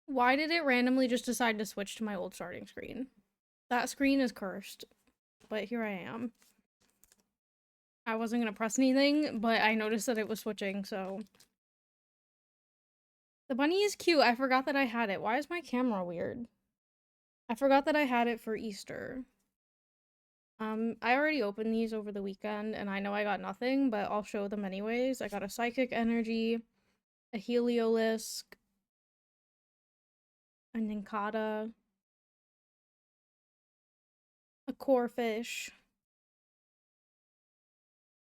Why did it randomly just decide to switch to my old starting screen? That screen is cursed, but here I am. I wasn't gonna press anything, but I noticed that it was switching, so... The bunny is cute. I forgot that I had it. Why is my camera weird? I forgot that I had it for Easter. I already opened these over the weekend, and I know I got nothing, but I'll show them anyways. I got a Psychic Energy, a Heliolisk, a Nincada, a Corefish,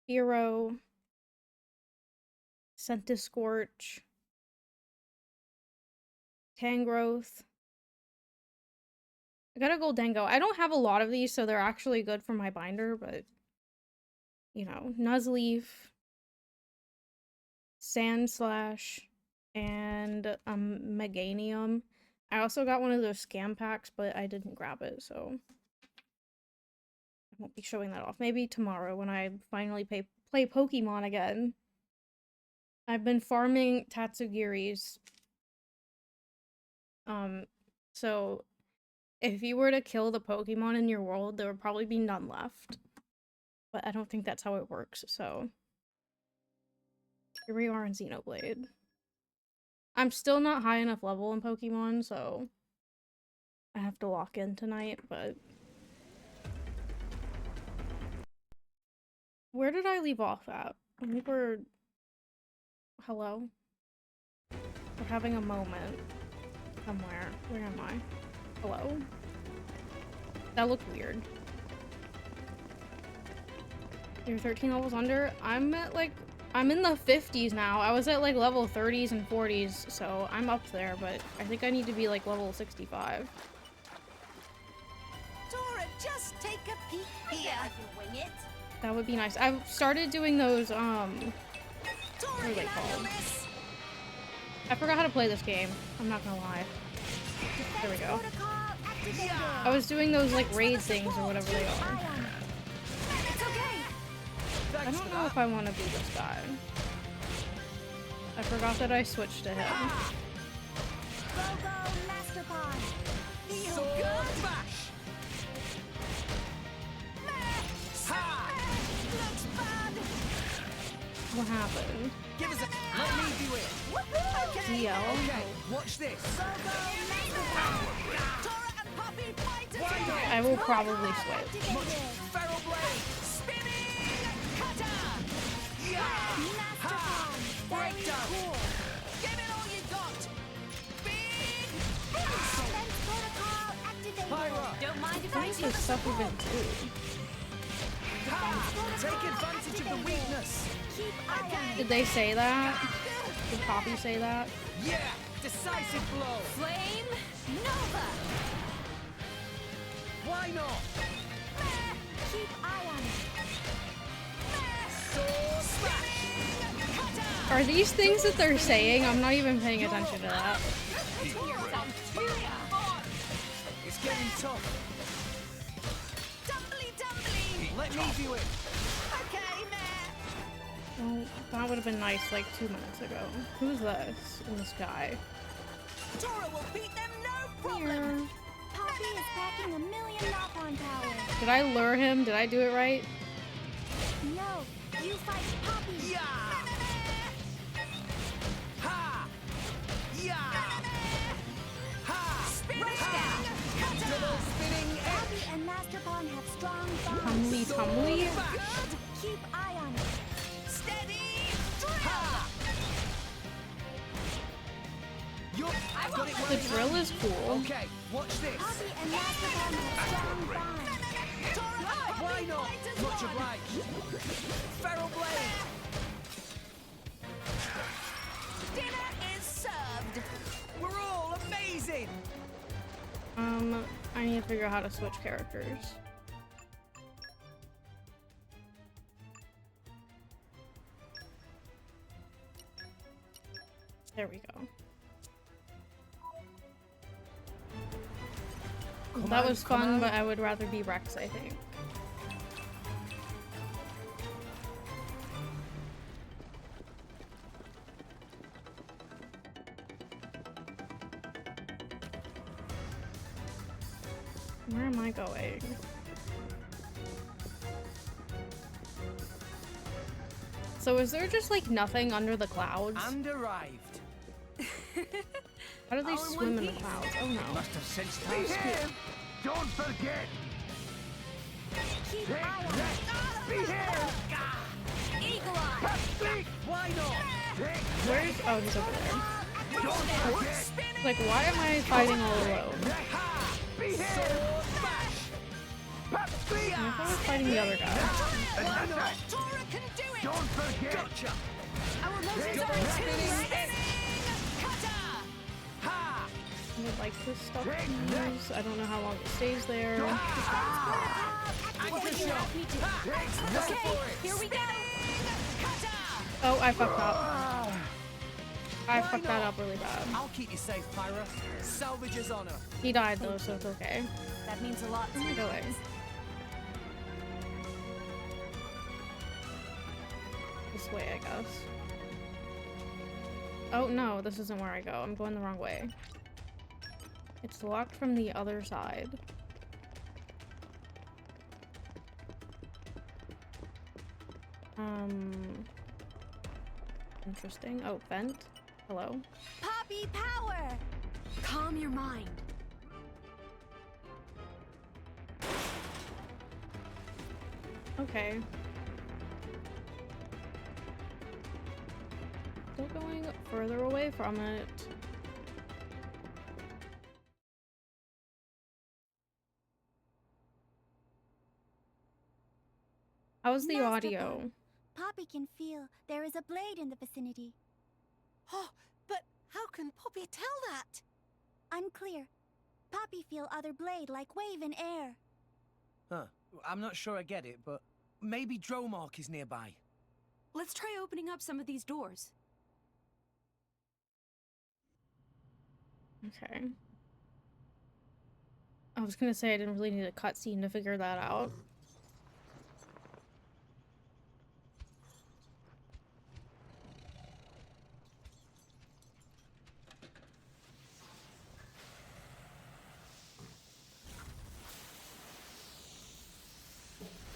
Hero, Centiscorch, Tangrowth. I got a Goldengo. I don't have a lot of these, so they're actually good for my binder, but, you know, Nuzleaf, Sandslash, and Meganium. I also got one of those scam packs, but I didn't grab it, so I won't be showing that off. Maybe tomorrow when I finally play Pokemon again. I've been farming Tatsugiris. So if you were to kill the Pokemon in your world, there would probably be none left. But I don't think that's how it works, so... Here we are in Xenoblade. I'm still not high enough level in Pokemon, so... I have to lock in tonight, but... Where did I leave off at? I think we're... Hello? We're having a moment. Somewhere. Where am I? Hello? That looked weird. You're 13 levels under? I'm at like... I'm in the 50s now. I was at like level 30s and 40s, so I'm up there, but I think I need to be like level 65. Dora, just take a peek here. I can wing it. That would be nice. I've started doing those, what are Dora, they called? I forgot how to play this game. I'm not gonna lie. There we go. I was doing those like raid things or whatever they are. I don't know if I want to be this guy. I forgot that I switched to him. What happened? Give us a let me do it. DL? Okay, watch this. I will probably switch. Feral blade. Spinning cutter. Ha! Breakdown. Give it all you got. Big Pyra. Don't mind if I What is this supplement too? Ha! Take advantage of the weakness. Did they say that? Did Poppy say that? Yeah, decisive blow. Flame Nova. Why not? Keep eye on it. Sword smash. Are these things that they're saying? I'm not even paying attention to that. It's getting tough. Dumbly dumbly. Let me do it. Okay, meh. Well, that would have been nice like 2 minutes ago. Who's this in the sky? Dora will beat them, no problem. Here. Poppy is packing a million knock-on powers. Did I lure him? Did I do it right? No, you fight Poppy. Yeah. Ha. Yeah. Ha. Rushdown. Double spinning edge. Poppy and Master Pawn have strong bonds. Tumbly tumbly? Good. Keep eye on it. Steady. Ha. I've got it The working. drill is cool. Okay, watch this. Poppy and Master Pawn have strong bonds. Why not? Much obliged. Feral blade. Dinner is served. We're all amazing. I need to figure out how to switch characters. There we go. That was fun, but I would rather be Rex, I think. Where am I going? So is there just like nothing under the clouds? And arrived. How do they All in swim one in the piece. clouds? Oh no. Must have sensed our skill. Don't forget! Keep Take eye on that! it. Be here! Eagle eye. Speak! Why not? Take Where's oh he's over there. Don't forget! Spinning. Like why am I fighting all alone? Ha! Be here! Sword bash. Speak! I thought I was fighting the other guy. Why not? Tora can do it. Don't forget! Gotcha. Our motions Take are that. attuned. Spinning. Cutter. Ha! I would like this stuff to Take that. use. I don't know how long it stays there. Anchor What do you shot. have me do? Go Okay, for it. here we go. Cutter. Oh, I fucked up. I Why fucked that not? up really bad. I'll keep you safe, Pyra. Salvage's honor. He died though, so it's okay. That means a lot to Where am I me. going? This way, I guess. Oh no, this isn't where I go. I'm going the wrong way. It's locked from the other side. Interesting. Oh, vent. Hello. Poppy power. Calm your mind. Okay. Still going further away from it. How's the Master audio? Bond. Poppy can feel there is a blade in the vicinity. Oh, but how can Poppy tell that? Unclear. Poppy feel other blade like wave in air. Huh. I'm not sure I get it, but maybe Dromark is nearby. Let's try opening up some of these doors. Okay. I was gonna say I didn't really need a cutscene to figure that out.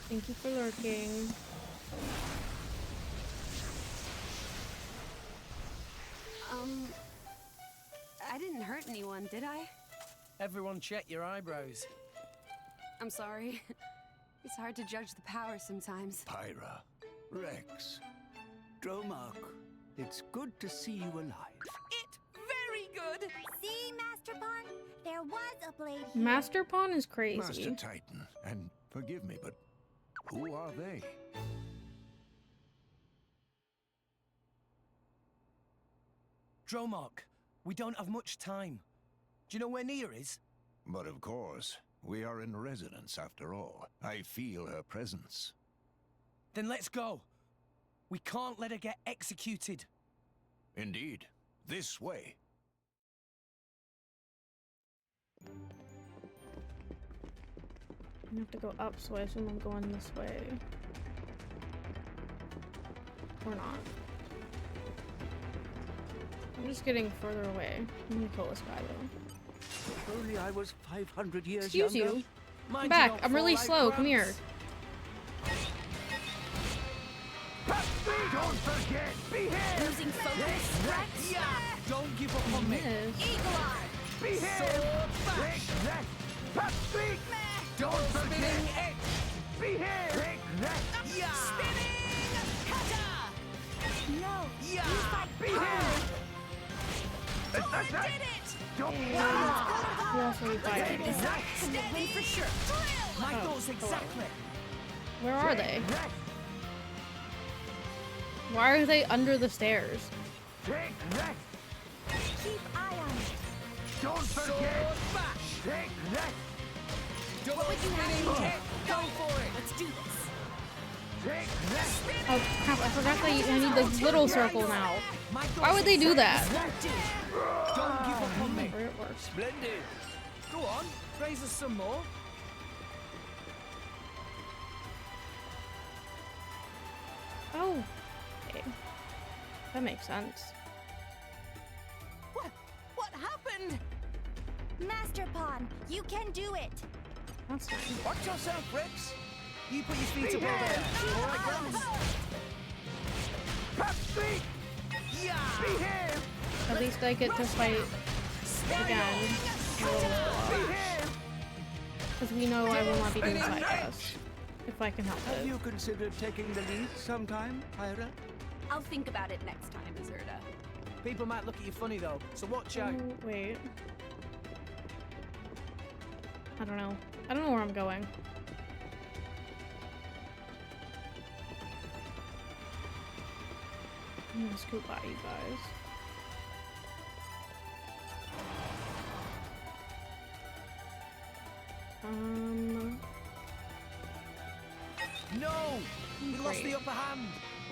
Thank you for lurking. I didn't hurt anyone, did I? Everyone check your eyebrows. I'm sorry. It's hard to judge the power sometimes. Pyra, Rex, Dromark, it's good to see you alive. It very good. See, Master Pawn? There was a blade here. Master Pawn is crazy. Master Titan, and forgive me, but who are they? Dromark, we don't have much time. Do you know where Nia is? But of course, we are in residence after all. I feel her presence. Then let's go. We can't let her get executed. Indeed, this way. I have to go up, so I assume I'm going this way. Or not. I'm just getting further away. I'm gonna kill this guy though. If only I was 500 years Excuse younger. you. Mind I'm you back. don't I'm really fall like slow. Come here. Don't forget! Be here! Losing focus, Rex. Yeah! Don't give up on me. Miss. Eagle eye. Be here! Sword bash. Take that! Speak! Don't forget. spinning edge. Be here! Take that! Yeah! Spinning cutter. No. Yeah! You fight Be power. here! Tora did it. Don't Who else are we fighting? This night can win for sure. Drill. My Oh, thoughts exactly. Where are they? that! Why are they under the stairs? Take that! Keep eye on it. Don't Sword forget! bash. Take that! Double What would you have spinning me do? head. Go for it. Let's do this. Take that! Oh crap, I forgot that I need the little circle now. My thoughts Why would they do that? exactly. Don't give up on me. Where it works. Splendid. Go on, raise us some more. Oh. Okay. That makes sense. What happened? Master Pawn, you can do it. That's nice. Watch yourself, Rex. You put your feet above there. All right, Grams? Pepsi! Yeah! Behave! At least I get to fight again. Behave! Because we know I will not be doing side quests. If I can help Have it. you considered taking the lead sometime, Pyra? I'll think about it next time, Azurda. People might look at you funny, though, so watch out. Oh, wait. I don't know. I don't know where I'm going. I'm gonna scoot by you guys. No! We lost Great. the upper hand.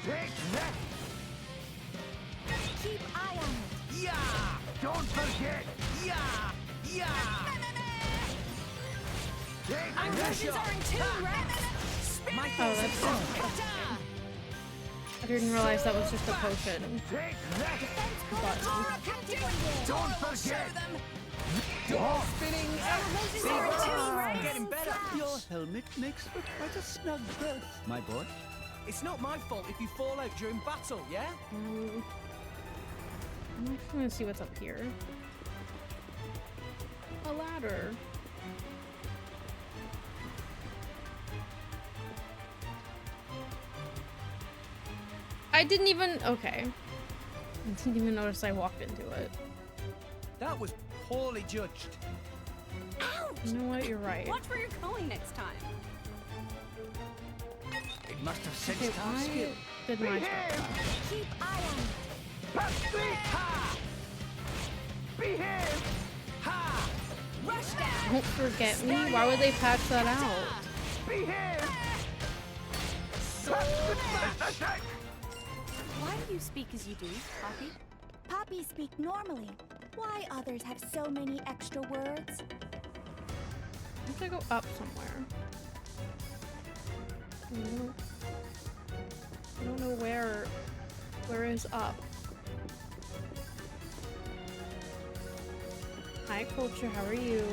Take that! Keep eye on it. Yeah! Don't forget! Yeah! Yeah! Take Our that! motions are in tune, Rex! My Oh, thoughts that's are okay. I didn't realize that was just a potion. Take that! Button. Don't forget! double spinning motions are in tune, Rex. Getting better. Your helmet makes for quite a snug berth, my boy. It's not my fault if you fall out during battle, yeah? I'm actually gonna see what's up here. A ladder. I didn't even. Okay. I didn't even notice I walked into it. That was poorly judged. You know what? You're right. Watch where you're going next time. It must have Okay, sensed our why skill. did my Keep eye on it. Pepsi! Ha! Behave! Ha! Rush down! Don't forget me? Why would they patch that out? Behave! Attack! Why do you speak as you do, Poppy? Poppy speak normally. Why others have so many extra words? I have to go up somewhere. I don't know where is up. Hi, Culture, how are you?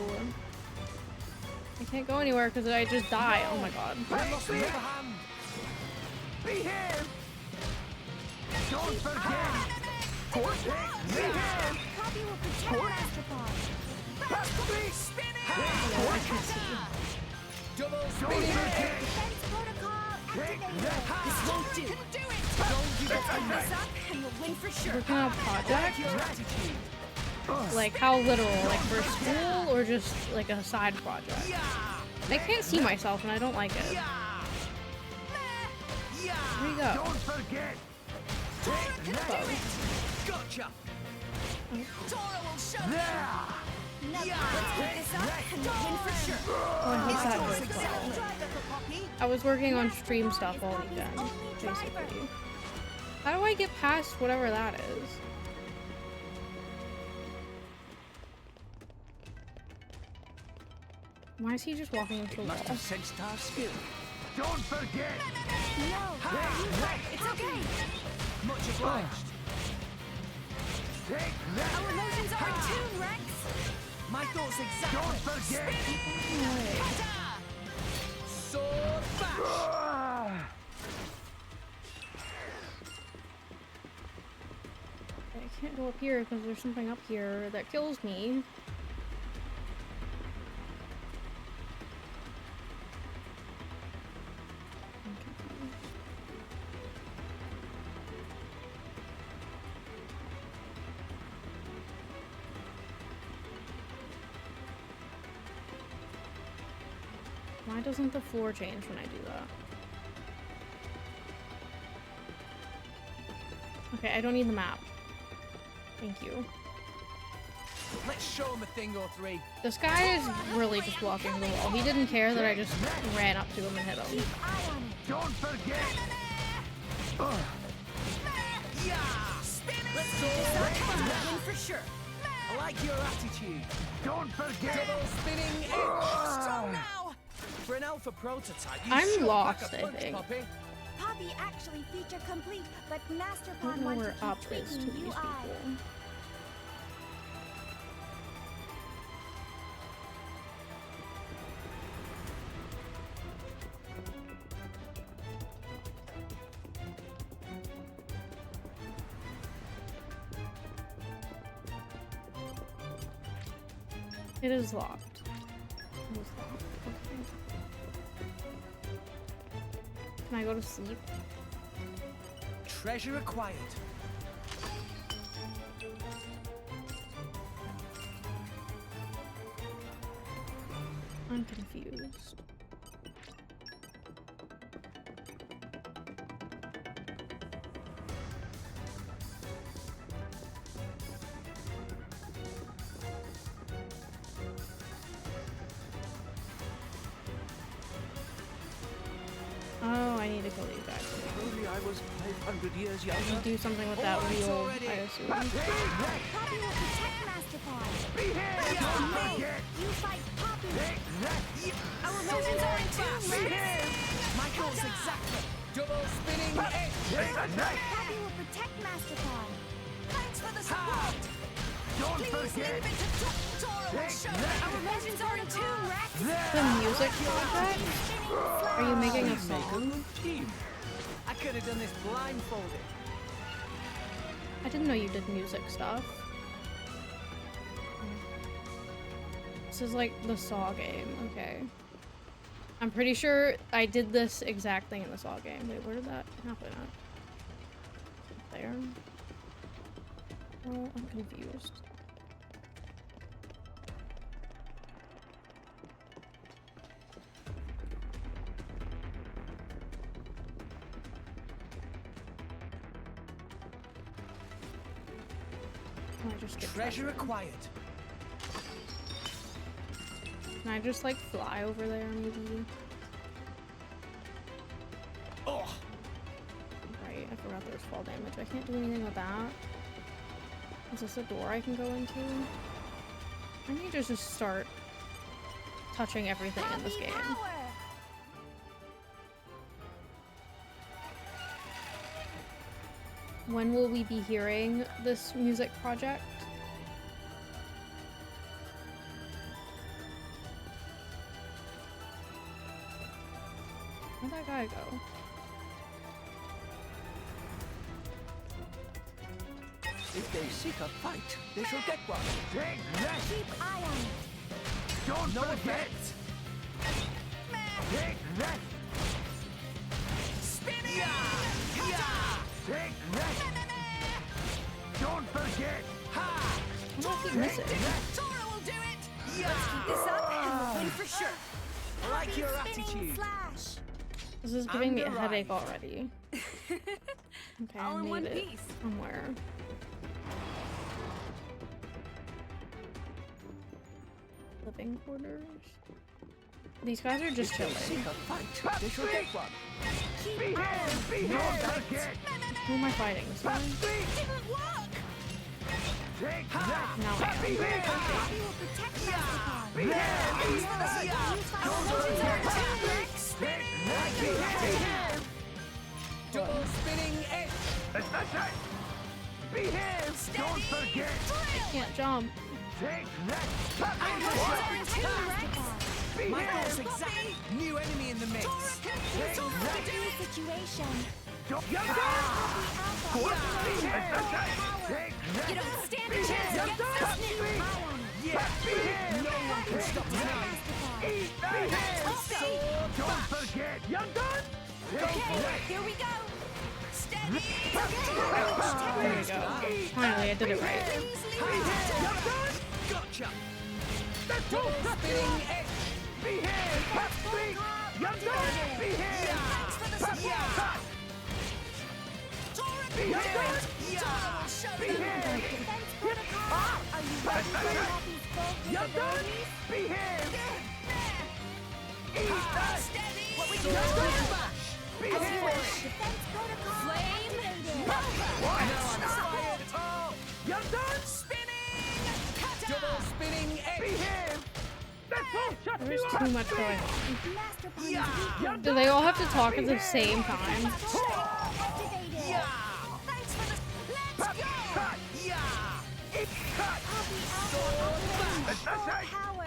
I can't go anywhere because I just die. Oh my god. I lost the upper hand. Behave! Don't forget! Behave! Poppy will protect Master Paw. Pepsi! I can see. Double Don't spinning forget! Defense protocol activated. This won't do. Don't give up on Mess me. up and we'll win for sure. Working on a project? Your attitude. Like how literal? Like for school or just like a side project? Yeah! I can't see myself and I don't like it. Yeah! Yeah! Where you go? Don't forget! Oh. Gotcha! Tora will show you! There! Yeah! Let's pick this up and we'll win for sure. Oh, I hate that Tora voice button. successful. I was working on stream stuff all weekend, basically. How do I get past whatever that is? Why is he just walking into a It wall? must have sensed our skill. Don't forget! It's okay. Much obliged. Take that! Our emotions are in tune, Rex. My thoughts exactly. Don't forget! Sword bash! I can't go up here because there's something up here that kills me. I'm confused. Why doesn't the floor change when I do that? Okay, I don't need the map. Thank you. Let's show him a thing or three. This guy is really just walking the wall. He didn't care that I just ran up to him and hit him. Eye on it. Don't forget! Yeah! Let's go! Win for sure. I like your attitude. Don't forget! Double spinning edge. Strong now. For an alpha prototype, you I'm sure lost, pack a I punch, think. Poppy. Poppy actually feature complete, but Master I Paw don't know wants where to up keep is to tweaking these UI. people. It is locked. It is locked. Okay. Can I go to sleep? Treasure acquired. I'm confused. Oh, I need to kill these guys. Only I was 500 years You younger. do something with that Alright wheel, already. I assume. Poppy will protect Master Pawn. Don't forget. You fight Poppy. Take that. Our motions are in fast. My goal's exactly. Double spinning edge. Take a knife. Poppy will protect Master Pawn. Thanks for the support. Don't Please forget. leave it to Tora will Take show that. Our motions are in tune, Rex. The music project? Are you making a song? Team. I could have done this blindfolded. I didn't know you did music stuff. This is like the Saw game, okay. I'm pretty sure I did this exact thing in the Saw game. Wait, where did that happen at? There? Oh, I'm confused. Can I just get Treasure acquired. Can I just like fly over there maybe? Oh, Right, I forgot there was fall damage. I can't do anything with that. Is this a door I can go into? I need to just start touching everything in this game. Power. When will we be hearing this music project? Where'd that guy go? if they seek a fight, they shall get one. Take that. Keep eye on it. Don't No forget. offense. Take that. Spinning. Yeah. Take that. Don't forget. Ha. I keep missing. Tora will do it. Yeah. Let's keep this up and we'll win for sure. I like your Spinning attitude. flash. This is giving me a Underarm. headache already. Okay, All I in need one it piece. somewhere. Living quarters. These guys are just chilling. Seek a fight, they shall get one. Keep eye on it. Don't forget. Who am I fighting? This one? Didn't work. Take that. Now I am. Poppy will protect Master Pawn. Yeah. You fight our motions are in tune, Rex. Take that. Double spinning edge. That's right. Behave. Don't forget. Can't jump. Take that. And Motions are in tune, Rex. my goal's exact. New enemy in the mix. Take that. New situation. Don't Poppy Alpha. That's right. Take that. You don't stand a chance against this new. Eye on it. Yeah. No one can stop us now. Master Pawn. Eat that. Let's go. Don't forget. You're done. Okay, here we go. Steady. There we go. Finally, I did it right. Gotcha. Double spinning edge. Behave. Patrick. You're done. Behave. Thanks for the support. Tora can do it. Tora will show them. Defense protocol. Are you ready for Poppy's full You're done. capabilities? Behave. Eat Ah, that. steady. What we Sword do? smash. As you Behave. wish. Defense protocol activated. No one's Stop fired at all. You're done. Spinning. Cutter. Double spinning edge. Behave. That's all. Shut There's you too up. much going on. Master Pawn is weakened. Do they all have to talk at the same time? Activated. Yeah. Thanks for the. Let's go. Cut. Yeah. It's cut. Poppy Alpha operating That's full right. power.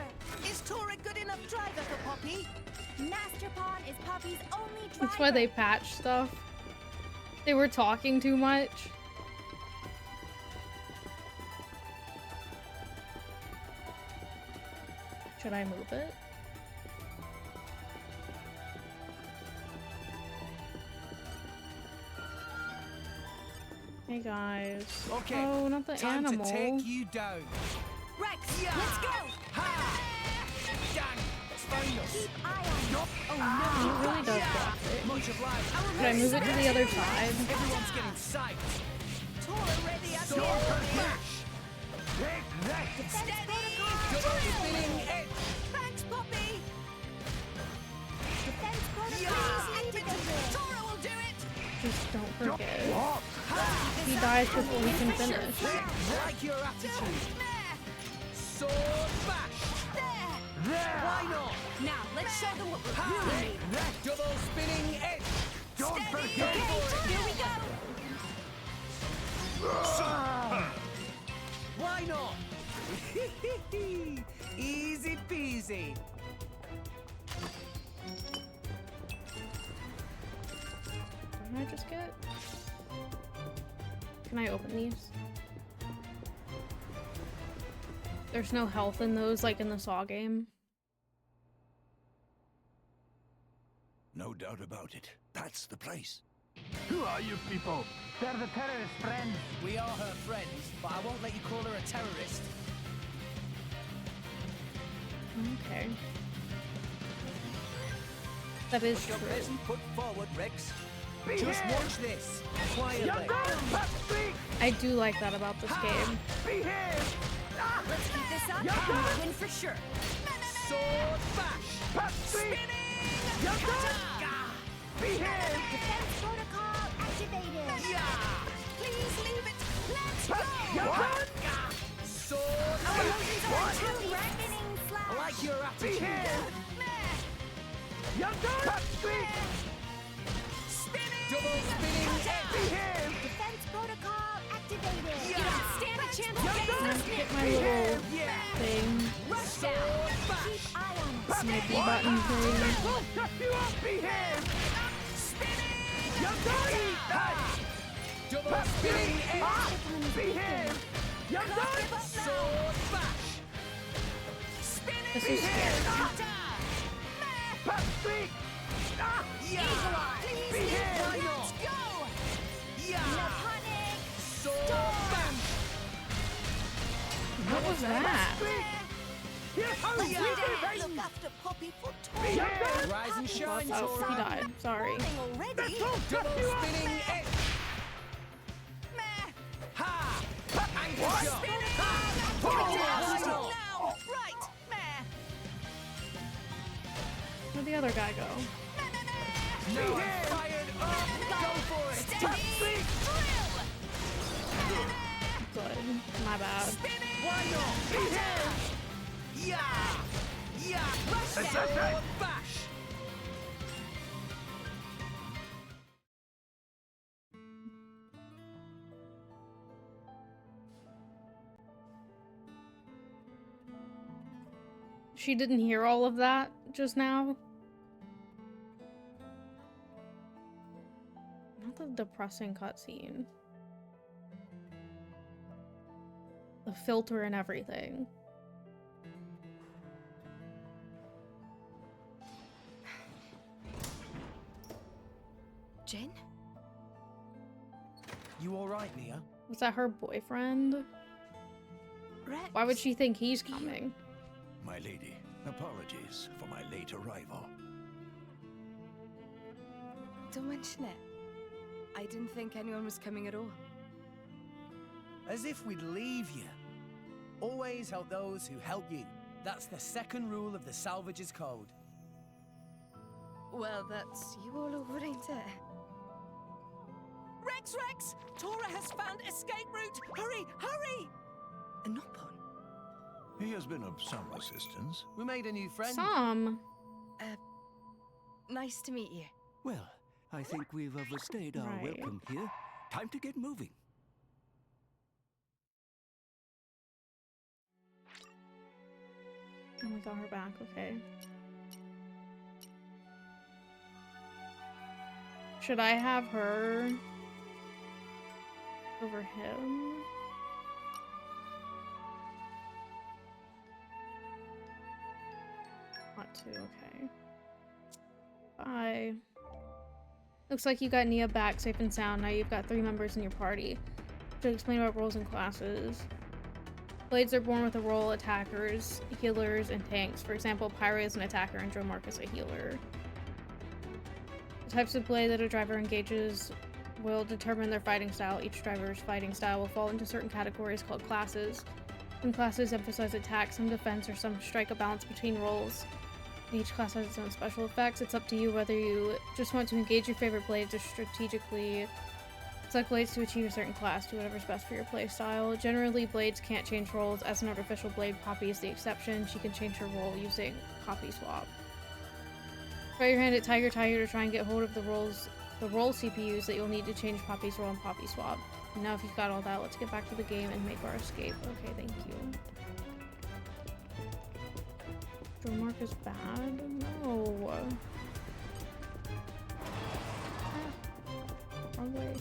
Is Tora good enough driver for Poppy? Master Pawn is Poppy's only driver. That's why they patch stuff. They were talking too much. Should I move it? Hey guys. Okay, Oh, not the time animal. to take you down. Rex, Yeah. let's go! Ha! Dang! Let's find us. Keep eye on it. It really does block it. Much obliged. Should I move it to the other side? Everyone's getting psyched. Tora ready as Sword smash! Take that! Steady! Double spinning edge. Thanks, Poppy! Defense protocol Yeah! activated. Tora will do it! Just don't forget. Hop! He dies before we can finish. Like your attitude. Sword bash. There! There! Why not? Now, let's show them what we're Ha! really made. Double spinning edge. Don't Steady! forget! Okay, here we go! Why not? Easy peasy. What did I just get? Can I open these? There's no health in those like in the Saw game. No doubt about it. That's the place. Who are you people? They're the terrorist friends. We are her friends, but I won't let you call her a terrorist. Okay. That is Your true. present foot forward, Rex. Be Just here! watch this. Quietly. Younger! Patrick! I do like that about this game. Be here! Ah! Let's keep this up Yeah. and we'll win for sure. Sword bash. Patrick! Spinning! Younger! Kata! Be here! Defense protocol activated. Yeah. Please leave it! Let's Pat- go! Younger! Sword Our bash. emotions are too Rex! Spinning I slash. like your Be attitude. here! Younger! Patrick! Double spinning Be edge. here! Defense protocol activated. You don't stand a chance against us! Hit my little Yeah. thing. Rush down! Sword Keep bash. eye on it. My B button thing. We'll shut you up! Be here! Spinning! Younger! Hey! Double spinning edge. Ah! Be here! Younger! Sword bash. Spinning! This is scary. Kata! Patrick! Ah! Yeah. Eagle Eye! Please Be leave here. it. Why Let's not? go! Yeah. Panic. Sword bash. What was that? Here's how you Yeah. do Look after Poppy for Be Tora! here! Rise and shine, Oh, he Tora. died. Sorry. Morning already! This will shut Double you up! spinning edge. Meh! Ha. Anchor What? shot. Spinning! Oh, why not? Now! Right! Meh! Where'd the other guy go? No, Be I'm here. fired up. Go for it. Steady! Drill! Good. My bad. Why not? Be here! Yeah. Yeah. Rush That's down! it. Sword bash. She didn't hear all of that just now. Not the depressing cutscene. The filter and everything. Jen? You all right, Nia? Was that her boyfriend? Rex? Why would she think he's coming? My lady, apologies for my late arrival. Don't mention it. I didn't think anyone was coming at all. As if we'd leave you. Always help those who help you. That's the second rule of the Salvage's Code. Well, that's you all over, ain't it? Rex! Tora has found escape route! Hurry! Hurry! A Nopon? He has been of some assistance. We made a new friend. Some. Nice to meet you. Well, I think we've overstayed our Right. welcome here. Time to get moving. Oh, we got her back, okay. Should I have her over him? want to, okay. Bye. Looks like you got Nia back safe and sound. Now you've got 3 members in your party. To explain about roles and classes. Blades are born with a role: attackers, healers, and tanks. For example, Pyre is an attacker and Dromark is a healer. The types of blade that a driver engages will determine their fighting style. Each driver's fighting style will fall into certain categories called classes. Some classes emphasize attack, some defense, or some strike a balance between roles. And each class has its own special effects. It's up to you whether you just want to engage your favorite blades or strategically select blades to achieve a certain class. Do whatever's best for your playstyle. Generally, blades can't change roles. As an artificial blade, Poppy is the exception. She can change her role using Copy Swap. Try your hand at Tiger to try and get hold of the role CPUs that you'll need to change Poppy's role in Poppy Swap. And now if you've got all that, let's get back to the game and make our escape. Okay, thank you. Dromark is bad? No. Wrong way.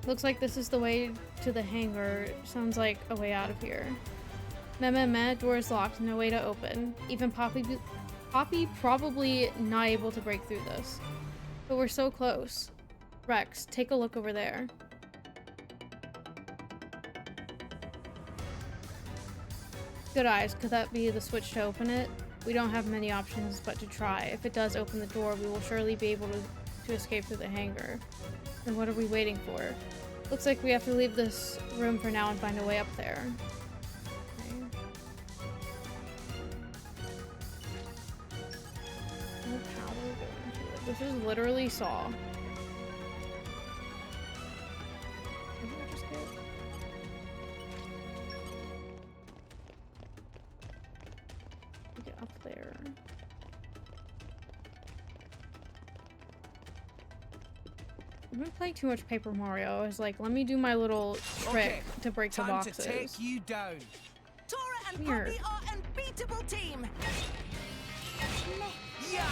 Looks like this is the way to the hangar. Sounds like a way out of here. Meh, door is locked, no way to open. Even Poppy probably not able to break through this. But we're so close. Rex, take a look over there. Good eyes, could that be the switch to open it? We don't have many options but to try. If it does open the door, we will surely be able to escape through the hangar. Then what are we waiting for? Looks like we have to leave this room for now and find a way up there. Okay. No power going to it. This is literally Saw. What did I just get? Get up there. I've been playing too much Paper Mario. I was like, let me do my little trick to break the boxes. Time to take you down. Tora and Weird. Poppy are unbeatable team. Yeah!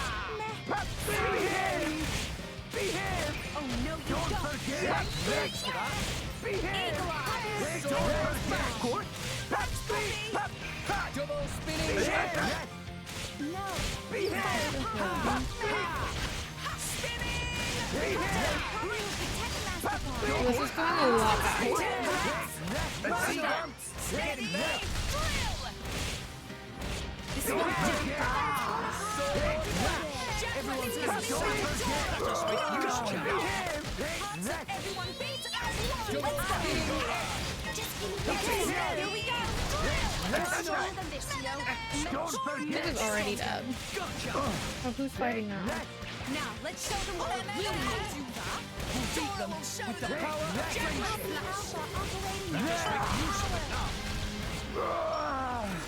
Behave! Oh no, you Don't don't. forget! Thanks for that. Behave! Eagle Eye. Court! Backspeed! Double spinning Yes! head. No. Behave! This is going a lot faster. Let's see them! Steady. Drill. This Don't one. forget! Everyone's Don't forget! Everyone beat as one. Let's go. Just give me Here we go. Drill. More than this, yo. Don't This forget! is already dead. Oh, who's fighting now? Now let's show them what we'll do that. We'll beat them with the power of friendship.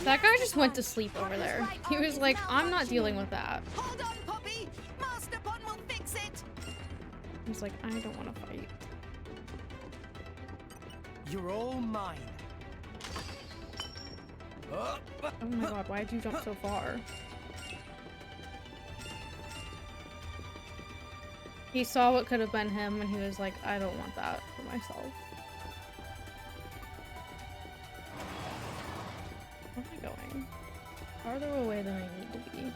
That guy just went to sleep over there. He was like, I'm not dealing with that. Hold on, Poppy. Master Pun will fix it. He's like, I don't want to fight. You're all mine. Oh my god, why did you jump so far? He saw what could have been him and he was like, I don't want that for myself. Where am I going? Farther away than I need to be.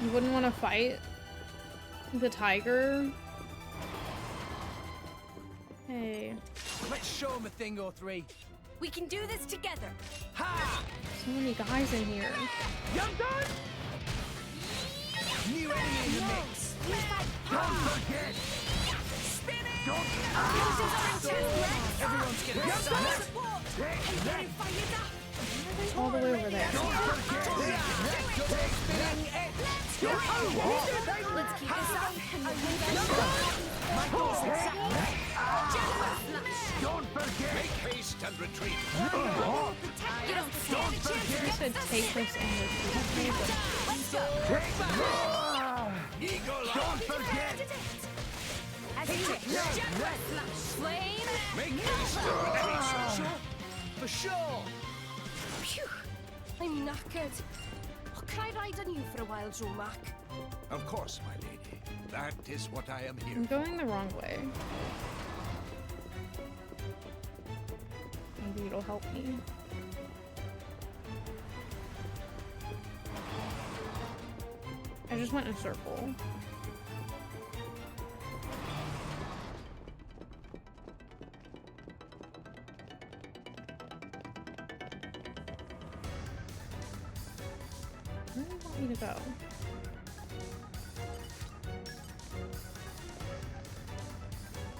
You wouldn't want to fight the tiger? Hey. Let's show him a thing or three. We can do this together. Ha! So many guys in here. Young done? New enemy in the mix. Don't forget! Spinning. Don't Uses our intense legs. Everyone's getting Some excited. support. And then fire that. All the way over there. Double spinning edge. Let's go. Let's keep this up. And we'll do that. Michael's exactly. Don't forget! Make haste and retreat. You don't stand a chance I against said us take here. this and retreat. Let's go. Eagle Don't forget! As you wish. Generous slash flame. Make haste and retreat. Sure. For sure. Phew. I'm knackered. Oh, can I ride on you for a while, Dromark? Of course, my lady. That is what I am here I'm for. going the wrong way. Maybe it'll help me. I just went in a circle. Where do you want me to go?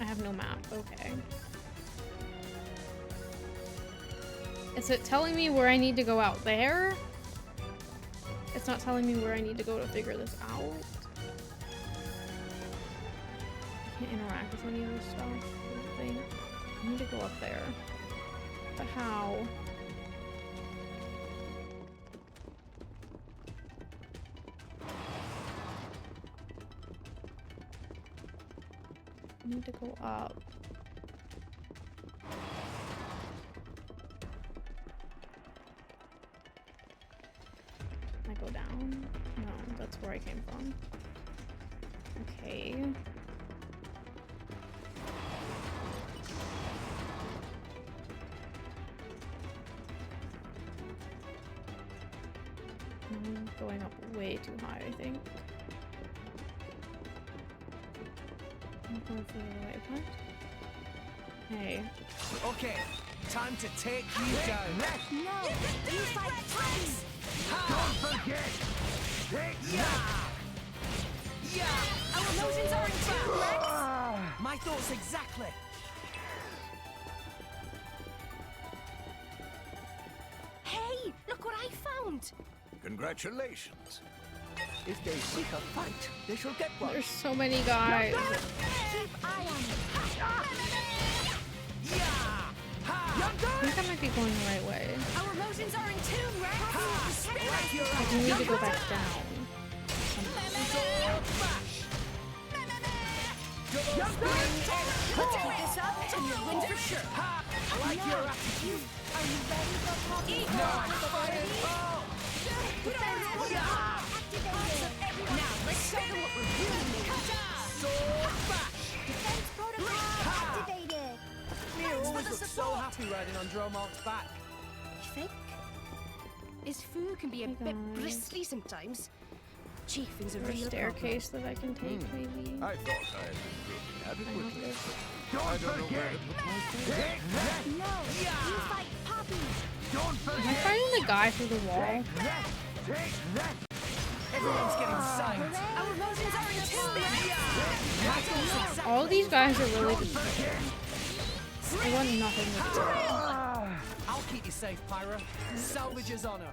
I have no map. Okay. Is it telling me where I need to go out there? It's not telling me where I need to go to figure this out. I can't interact with any of this stuff. I don't think. I need to go up there. But how? I need to go up. I go down? No, that's where I came from. Okay. I'm going up way too high, I think. I'm going for the right one. Hey. Okay, time to take you down. No! You fight Poppy! Don't forget! Take that! Yeah! Our emotions are in tune, Rex! My thoughts exactly. Hey, look what I found! Congratulations. If they seek a fight, they shall get one. There's so many guys. Keep eye on it! I think I might be going the right way. Our emotions are in tune, Rex! I do need to go back down. Let's keep this up and you'll win for sure! I like your attitude. Are you ready for Poppy? Defense protocol activated! Now, let's show them what we're really made of! Defense protocol activated! You always look so happy riding on Dromark's back. You think? His foo can be a bit bristly sometimes. Chafing's a Is there a real staircase that I can take, maybe? I thought I had been I proving have adequately. this. Don't I don't know where forget! to put my feet. Take that! No! You fight Poppy! Don't Am I forget! fighting the guy through the wall? Take that! Take that! Everyone's getting signed. Our emotions are in tune! All these guys are really just I want nothing to do. I'll keep you safe, Pyra. Salvage's honor.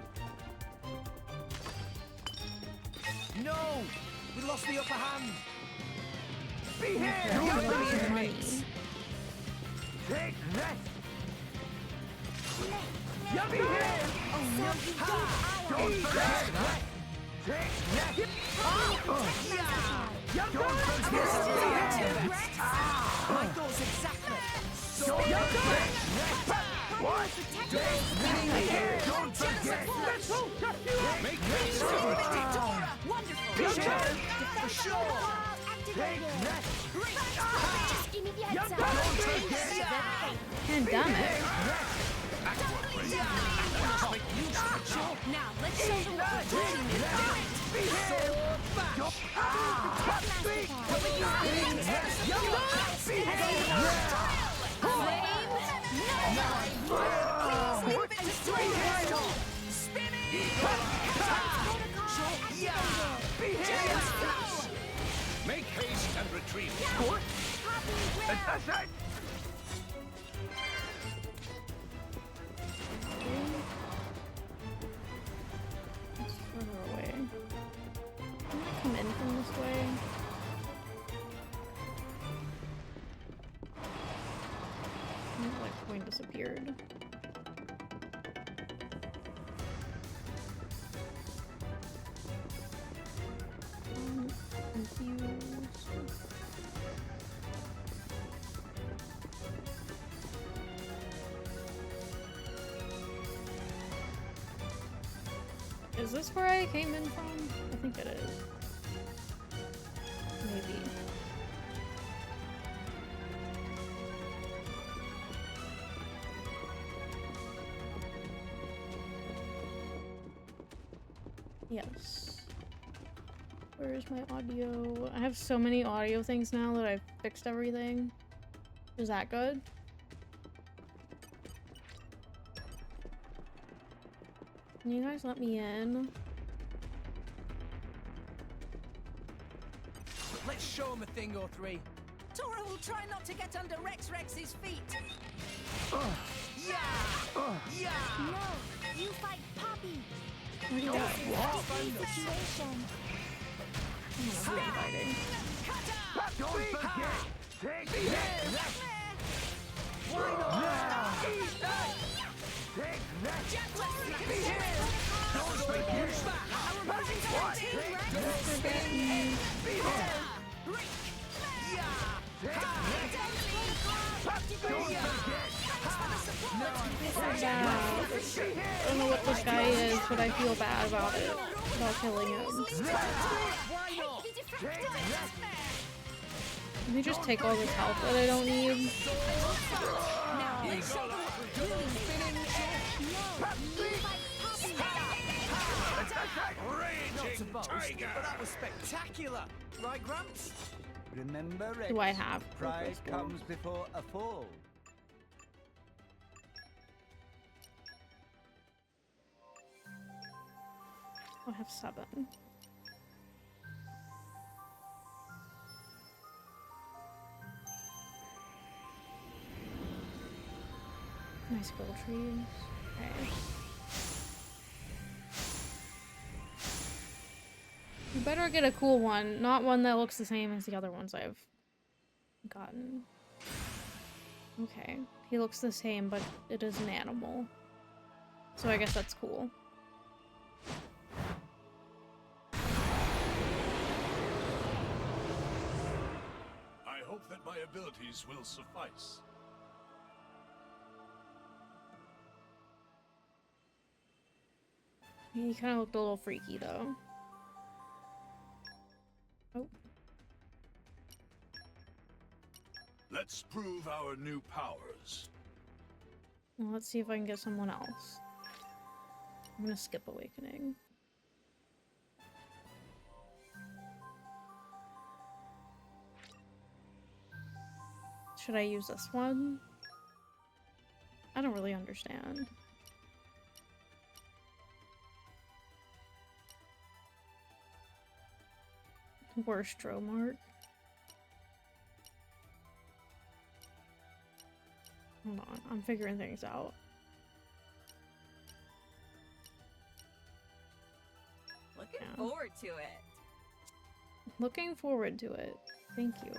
No! We lost the upper hand. Be here! I want some money. Take that! You be here! Don't forget! Take that! Don't forget! My thoughts exactly. Don't forget! What? Don't forget! Make haste! Wonderful! For sure. Take that! Just give me the heads up! Don't forget! Pandemic. Now, let's show them what we're really made of! Make haste and retreat. Assassin! It's further away. Can I come in from this way? Like coin disappeared. Confused. Is this where I came in from? I think it is. Maybe. Yes. Where's my audio? I have so many audio things now that I've fixed everything. Is that good? Can you guys let me in? Let's show him a thing or three. Tora will try not to get under Rex's feet. Yeah! Yeah! No, you fight Poppy. Where do you go? Sticky situation. I'm not fighting. Don't forget! Take this! Why not? Take that! Don't forget! What? Take this! Don't forget! I don't know what this guy is, but I feel bad about it. About killing him. Why not? Let me just take all this health that I don't need. Not to boast, but that was spectacular. Right, Gramps? Remember, Rex, Do I have pride purple comes before a fall. I have 7. Nice gold trees. Okay. You better get a cool one, not one that looks the same as the other ones I've gotten. Okay, he looks the same, but it is an animal. So I guess that's cool. I hope that my abilities will suffice. He kind of looked a little freaky, though. Oh. Let's prove our new powers. Well, let's see if I can get someone else. I'm gonna skip Awakening. Should I use this one? I don't really understand. Worst Dromark. Hold on, I'm figuring things out. Looking forward to it. Looking forward to it. Thank you.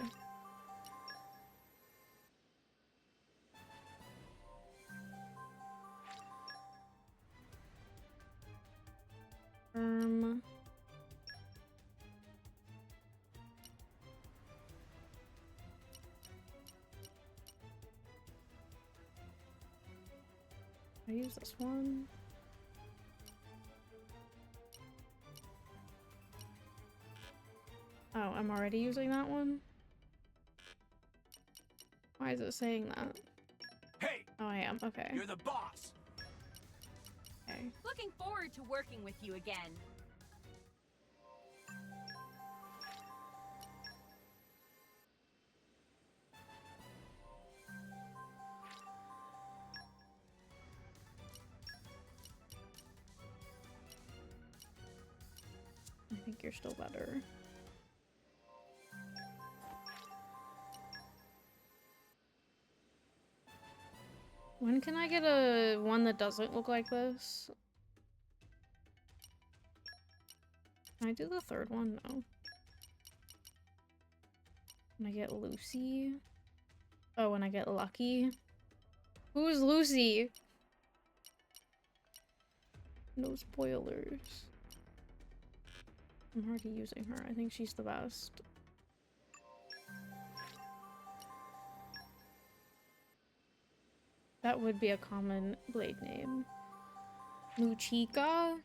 I use this one. Oh, I'm already using that one? Why is it saying that? Hey! Oh, I am. Okay. You're the boss! Okay. Looking forward to working with you again. I think you're still better. When can I get a one that doesn't look like this? Can I do the third one? No. When I get Lucy? Oh, when I get Lucky? Who's Lucy? No spoilers. I'm already using her. I think she's the best. That would be a common blade name. Muchika?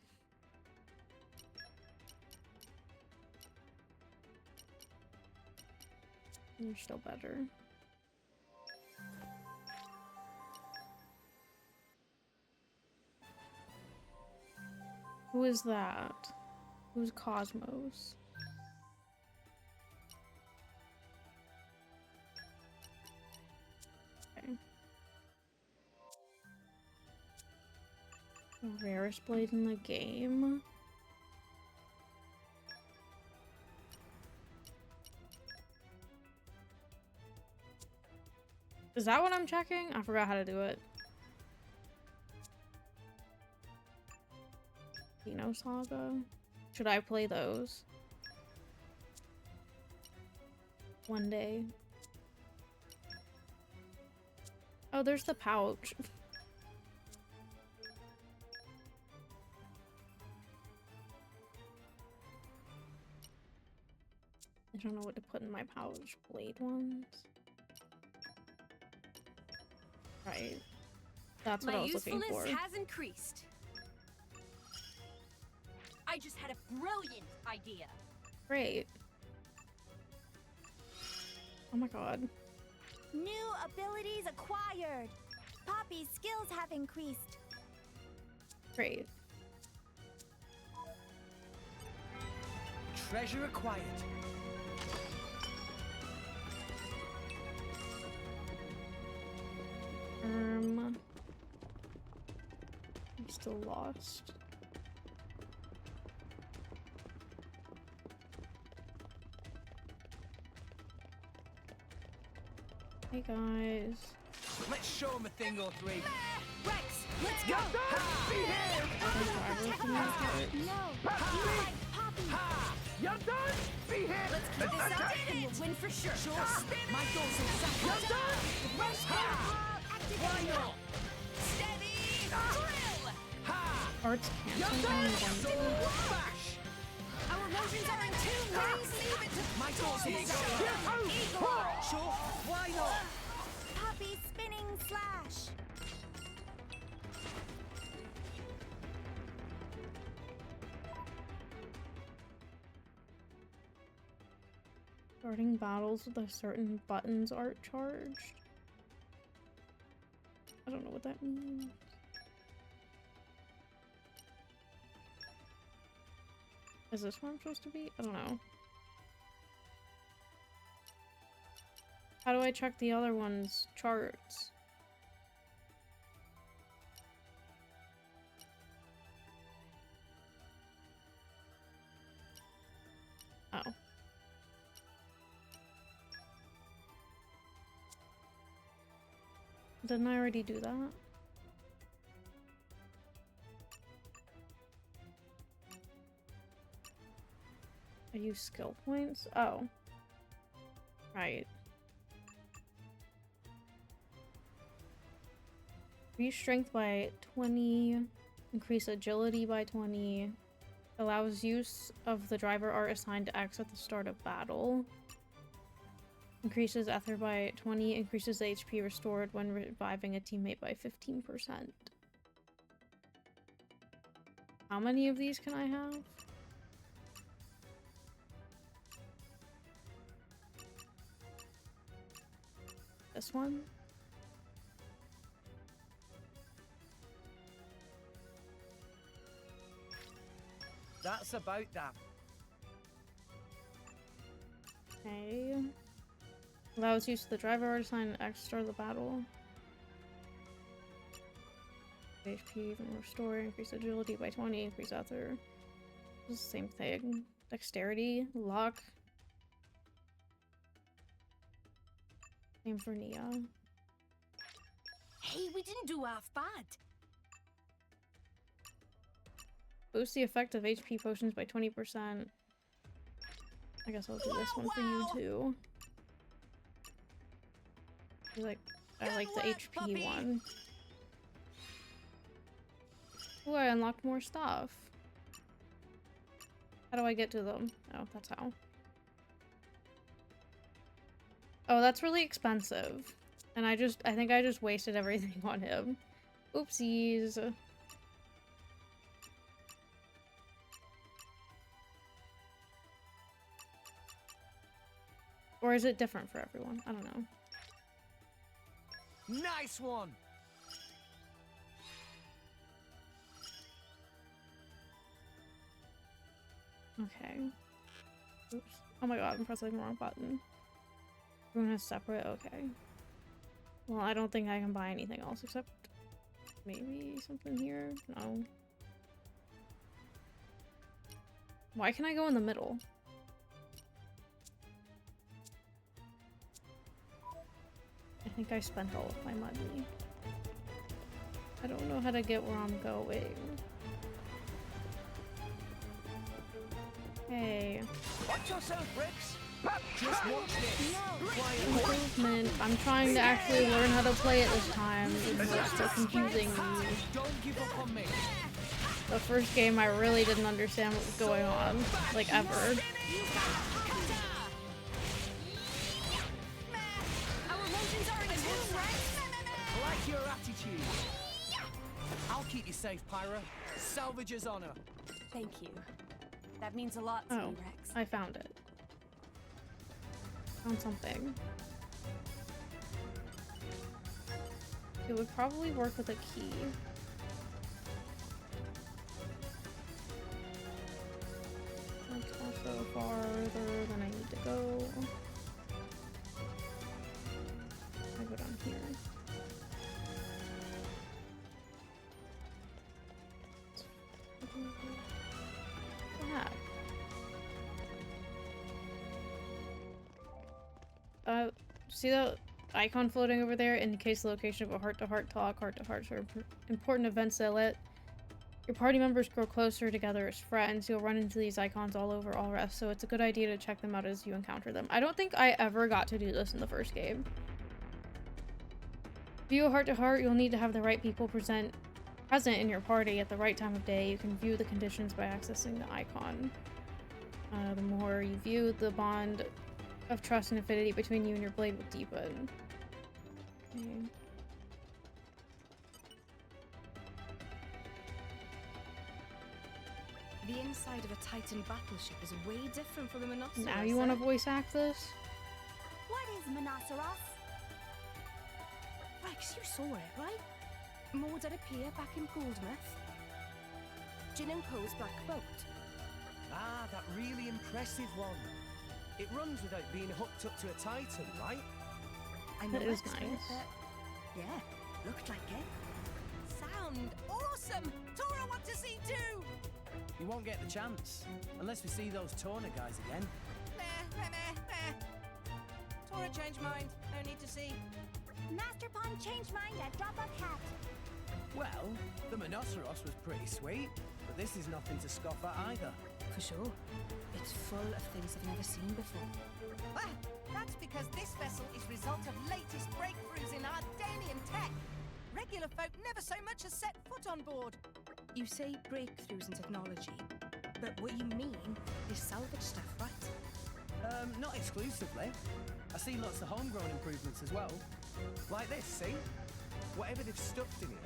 You're still better. Who is that? Who's Cosmos? Okay. The rarest blade in the game. Is that what I'm checking? I forgot how to do it. Saga. Should I play those? One day. Oh, there's the pouch. I don't know what to put in my pouch. Blade ones. Right. That's what I was looking for. My usefulness has increased. I just had a brilliant idea. Great. Oh my god. New abilities acquired. Poppy's skills have increased. Great. Treasure acquired. I'm still lost. Hey guys. Let's show him a thing or three. Rex, let's go! No, you like Poppy. You're done? Be here! Let's keep this up and we'll win for sure. My goal's in You're done? Rush Why not? Steady! Drill! Art's canceling on one. Bash! Our motions are in tune. Leave it to My goal's in Sure, why not? Poppy spinning slash. Starting battles with a certain buttons art charged. I don't know what that means. Is this where I'm supposed to be? I don't know. How do I check the other one's charts? Oh. Didn't I already do that? I use skill points? Oh. Right. Increase strength by 20, increase agility by 20, allows use of the driver art assigned to X at the start of battle, increases ether by 20, increases the HP restored when reviving a teammate by 15%. How many of these can I have? This one? That's about that. Okay. Allows use of the driver art assign X start the battle. HP even restore, increase agility by 20, increase ether. This is the same thing. Dexterity, luck. Same for Nia. Hey, we didn't do half bad. Boost the effect of HP potions by 20%. I guess I'll do this one for you too. I like the HP one. Oh, I unlocked more stuff. How do I get to them? Oh, that's how. Oh, that's really expensive. And I think I just wasted everything on him. Oopsies. Or is it different for everyone? I don't know. Nice one! Okay. Oops. Oh my god, I'm pressing the wrong button. I'm gonna separate. Okay. Well, I don't think I can buy anything else except maybe something here. No. Why can I go in the middle? I think I spent all of my money. I don't know how to get where I'm going. Hey. Watch yourself, Rex. Just watch this. Improvement. I'm trying to actually learn how to play it this time. It's so confusing me. Don't give up on me. The first game I really didn't understand what was going on. Like, ever. Our mountains are in tune, Rex. I like your attitude. I'll keep you safe, Pyra. Salvage's honor. Thank you. That means a lot to Oh, me, Rex. I found it. Found something. It would probably work with a key. That's also farther than I need to go. I go down here. See that icon floating over there? Indicates the location of a heart-to-heart talk. Heart-to-hearts are important events that let your party members grow closer together as friends. You'll run into these icons all over All Rest, so it's a good idea to check them out as you encounter them. I don't think I ever got to do this in the first game. View a heart-to-heart, you'll need to have the right people present in your party at the right time of day. You can view the conditions by accessing the icon. The more you view, the bond of trust and affinity between you and your blade will deepen. Okay. The inside of a Titan battleship is way different from the Monoceros. Now you want to voice act this? What is Monoceros? Rex, you saw it, right? Moored at a pier back in Goldmouth. Jin and Poe's black boat. Ah, that really impressive one. It runs without being hooked up to a Titan, right? I know That is Rex did, nice. but yeah, looked like it. Sound awesome! Tora want to see too! You won't get the chance, unless we see those Torna guys again. Meh. Tora changed mind. No need to see. Master Pawn changed mind at drop of hat. Well, the Monoceros was pretty sweet, but this is nothing to scoff at either. For sure. It's full of things I've never seen before. Ah, that's because this vessel is result of latest breakthroughs in Ardanian tech. Regular folk never so much as set foot on board. You say breakthroughs in technology, but what you mean is salvage stuff, right? Not exclusively. I see lots of homegrown improvements as well. Like this, see? Whatever they've stuffed in here,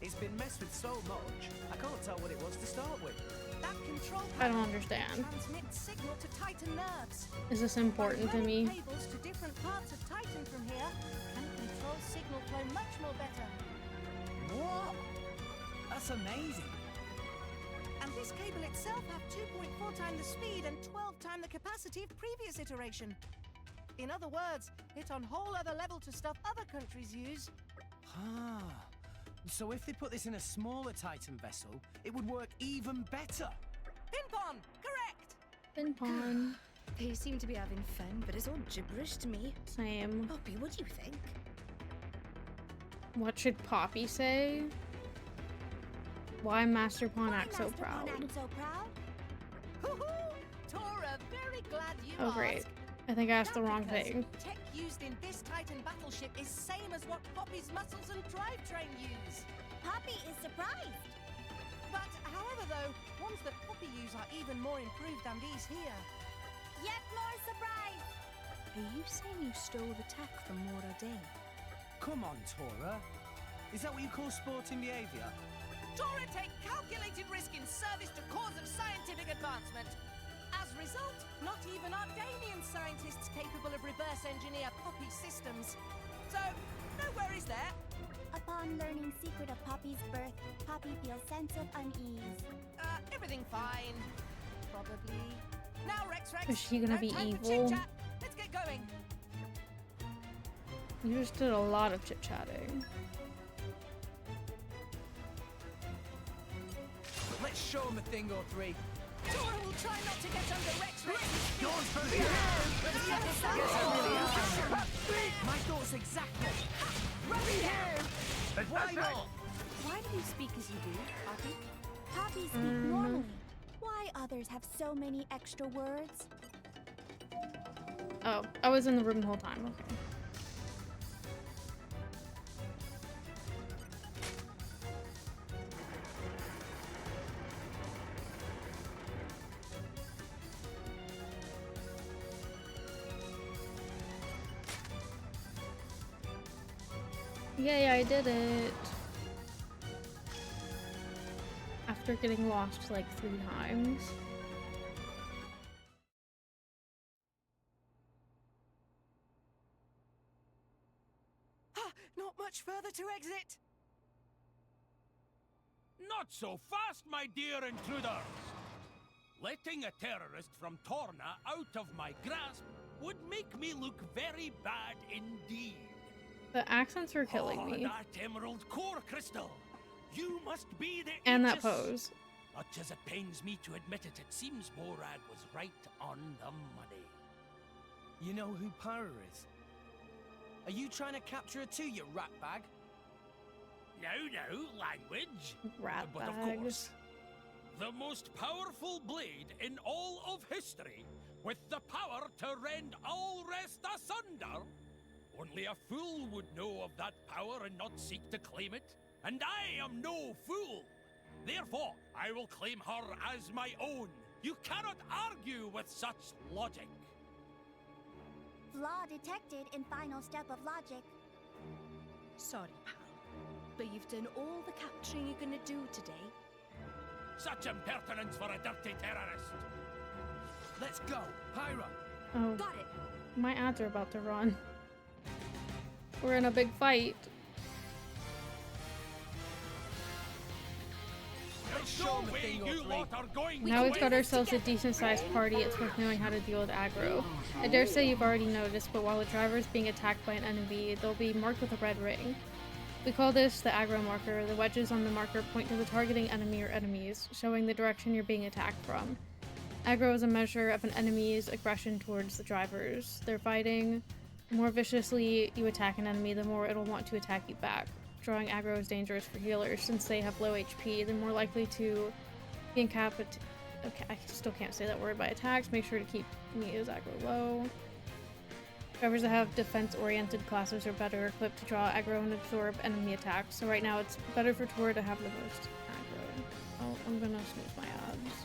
it's been messed with so much, I can't tell what it was to start with. That control I don't panel understand. transmits signal to Titan nerves. Is this important to me? Cables to different parts of Titan from here can control signal flow much more better. What? That's amazing. And this cable itself have 2.4 times the speed and 12 times the capacity of previous iteration. In other words, it's on whole other level to stuff other countries use. Ah. So if they put this in a smaller Titan vessel, it would work even better. Ping-pong! Correct! Pin pawn. They seem to be having fun, but it's all gibberish to me. Same. Poppy, what do you think? What should Poppy say? Why Master Pawn Why act so Master Pawn proud? act so proud? Hoo-hoo! Tora, very glad you Oh great. asked. I think I asked the That's wrong because thing. Tech used in this Titan battleship is same as what Poppy's muscles and drivetrain use. Poppy is surprised. But however though, ones that Poppy use are even more improved than these here. Yet more surprised. Are you saying you stole the tech from Mora Dane? Come on, Tora. Is that what you call sporting behaviour? Tora take calculated risk in service to cause of scientific advancement. As result, not even Ardanian scientists capable of reverse engineer Poppy's systems. So, no worries there. Upon learning secret of Poppy's birth, Poppy feels sense of unease. Everything fine. probably. Now, Rex. Is she gonna no be time for evil? chit-chat. Let's get going. You just did a lot of chit-chatting. Let's show him a thing or three. Tora will try not to get under Rex. My thoughts exactly. Why not? Why do you speak as you do, Poppy? Poppy speak normally. Why others have so many extra words? Oh, I was in the room the whole time. Okay. Yay, I did it! After getting lost like 3 times. Not much further to exit. Not so fast, my dear intruders! Letting a terrorist from Torna out of my grasp would make me look very bad indeed. The accents were killing me. That emerald core crystal! You must be the And that Aegis. pose. Much as it pains me to admit it, it seems Morag was right on the money. You know who Pyra is? Are you trying to capture her too, you rat bag? No, language. Rat But of bags. course, the most powerful blade in all of history, with the power to rend all rest asunder. Only a fool would know of that power and not seek to claim it. And I am no fool. Therefore, I will claim her as my own. You cannot argue with such logic. Flaw detected in final step of logic. Sorry, pal. But you've done all the capturing you're gonna do today. Such impertinence for a dirty terrorist. Let's go, Pyra. Oh, Got it. my ads are about to run. We're in a big fight. There's show no him a way thing or you three. lot are going Now to we've got win. ourselves a decent-sized party. It's worth knowing how to deal with aggro. I dare say you've already noticed, but while the driver is being attacked by an enemy, they'll be marked with a red ring. We call this the aggro marker. The wedges on the marker point to the targeting enemy or enemies, showing the direction you're being attacked from. Aggro is a measure of an enemy's aggression towards the drivers. They're fighting. The more viciously you attack an enemy, the more it'll want to attack you back. Drawing aggro is dangerous for healers since they have low HP. They're more likely to be incapacitated. Okay, I still can't say that word by attacks. Make sure to keep Mia's aggro low. Drivers that have defense-oriented classes are better equipped to draw aggro and absorb enemy attacks. So right now it's better for Tor to have the most aggro. Oh, I'm gonna snooze my ads.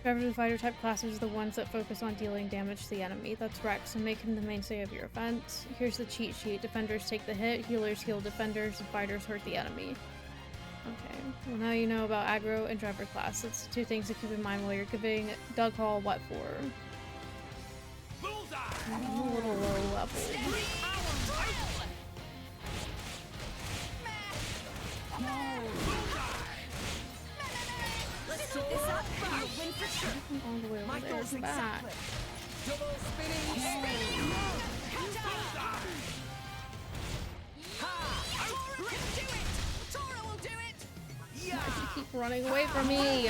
Drivers with fighter type classes are the ones that focus on dealing damage to the enemy. That's Rex, so make him the mainstay of your offense. Here's the cheat sheet. Defenders take the hit, healers heal defenders, and fighters hurt the enemy. Okay, well now you know about aggro and driver class. That's 2 things to keep in mind while you're giving Doug Hall what for. Bullseye! I'm a little low level. Let's sort this up. You'll win for sure. All the way My over there thoughts and back. exactly. Double spinning. Tora can do it. Tora will do it. Yeah. Keep running away from me!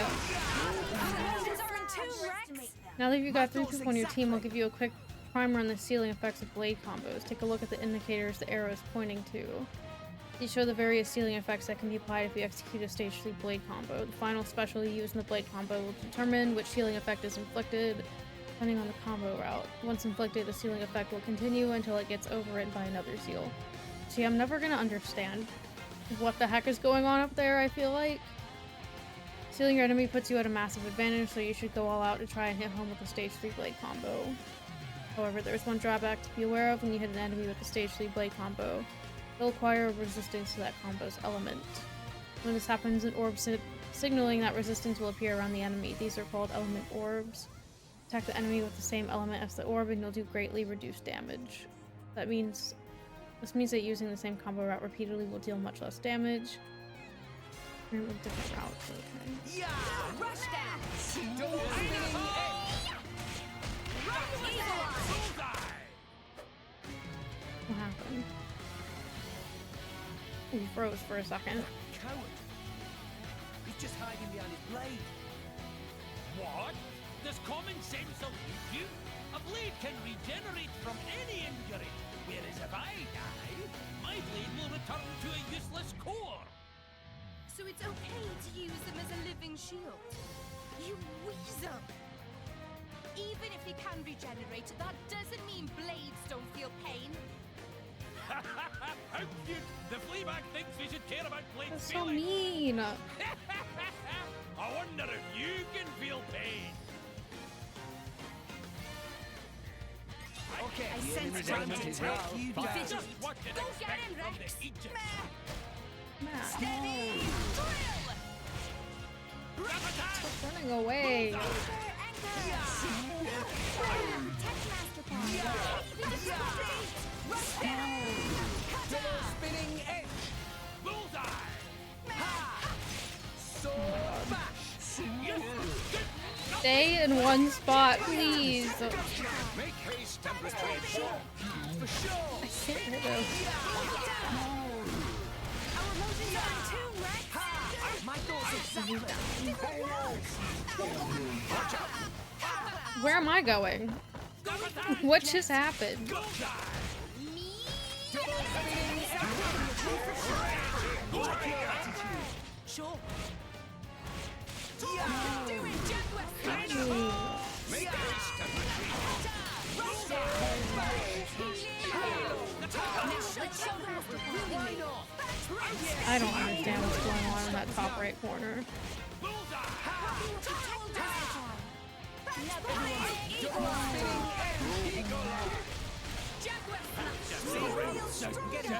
Congratulations are in 2, Rex. Now that you've got 3 people on your team, I'll give you a quick primer on the ceiling effects of blade combos. Take a look at the indicators the arrow is pointing to. These show the various ceiling effects that can be applied if you execute a stage 3 blade combo. The final special you use in the blade combo will determine which ceiling effect is inflicted, depending on the combo route. Once inflicted, the ceiling effect will continue until it gets overwritten by another seal. See, I'm never gonna understand what the heck is going on up there, I feel like. Sealing your enemy puts you at a massive advantage, so you should go all out to try and hit home with a stage 3 blade combo. However, there's one drawback to be aware of when you hit an enemy with a stage 3 blade combo. It'll acquire a resistance to that combo's element. When this happens, an orb signaling that resistance will appear around the enemy. These are called element orbs. Attack the enemy with the same element as the orb and you'll do greatly reduced damage. This means that using the same combo route repeatedly will deal much less damage. With different routes, okay. Yeah! Rush down! Double spinning edge! What happened? He froze for a second. Coward! He's just hiding behind his blade. What? Does common sense elude you? A blade can regenerate from any injury, whereas if I die, my blade will return to a useless core. So it's okay to use them as a living shield? You weasel! Even if he can regenerate, that doesn't mean blades don't feel pain. How cute! The fleabag thinks we should care about blades That's so feeling. mean. I wonder if you can feel pain. Okay, I the sense enemy's danger. aiming to Take take you Be down. vigilant. Just what you'd Go get expect him, from Rex. the Aegis. Matt, Steady! Drill! Grab attack! stop running away. Double spinning edge! Bullseye! Sword bash! Yes! Stay in one spot, please. Make haste and retreat. For sure! I can't hit him. My thoughts exactly. Where am I going? What just happened? Double spinning edge! Like your attitude. Sure. Yeah! Do it, Jaguar! Make haste and retreat. Let's show them what we're Why not? I don't understand what's going on in that top right corner.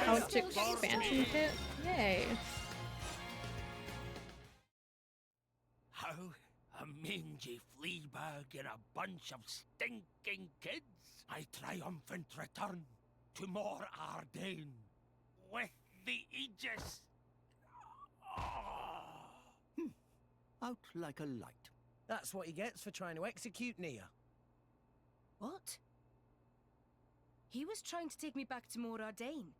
Couch expansion kit? Yay. How? A mangy fleabag and a bunch of stinking kids? I triumphant return to more Ardain with the Aegis. Out like a light. That's what he gets for trying to execute Nia. What? He was trying to take me back to Mor Ardain.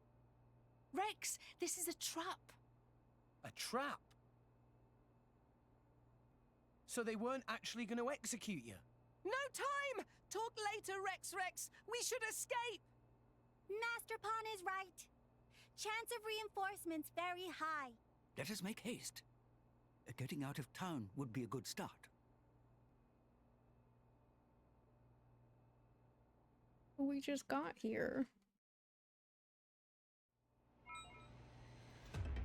Rex, this is a trap. A trap? So they weren't actually going to execute you? No time! Talk later, Rex. We should escape! Master Pawn is right. Chance of reinforcements very high. Let us make haste. Getting out of town would be a good start. We just got here.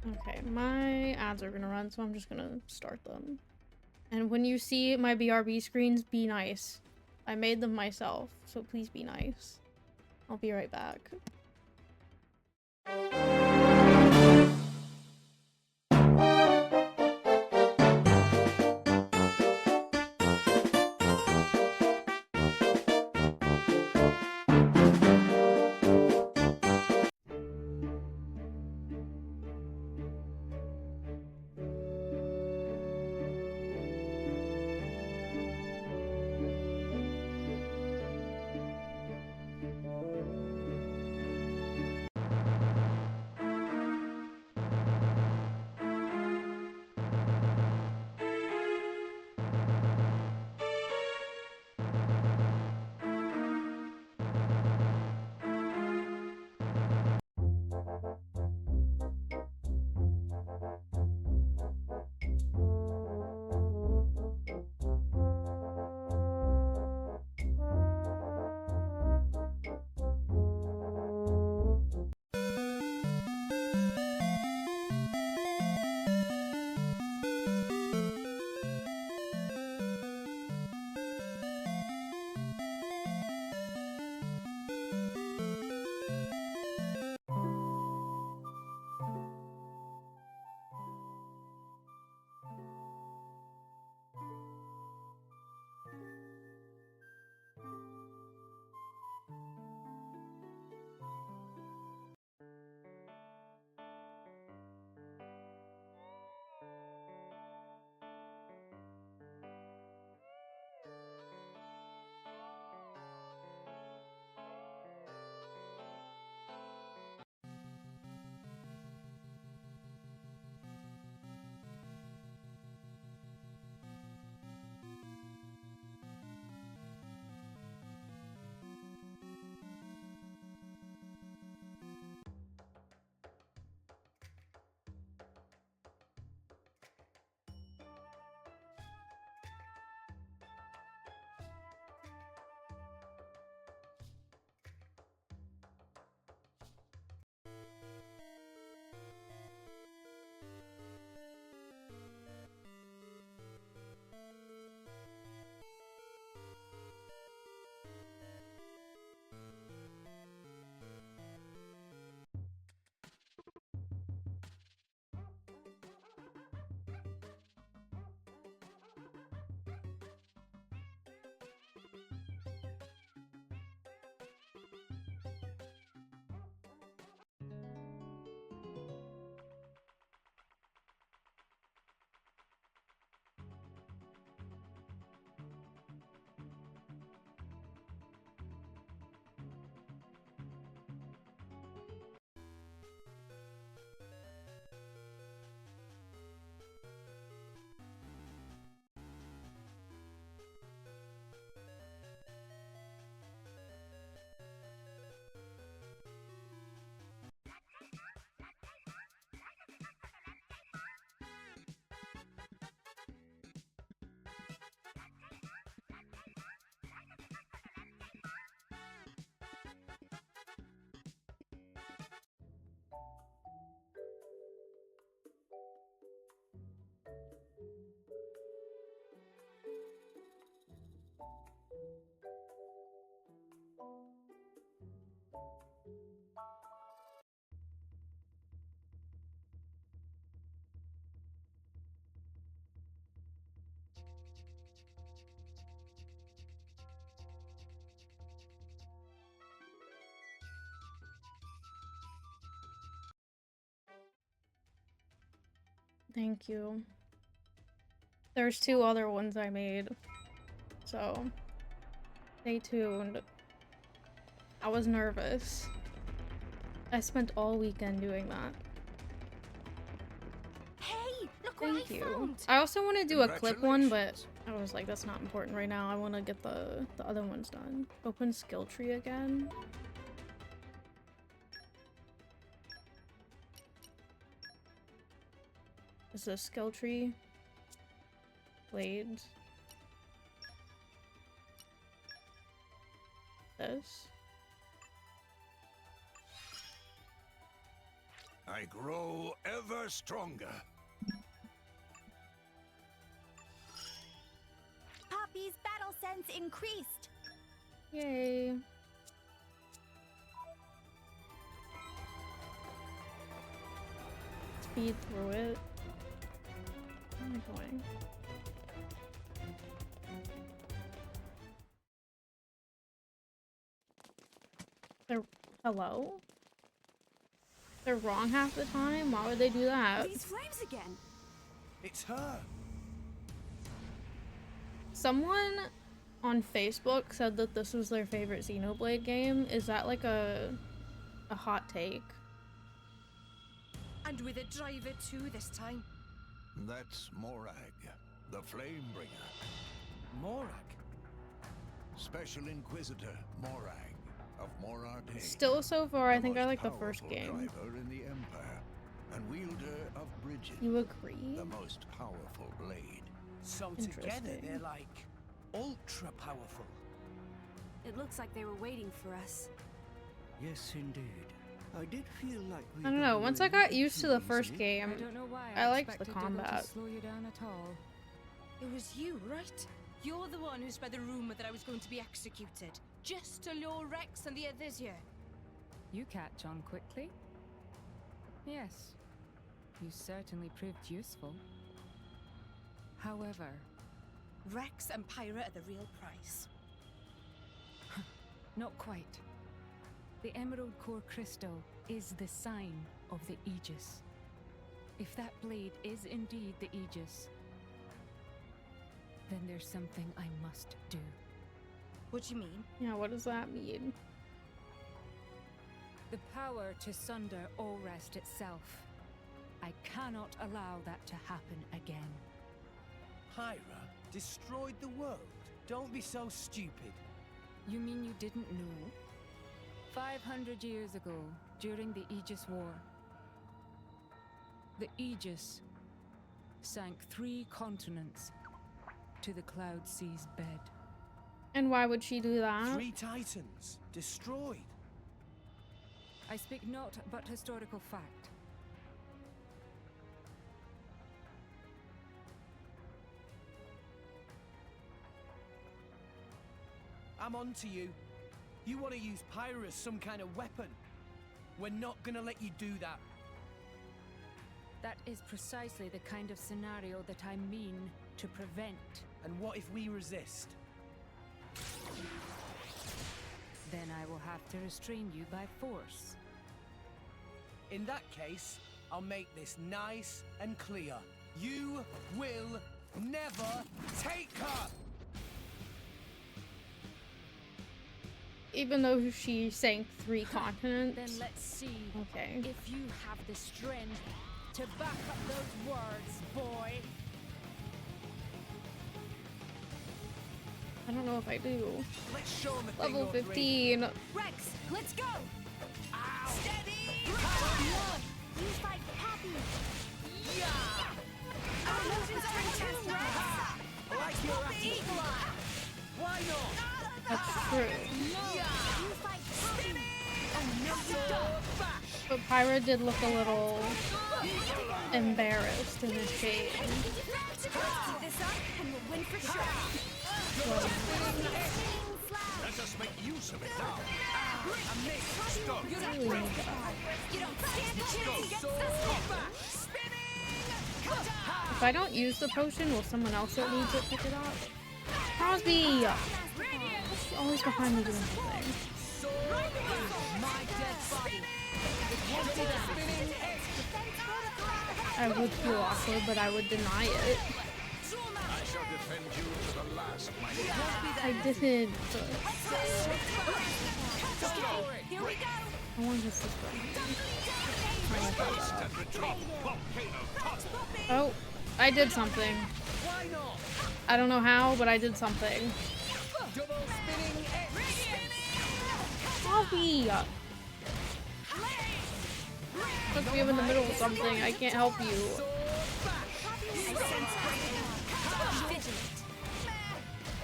Okay, my ads are gonna run, so I'm just gonna start them. And when you see my BRB screens, be nice. I made them myself, so please be nice. I'll be right back. Thank you. There's 2 other ones I made, so stay tuned. I was nervous. I spent all weekend doing that. Hey, look Thank what I you. found. I also want to do a clip one, but I was like, that's not important right now. I want to get the other ones done. Open skill tree again. Is this skill tree? Blades. This. I grow ever stronger. Poppy's battle sense increased. Yay. Speed through it. Where am I going? Hello? They're wrong half the time? Why would they do that? These flames again. It's her. Someone on Facebook said that this was their favorite Xenoblade game. Is that like a hot take? And with a driver too this time. That's Morag, the Flamebringer. Morag. Special Inquisitor Morag of Morardain. Still so far, I think I most like the first powerful game. driver in the Empire, and wielder of Bridget. You agree? The most powerful blade. So together Interesting. they're like ultra powerful. It looks like they were waiting for us. Yes, indeed. I did feel like we I don't know, once I got used to the first easily. game, I don't know why I liked the expected Diggle to combat. slow you down at all. It was you, right? You're the one who spread the rumor that I was going to be executed, just to lure Rex and the others here. You catch on quickly. Yes, you certainly proved useful. However, Rex and Pyra are the real prize. not quite. The Emerald Core Crystal is the sign of the Aegis. If that blade is indeed the Aegis, then there's something I must do. What do you mean? Yeah, what does that mean? The power to sunder Allrest itself. I cannot allow that to happen again. Pyra destroyed the world. Don't be so stupid. You mean you didn't know? 500 years ago, during the Aegis War, the Aegis sank 3 continents to the Cloud Sea's bed. And why would she do that? 3 titans destroyed. I speak not but historical fact. I'm on to you. You want to use Pyra as some kind of weapon. We're not gonna let you do that. That is precisely the kind of scenario that I mean to prevent. And what if we resist? Then I will have to restrain you by force. In that case, I'll make this nice and clear. You will never take her! Even though she sank 3 continents? Then let's see Okay. if you have the strength to back up those words, boy. I don't know if I do. Let's show them a Level thing or 15. Rex, let's go! Ow! Steady! You fight Poppy. Yeah! Our motions are too, Rex. I like your attitude. Why not? That's true. You fight Poppy. But Pyra did look a little embarrassed in this shade. Keep this up and we'll win for sure. Let us make use of it now. I missed. Stop. You don't stand a chance against us. If I don't use the potion, will someone else that needs it pick it up? Crosby! She's always behind me doing something. My dead body. It won't be the spinning egg. I would feel awkward, but I would deny it. I shall defend you to the last, my I didn't. Here we go. I want to hit this one. Oh, I did something. Why not? I don't know how, but I did something. Double spinning Poppy! Look, I'm in the middle of something. I can't help you.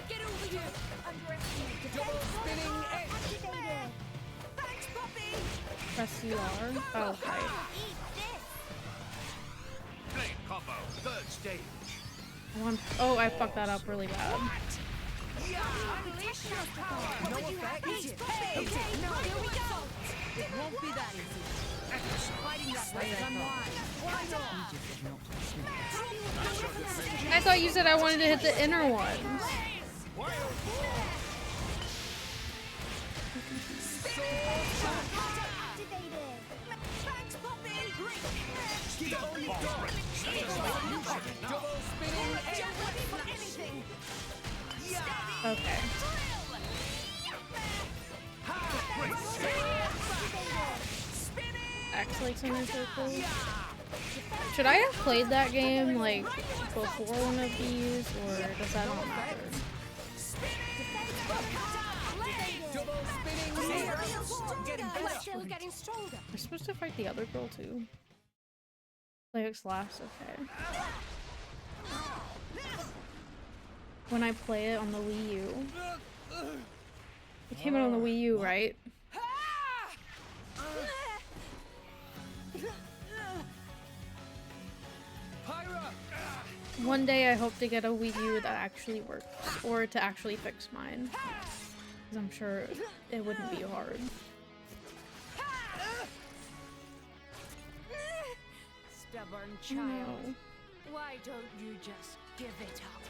Get over here. Underestimate. Double spinning Activated. Thanks, Poppy. Press CR. Oh, okay. Eat this. Blade combo, third stage. Oh, I fucked that up really bad. Unleash your power. No effect. Easy. Hey, no, here we go. It won't be that easy. Fighting that way, Why not? I thought you said I wanted to hit the inner ones. Activated. Thanks, Poppy. double spinning Just ready for anything. Okay. Acts like some circles. Should I have played that game like before one of these, or does that not matter? double spinning Still getting stronger. We're supposed to fight the other girl too. Play X last, okay. When I play it on the Wii U. It came out on the Wii U, right? Pyra! One day I hope to get a Wii U that actually works, or to actually fix mine. Because I'm sure it wouldn't be hard. Stubborn Oh, child. no. Why don't you just give it up?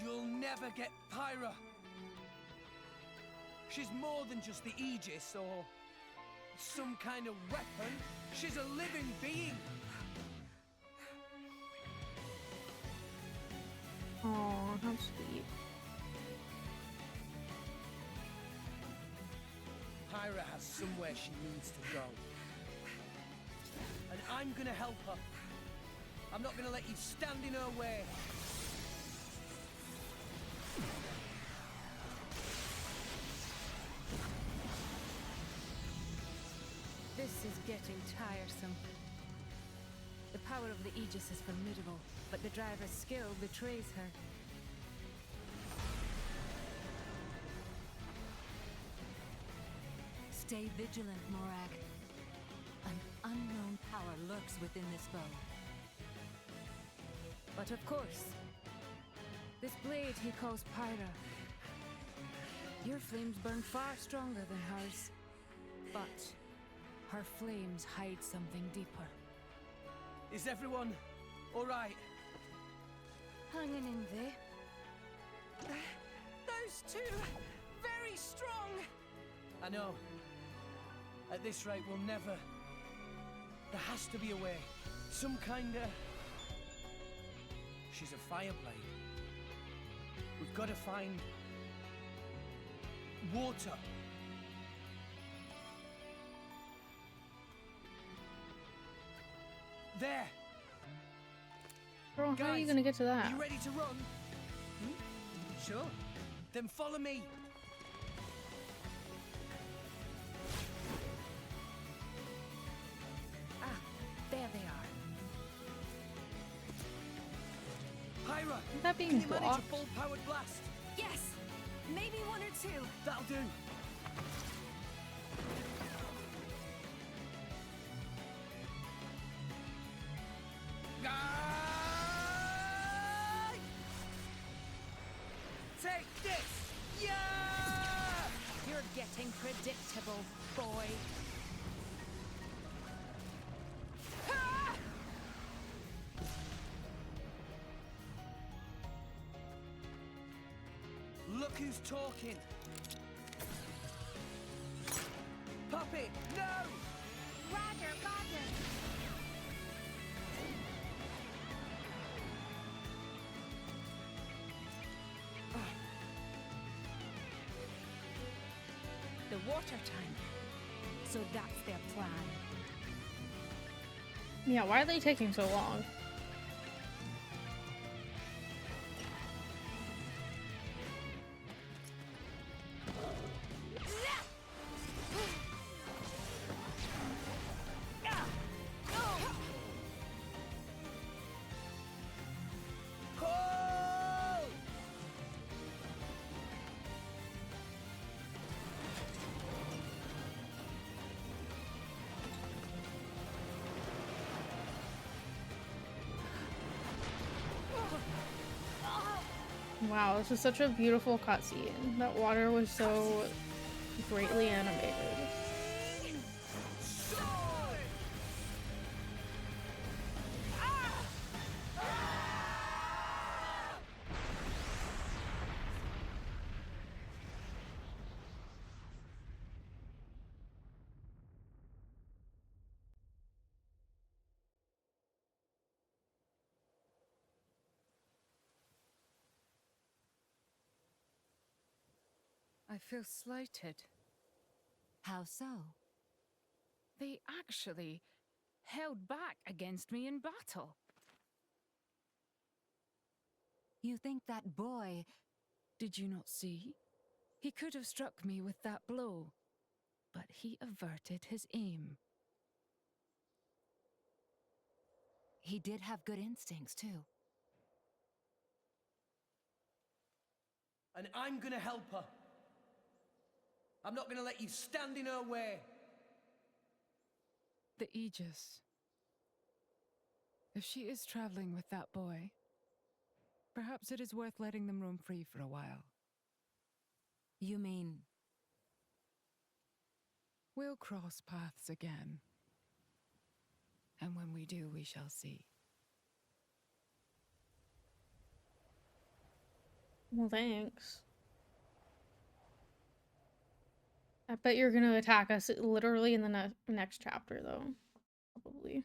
You'll never get Pyra. She's more than just the Aegis or some kind of weapon. She's a living being. Aw, how sweet. Pyra has somewhere she needs to go. And I'm gonna help her. I'm not gonna let you stand in her way. This is getting tiresome. The power of the Aegis is formidable, but the driver's skill betrays her. Stay vigilant, Morag. An unknown power lurks within this bow. But of course, this blade he calls Pyra. Your flames burn far stronger than hers, but her flames hide something deeper. Is everyone all right? Hanging in there. Those two, very strong. I know. At this rate, we'll never... There has to be a way. Some kind of... She's a fireblade. We've got to find... water. There! Girl, how are you Guys, gonna get to that? You ready to run? Sure. Then follow me. Ah, there they are. Pyra! Is that being Can you manage a blocked? full-powered blast? Yes. Maybe one or two. That'll do. Take this! Yeah! You're getting predictable, boy. Look who's talking. Poppy, no! Roger, Roger. The water tank. So that's their plan. Yeah, why are they taking so long? Wow, this is such a beautiful cutscene. That water was so greatly animated. I feel slighted. How so? They actually held back against me in battle. You think that boy... Did you not see? He could have struck me with that blow, but he averted his aim. He did have good instincts, too. And I'm gonna help her. I'm not gonna let you stand in her way. The Aegis. If she is traveling with that boy, perhaps it is worth letting them roam free for a while. You mean... We'll cross paths again. And when we do, we shall see. Well, thanks. I bet you're gonna attack us literally in the next chapter, though. Probably.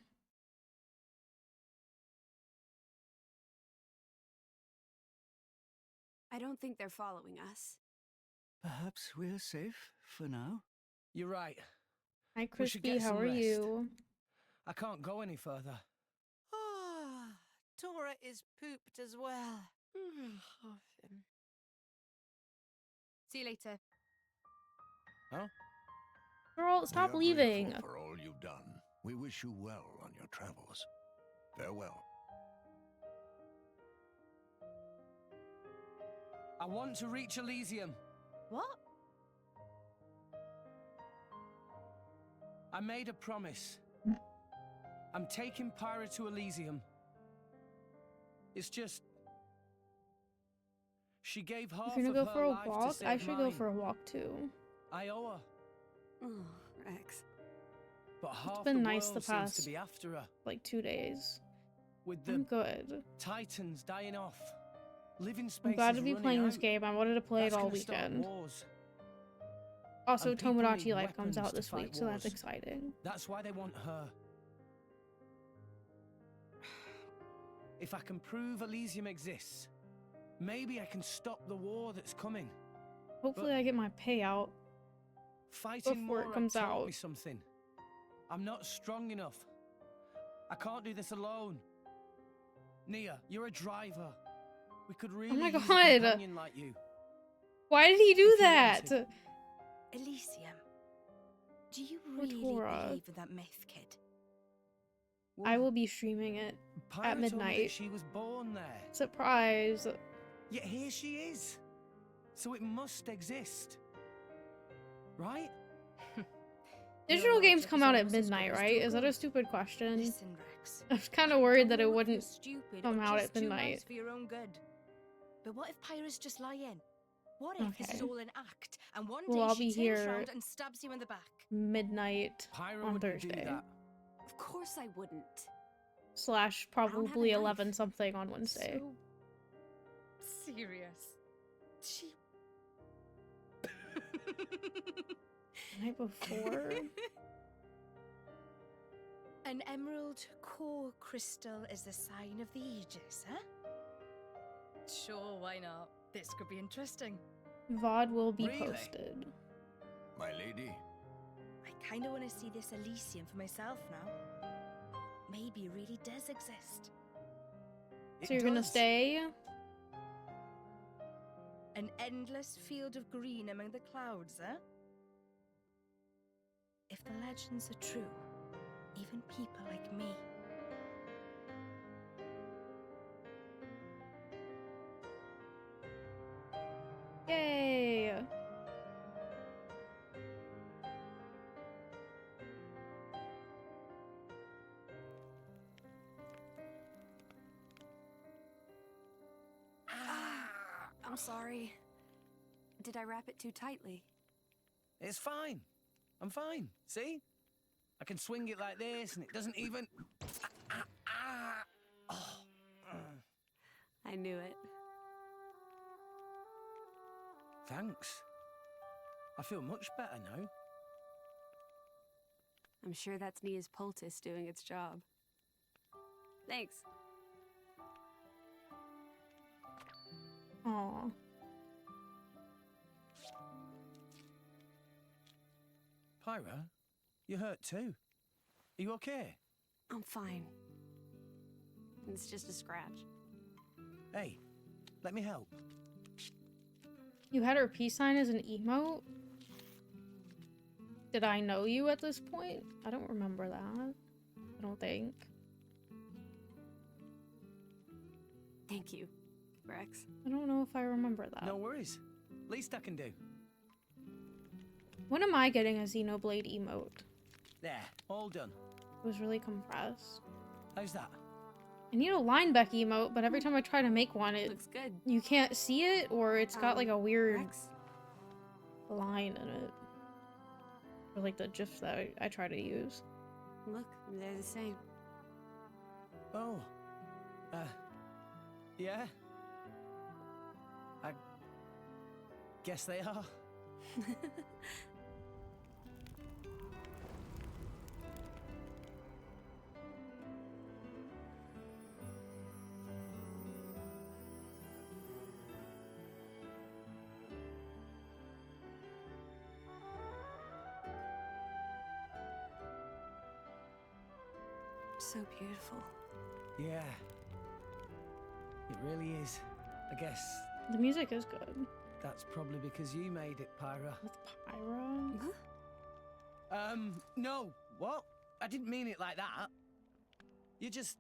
I don't think they're following us. Perhaps we're safe for now. You're right. Hi, We should Crispy. get How some are rest. you? I can't go any further. Ah, Tora is pooped as well. See you later. Huh? Girl, stop We are grateful leaving. for all you've done. We wish you well on your travels. Farewell. I want to reach Elysium. What? I made a promise. I'm taking Pyra to Elysium. It's just... She gave half If you're of gonna go her for a life to walk, save I should go mine. for a walk too. I owe her. Oh, Rex. But half been the nice world the seems past- to be after her. Like 2 days. With I'm the good. Titans dying off. Living space I'm glad is to be running playing this out. game. I wanted to play That's it all gonna start weekend. wars. Also, And people Tomodachi need Life comes weapons out to this fight week, so that's wars. exciting. That's why they want her. If I can prove Elysium exists, maybe I can stop the war that's coming. Hopefully But- I get my payout. Fighting Before it Morag comes taught out. me something. I'm not strong enough. I can't do this alone. Nia, you're a driver. We could really my use a God. companion like you. Why did he do If you that? wanted. Elysium. Do you Poor really Tora. believe in that myth, kid? I will be streaming it. Pyra at told me that midnight. she was born there. Surprise. Yet here she is. So it must exist. Right? Digital Your games logic come is out at almost as good midnight, as right? Is that a Google's. stupid question? Listen, Rex. I was kind of worried that Don't it know if you're wouldn't stupid come or out just at too midnight. nice for your own good. But what if Pyra's just lying? What if this is Okay. all an act, and one Well, day I'll she be turns here round and stabs you in the back? midnight Pyra on wouldn't Thursday. do that. Of course I wouldn't. / don't have a probably knife. 11 something on Wednesday. So serious. She night before? An emerald core crystal is the sign of the Aegis, huh? Sure, why not? This could be interesting. VOD will be Really? posted. My lady, I kind of want to see this Elysium for myself now. Maybe it really does exist. So you're gonna stay? An endless field of green among the clouds, huh? If the legends are true, even people like me. Yay! I'm sorry. Did I wrap it too tightly? It's fine. I'm fine. See? I can swing it like this and it doesn't even... Oh. I knew it. Thanks. I feel much better now. I'm sure that's Nia's poultice doing its job. Thanks. Aw. Pyra, you hurt too. Are you okay? I'm fine. It's just a scratch. Hey, let me help. You had her peace sign as an emote? Did I know you at this point? I don't remember that. I don't think. Thank you, Rex. I don't know if I remember that. No worries. Least I can do. When am I getting a Xenoblade emote? There, all done. It was really compressed. How's that? I need a Linebeck emote, but every time I try to make one, it Looks good. you can't see it, or it's got like a weird Rex? line in it. Or like the GIF that I try to use. Look, they're the same. Oh. Yeah? I guess they are. So beautiful. Yeah. It really is. I guess The music is good. that's probably because you made it, Pyra. With Pyra? Huh? No. What? I didn't mean it like that. You're just,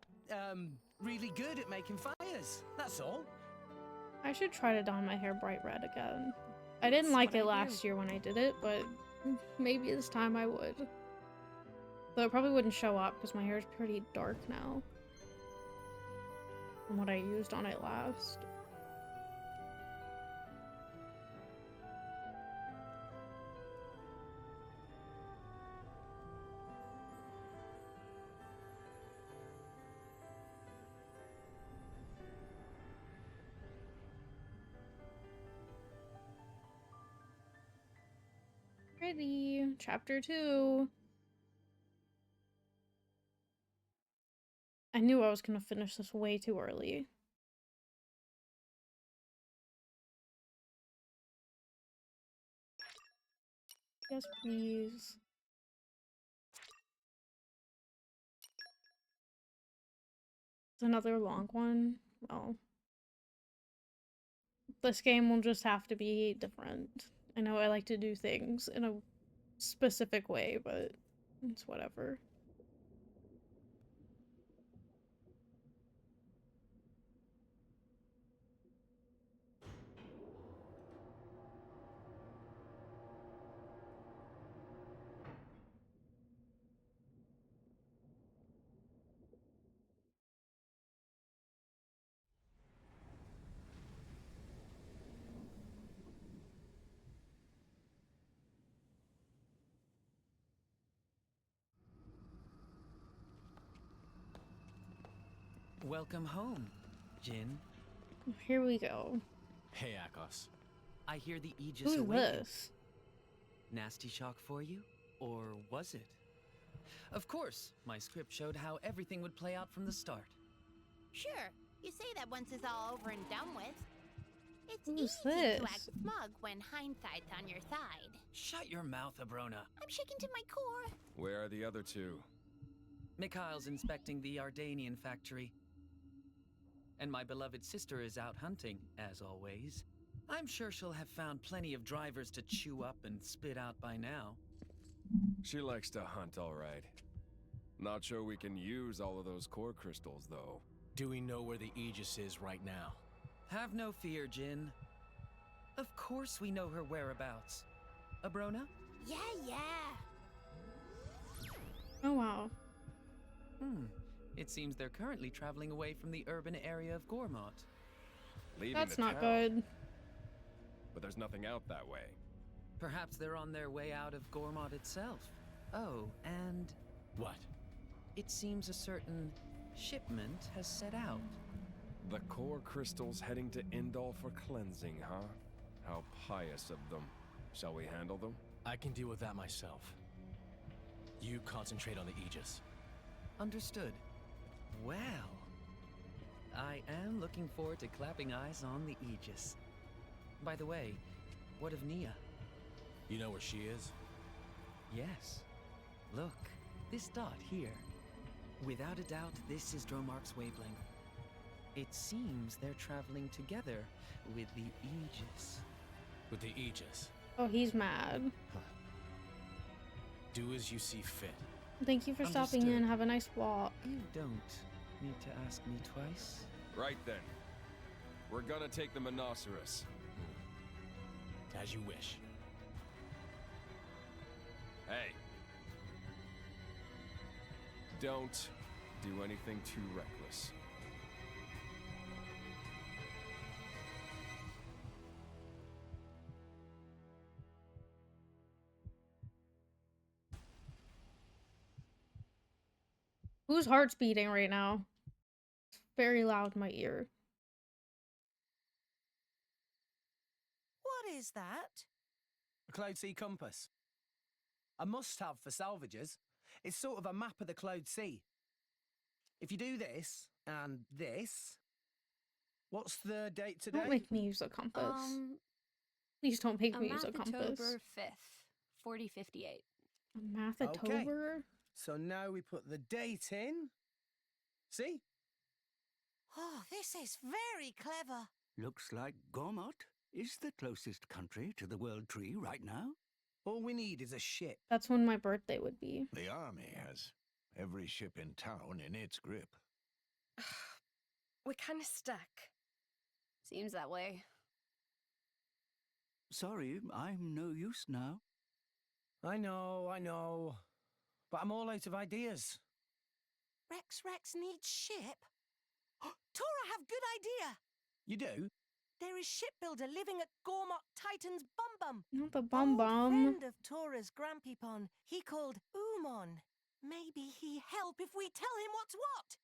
really good at making fires. That's all. I should try to dye my hair bright red again. I didn't That's like what it I last year when I did it, but maybe this time I would. Though it probably wouldn't show up because my hair is pretty dark now. From what I used on it last. Pretty. Chapter 2. I knew I was gonna finish this way too early. Yes, please. It's another long one. Well, this game will just have to be different. I know I like to do things in a specific way, but it's whatever. Welcome home, Jin. Here we go. Hey, Akos. I hear the Aegis Who's awakened. this? Nasty shock for you? Or was it? Of course, my script showed how everything would play out from the start. Sure, you say that once it's all over and done with. It's Who's easy to this? act smug when hindsight's on your side. Shut your mouth, Abrona. I'm shaking to my core. Where are the other two? Mikhail's inspecting the Ardanian factory. And my beloved sister is out hunting, as always. I'm sure she'll have found plenty of drivers to chew up and spit out by now. She likes to hunt, all right. Not sure we can use all of those core crystals, though. Do we know where the Aegis is right now? Have no fear, Jin. Of course we know her whereabouts. Abrona? Yeah. Oh wow. It seems they're currently traveling away from the urban area of Gormott. Leaving That's the not town. good. But there's nothing out that way. Perhaps they're on their way out of Gormott itself. Oh, and What? it seems a certain shipment has set out. The core crystals heading to Indal for cleansing, huh? How pious of them. Shall we handle them? I can deal with that myself. You concentrate on the Aegis. Understood. Well, I am looking forward to clapping eyes on the Aegis. By the way, what of Nia? You know where she is? Yes. Look, this dot here. Without a doubt, this is Dromark's wavelength. It seems they're traveling together with the Aegis. With the Aegis. Oh, he's mad. Do as you see fit. Thank you for stopping in. Understood. Have a nice walk. You don't need to ask me twice. Right then. We're gonna take the Monoceros. As you wish. Hey. Don't do anything too reckless. Whose heart's beating right now? It's very loud in my ear. What is that? A Cloud Sea compass. A must-have for salvagers. It's sort of a map of the Cloud Sea. If you do this, and this... What's the date today? Don't make me use a compass. Please don't make me use a compass. October 5th, 4058. A Mathatober? So now we put the date in. See? Oh, this is very clever. Looks like Gormott is the closest country to the World Tree right now. All we need is a ship. That's when my birthday would be. The army has every ship in town in its grip. We're kind of stuck. Seems that way. Sorry, I'm no use now. I know. But I'm all out of ideas. Rex needs ship. Tora have good idea. You do? There is shipbuilder living at Gormott Titan's Bum. Not the Bum Old Bum. friend of Tora's Grampypon. He called Umon. Maybe he help if we tell him what's what.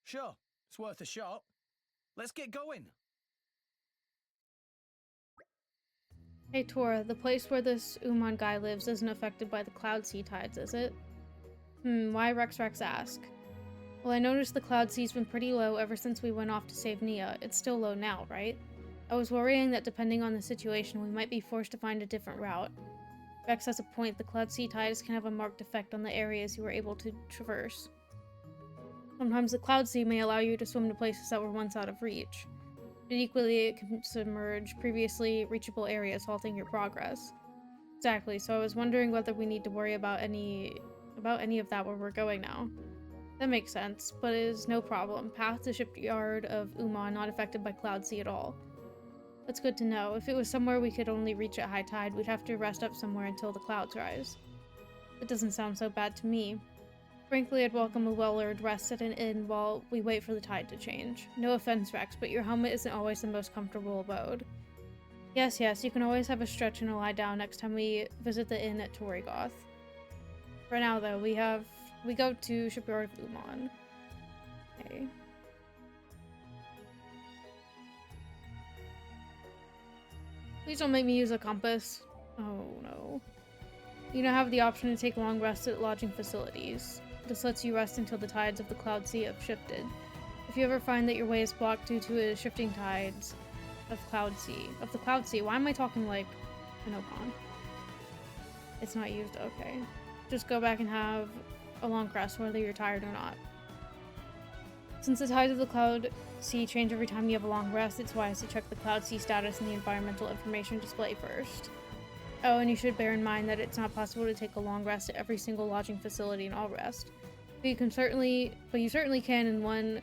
Sure, it's worth a shot. Let's get going. Hey Tora, the place where this Umon guy lives isn't affected by the Cloud Sea tides, is it? Why Rex ask? Well, I noticed the Cloud Sea's been pretty low ever since we went off to save Nia. It's still low now, right? I was worrying that depending on the situation, we might be forced to find a different route. Rex has a point. The Cloud Sea tides can have a marked effect on the areas you were able to traverse. Sometimes the Cloud Sea may allow you to swim to places that were once out of reach. But equally, it can submerge previously reachable areas, halting your progress. Exactly, so I was wondering whether we need to worry about any of that where we're going now. That makes sense, but it is no problem. Path to shipyard of Umon not affected by Cloud Sea at all. That's good to know. If it was somewhere we could only reach at high tide, we'd have to rest up somewhere until the clouds rise. It doesn't sound so bad to me. Frankly, I'd welcome a well-earned rest at an inn while we wait for the tide to change. No offense, Rex, but your helmet isn't always the most comfortable abode. Yes, you can always have a stretch and a lie down next time we visit the inn at Torigoth. For now, though, we go to Shipyard of Umon. Okay. Please don't make me use a compass. Oh, no. you now have the option to take long rests at lodging facilities. This lets you rest until the tides of the Cloud Sea have shifted. If you ever find that your way is blocked due to the shifting tides of the Cloud Sea, why am I talking like an Ocon? It's not used, okay. Just go back and have a long rest, whether you're tired or not. Since the tides of the Cloud Sea change every time you have a long rest, it's wise to check the Cloud Sea status in the environmental information display first. Oh, and you should bear in mind that it's not possible to take a long rest at every single lodging facility in all rest. But you certainly can in the one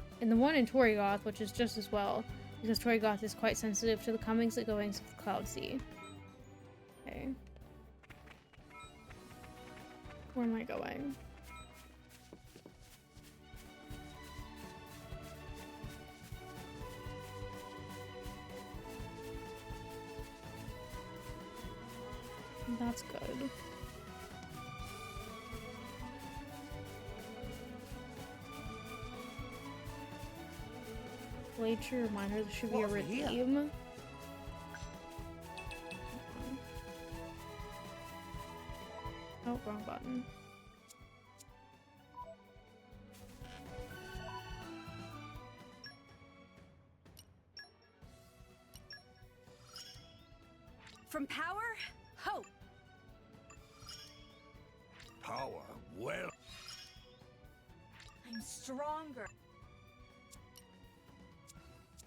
in Torrigoth, which is just as well, because Torrigoth is quite sensitive to the comings and goings of the Cloud Sea. Okay. Where am I going? That's good. Later reminder, there should be a redeem. Oh, wrong button. From power, hope. Power, well. I'm stronger.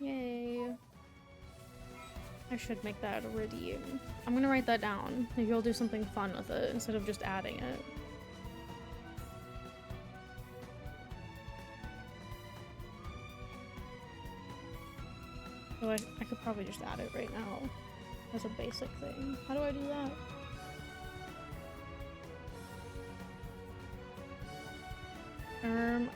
Yay. I should make that a redeem. I'm gonna write that down. Maybe I'll do something fun with it instead of just adding it. So I could probably just add it right now as a basic thing. How do I do that?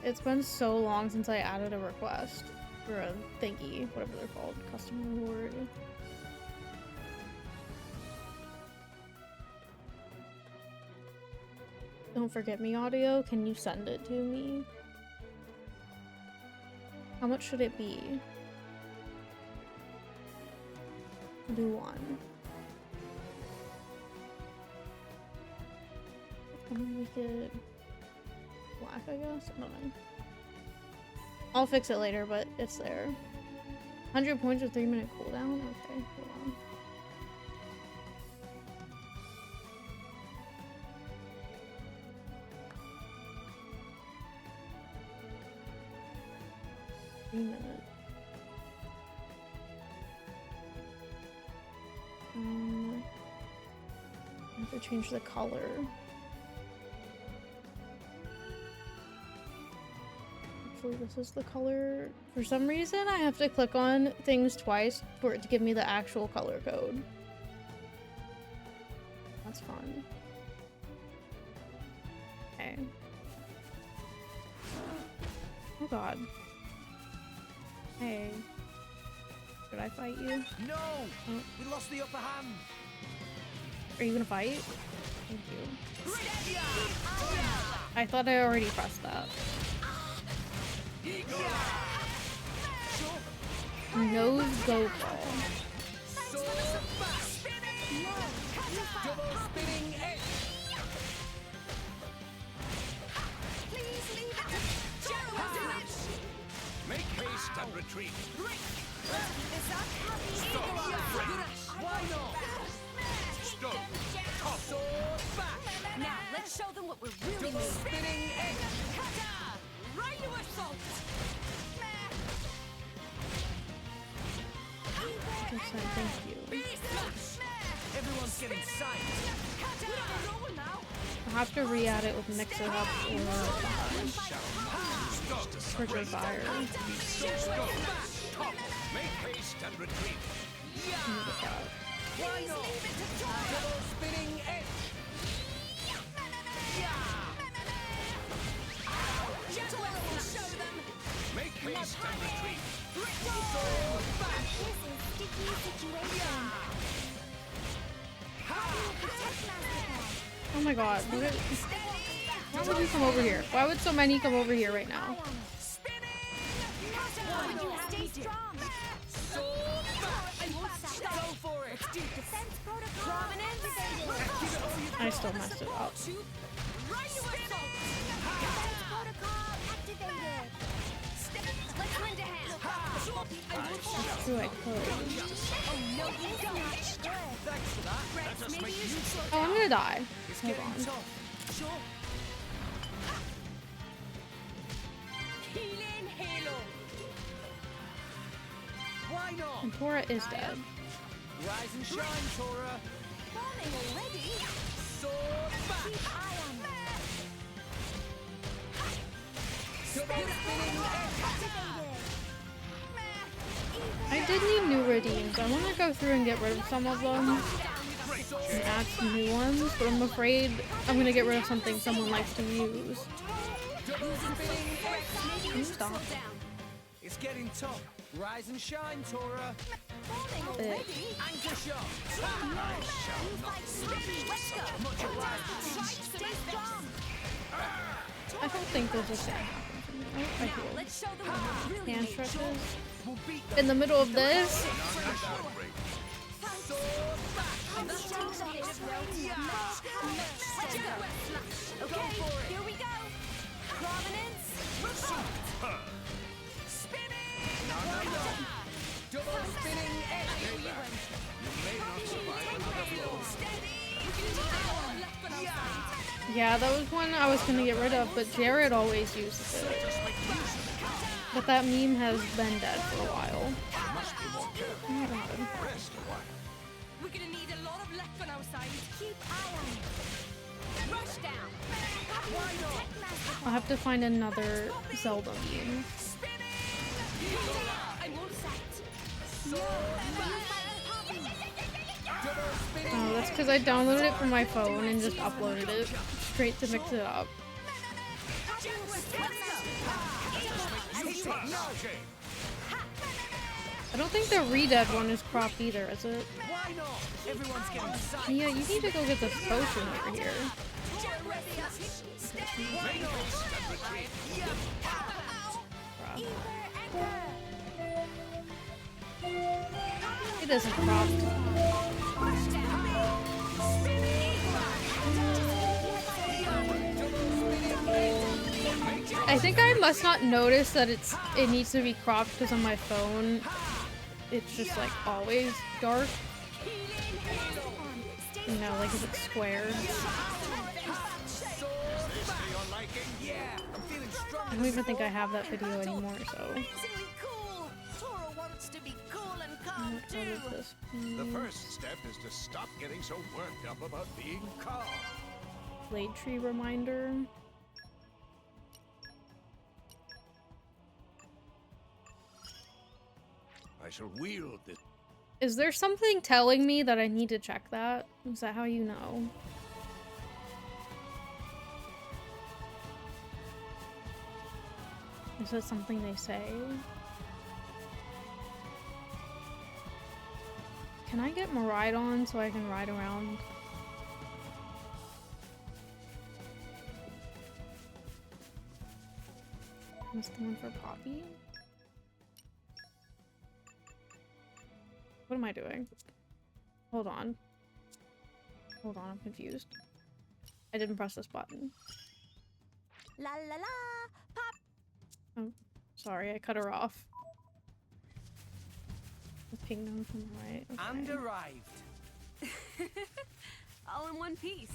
It's been so long since I added a request. Or a thingy, whatever they're called. Custom reward. Don't forget me audio. Can you send it to me? How much should it be? I'll do one. I'm gonna make it black, I guess? I don't know. I'll fix it later, but it's there. 100 points with 3-minute cooldown? Okay, hold on. I have to change the color. Actually, this is the color. For some reason, I have to click on things twice for it to give me the actual color code. That's fun. Okay. Oh god. Hey. Should I fight you? No! Oh. We lost the upper hand! Are you gonna fight? Thank you. I thought I already pressed that. Nose go ball. Double spinning edge! Please leave it to Gerald. Make haste and retreat. Why not? Stop. Sword back! Now, let's show them what we're really Double spinning edge! Rhino assault! Thank you. Everyone's getting psyched. I'll have to re-add it with mix it up or Trigger Fire. Stop. Make haste and retreat. Why not? Double spinning edge! Make haste and retreat. This is sticky situation. Oh my god. Why would you come over here? Why would so many come over here right now? Stay strong. Go for it! Let's do this. Defense protocol Prominence. activated. I still messed it up. Right assault. Defense protocol activated. Let's lend a hand. That's who I could. Oh no, you don't. Thanks for that. Rex, maybe you should slow Oh, I'm gonna die. It's Hold getting on. tough. Sure. Healing Halo. Why not? And Tora is dead. Rise and shine, Tora. Bombing already. Sword back. Keep eye on me. Double spinning edge. Activated. I did need new redeems. I want to go through and get rid of some of them and add some new ones, but I'm afraid I'm gonna get rid of something someone likes to use. Double spinning edge. Can you stop? It's getting tough. Rise and shine, Tora. Bombing already. Anchor shot. You fight steady. Let's go. Much obliged. Stay strong. I don't think this is gonna happen to me. Oh, I do. Let's show them what we're really Hand made. stretches. We'll beat them. In the middle of this. Sword back. Let's show them this way. Let's go. Okay, here we go. Prominence. Double spinning edge. Yeah, that was one I was gonna get rid of, but Jared always uses it. But that meme has been dead for a while. Oh my God. We're gonna need a lot of Leffen outside. Keep eye on me. Rush down. I'll have to find another Zelda meme. I'm all set. Oh, that's because I downloaded it from my phone and just uploaded it straight to mix it up. I don't think the Redead one is cropped either, is it? Why not? Everyone's getting psyched. Yeah, you need to go get this potion over here. It isn't cropped. I think I must not notice that it needs to be cropped because on my phone it's just like always dark. You know, like if it's squared. I don't even think I have that video anymore, so. Cool. Tora wants to be cool and calm What too. is this? The first step is to stop getting so worked up about being calm. Blade tree reminder. I shall wield this. Is there something telling me that I need to check that? Is that how you know? Is that something they say? Can I get Maridon so I can ride around? That's the one for Poppy? What am I doing? Hold on. Hold on, I'm confused. I didn't press this button. La la la. Pop. Oh, sorry, I cut her off. The ping gnome from the right. Okay. And arrived. All in one piece.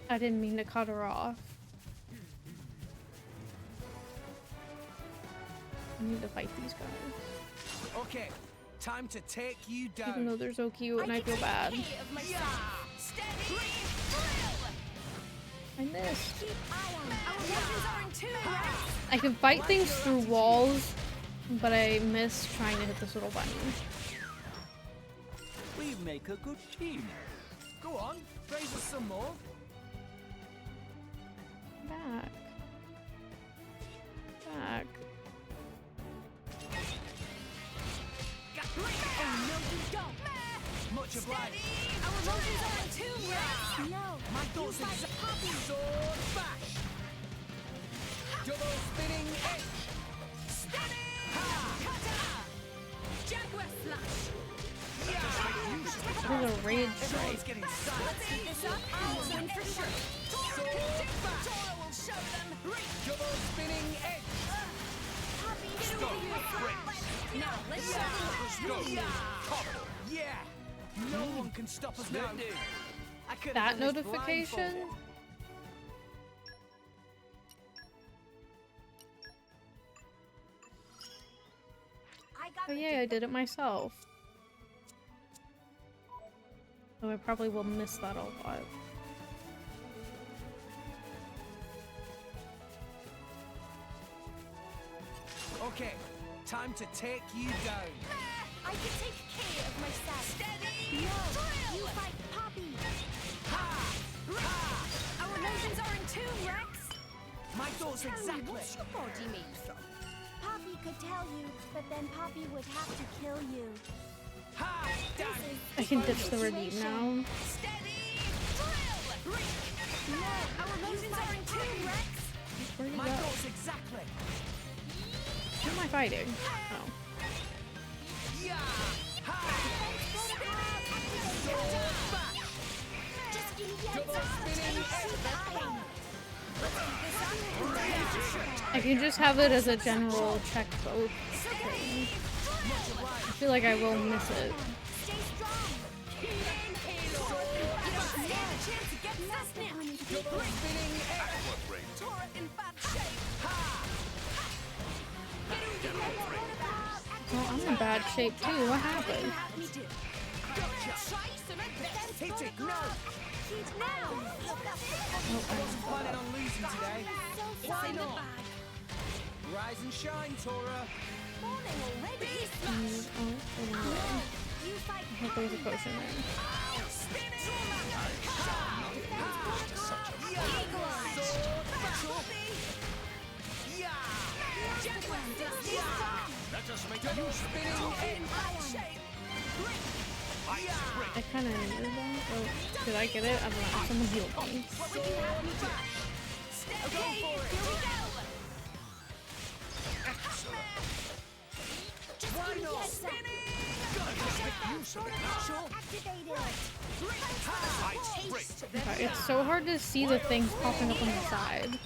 I didn't mean to cut her off. I need to fight these guys. Okay, time to take you down. Even though they're so cute and I feel bad. I missed. Keep eye on me. Our weapons are in tune, right? I can fight things through walls, but I miss trying to hit this little button. We make a good team. Go on, raise us some more. Back. Back. Oh, no, you don't. Much obliged. Our motions are in tune, right? No. My thoughts You are fight Poppy. sword bash. Double spinning edge. Jaguar slash. What is a rage strike? Everyone's getting Let's sacked. keep this up. I'll win for sure. Tora will show them. Double spinning edge. Poppy, Get over here. Now let's show them. Yeah. No one can stop us now. I could've That done this notification? blindfolded. I got Oh the yeah, I did it myself. So I probably will miss that a lot. Okay, time to take you down. I can take care of myself. Steady. No, you fight Poppy. Our emotions are in tune, Rex. My thoughts exactly. What's your body made from? Poppy could tell you, but then Poppy would have to kill you. Ha! Damn. I can ditch the redeem now. Steady. Drill. No, Our emotions are in tune, Rex. Where'd you My go? thoughts exactly. Who am I fighting? Oh. Yeah. Ha! Just give me Double spinning edge. I can just have it as a general check both thing. I feel like I will miss it. Stay strong. You don't stand a chance against us now. Double spinning edge. Tora in bad shape. Well, I'm in bad shape too. What happened? Have me do. Try some advance. Hit it, no. I wasn't planning on losing today. Why not? Rise and shine, Tora. Morning already. You fight I hope there's a potion there. Let us make a use of it. I kind of needed that. Oh, did I get it? I don't know. Someone healed me. Okay, here we go. Why not? Okay, it's so hard to see the things popping up on the side.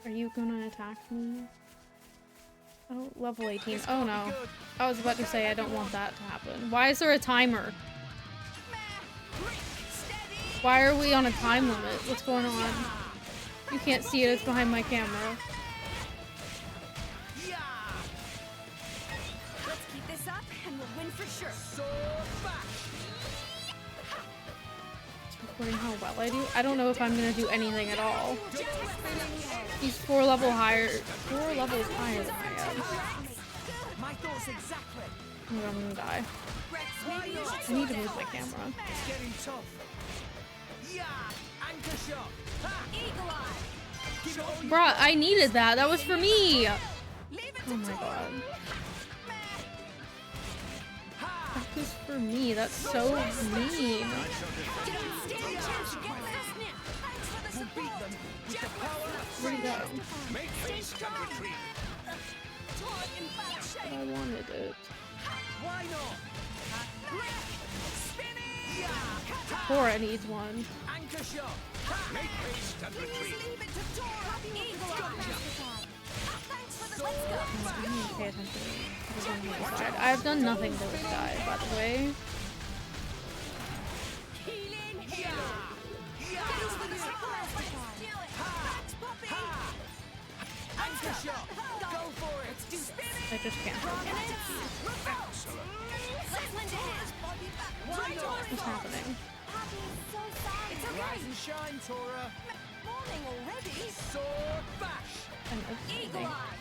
Are you gonna attack me? Oh, level 18. Oh no. I was about to say I don't want that to happen. Why is there a timer? Why are we on a time limit? What's going on? You can't see it, it's behind my camera. Let's keep this up and we'll win for sure. It's recording how well I do. I don't know if I'm gonna do anything at all. He's 4 levels higher than I am. My thoughts exactly. Oh my God, I'm gonna die. I need to move my camera. It's getting tough. Yeah. Anchor shot. Ha! Eagle eye. Give it all you Bruh, I needed that. That was for me. Leave it Oh to my Tora. God. That was for me. That's so mean. You don't stand a chance against us now. Thanks for the support. beat them with the power. Where'd he go? Make haste and retreat. Tora in bad shape. I wanted it. Why not? Spinning. Cora needs one. Anchor shot. Make haste and retreat. Leave it to Tora. Eagle eye. Thanks for the. Let's go. I need to pay attention to the one on the side. I've done nothing to this guy, by the way. Healing here. Get over the Anchor shot. Go for it. Let's do spinning. I just can't. Let's lend a hand. Why not? What's happening? It's okay. Rise and shine, Tora. Morning already. Sword bash. And it's Eagle thing. eye.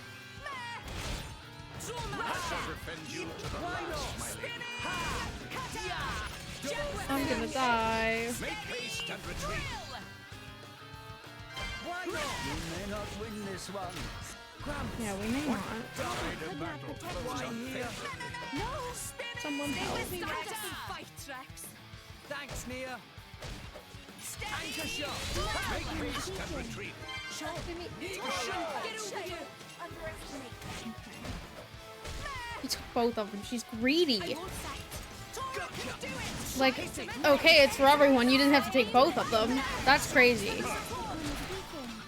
I shall defend you to the Why last, not? my lady. I'm gonna die. Make haste and retreat. Why not? You may not win this one. Yeah, we may not. No! Someone help me. Fight, Rex. Thanks, Nia. Anchor shot. Make peace and retreat. Get over here. He took both of them. She's greedy. Gotcha. Like, okay, it's for everyone. You didn't have to take both of them. That's crazy.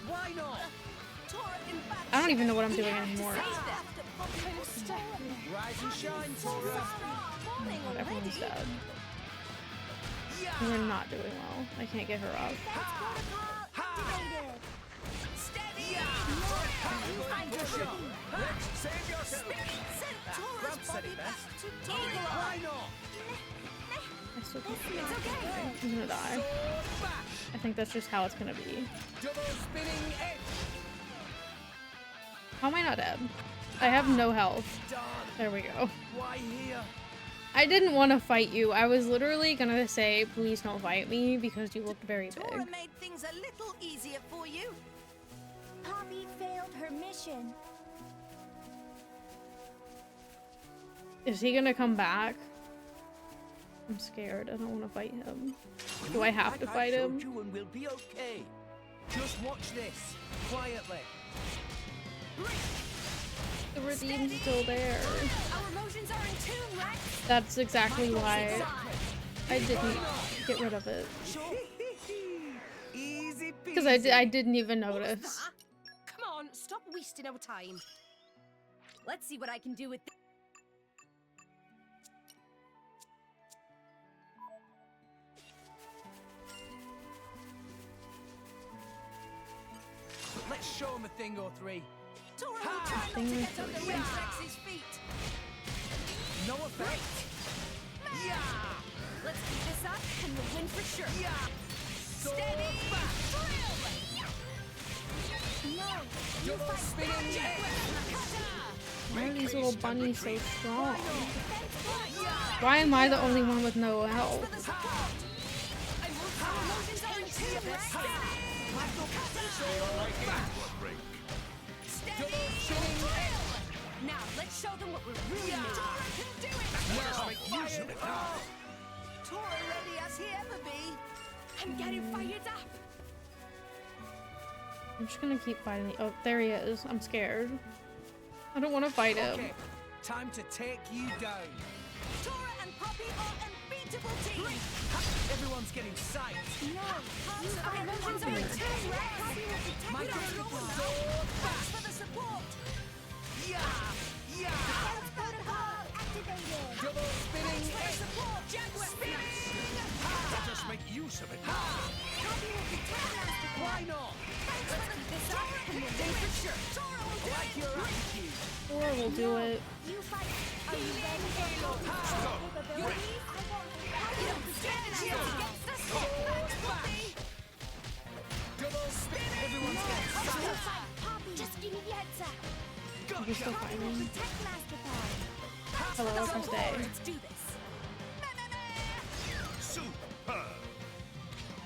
Why not? I don't even know what I'm doing anymore. Rise and shine, Tora. Everyone's dead. We're not doing well. I can't get her up. Steady. Anchor shot. Save yourself. Grab said it best. Why not? I still can't. I'm gonna die. I think that's just how it's gonna be. Double spinning edge. How am I not dead? I have no health. Darn. There we go. Why here? I didn't want to fight you. I was literally gonna say, please don't fight me because you looked very Tora big. made things a little easier for you. Poppy failed her mission. Is he gonna come back? I'm scared. I don't want to fight him. Do I have to fight him? You and we'll be okay. Just watch this quietly. The redeem's still there. Our emotions are in tune, Rex. That's exactly why I didn't get rid of it. Easy peasy. Because I didn't even notice. Come on, stop wasting our time. Let's see what I can do with this. Let's show him a thing or three. Tora will try not to get under Rex's feet. No effect. Yeah. Let's keep this up and we'll win for sure. Yeah. Steady. No! Double spinning edge. Why are these little bunnies so strong? Why am I the only one with no health? Now, let's show them what we're really made Tora of. can do it. Let's make use of it now. Tora ready as he ever be. I'm getting fired up. I'm just gonna keep fighting the— oh, there he is. I'm scared. I don't want to fight him. Okay, time to take you down. Tora and Poppy are unbeatable team. Everyone's getting sight. No! Our emotions are in tune, Rex. My Thanks for the support. Yeah. Yeah. Defense protocol activated! Double spinning For the edge. support. Jaguar smash. Let us make use of it. Poppy will protect Master Why not? Let's keep this up and we'll win for sure. Tora will do Like it. your attitude. Or we'll do it. You fight! Are you ready for Poppy's capabilities? I won't You don't stand a chance against us. Thanks, Poppy. Double spin. Everyone's getting You sight. fight! Poppy! Just give me the answer! Are we still Poppy will fighting? protect Master Pod! Hello, I pressed A. Let's do this. Superb.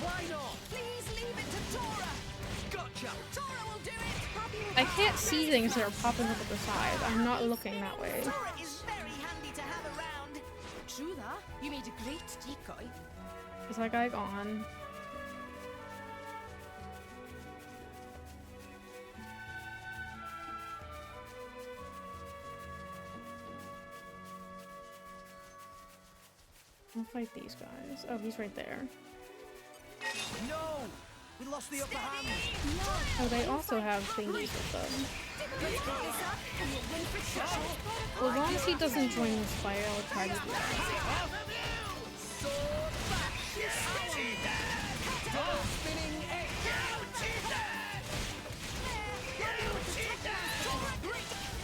Why not? Please leave it to Tora. Gotcha. Tora will do it. Poppy will I can't see things that are popping up at the side. I'm not looking that way. Tora is very handy to have around. True that. You made a great decoy. Is that guy gone? I'll fight these guys. Oh, he's right there. No. We lost the upper hand. Oh, they also have thingies with them. Let's keep this up and we'll win for sure. Well, as long as he doesn't join this fight, I'll try to do that. Double spinning edge.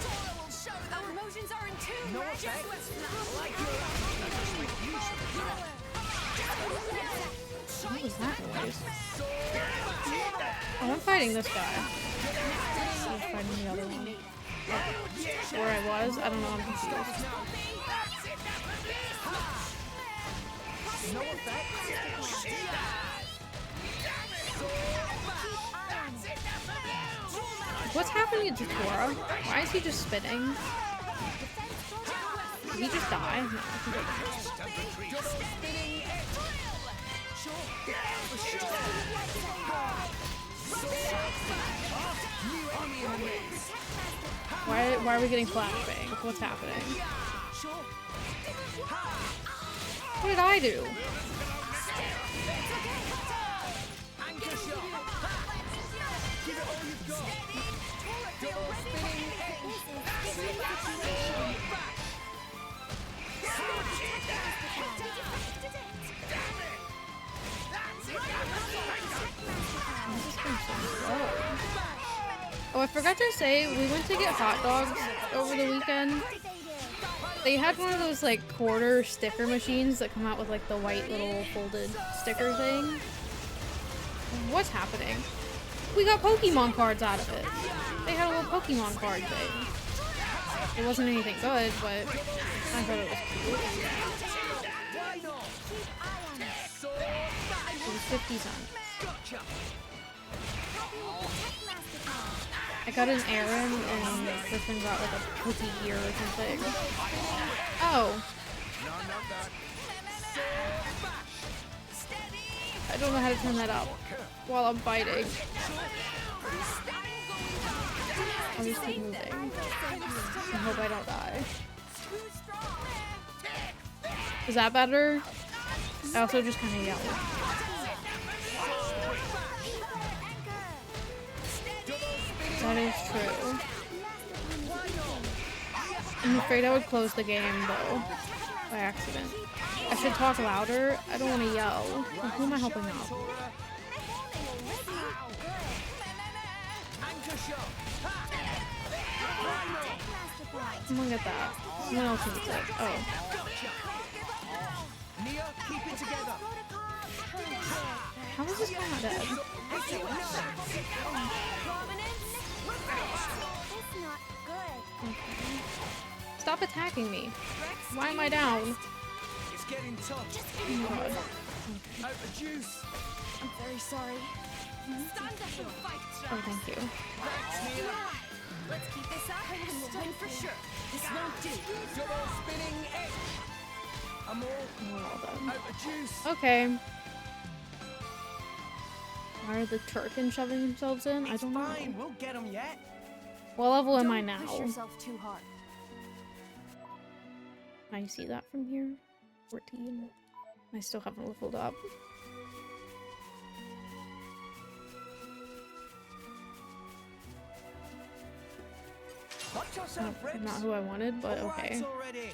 Tora will show them. Our emotions are in tune, No Rex. effect. Like What was that noise? Oh, I'm fighting this guy. I'm fighting the other one. Where I was? I don't know, I'm confused. No effect. What's happening to Tora? Why is he just spinning? Did he just die? No, he didn't. Why are we getting flashbangs? What's happening? What did I do? Oh, I forgot to say, we went to get hot dogs over the weekend. They had one of those like quarter sticker machines that come out with like the white little folded sticker thing. What's happening? We got Pokemon cards out of it. They had a little Pokemon card thing. It wasn't anything good, but I thought it was cute. It was 50 cents. I got an errand and Griffin got like a cookie gear or something. Oh. I don't know how to turn that up while I'm fighting. I'll just keep moving. I hope I don't die. Is that better? I also just kind of yelled. That is true. I'm afraid I would close the game though, by accident. I should talk louder. I don't want to yell. Who am I helping out? Someone get that. Someone else needs it. Oh. How is this guy not dead? Okay. Stop attacking me. Why am I down? It's getting tough. Oh my god. Out of juice. I'm very sorry. Stand up and fight, Oh, thank you. Let's keep this up and we'll win for sure. This won't do. Double spinning egg. I'm We're all done. out of juice. Okay. Why are the Turkin shoving themselves in? I don't know. Fine, we'll get them yet. What level am I Don't now? push yourself too hard. Can I see that from here? 14. I still haven't leveled up. Watch yourself, Rex. Not who I wanted, but okay. Already.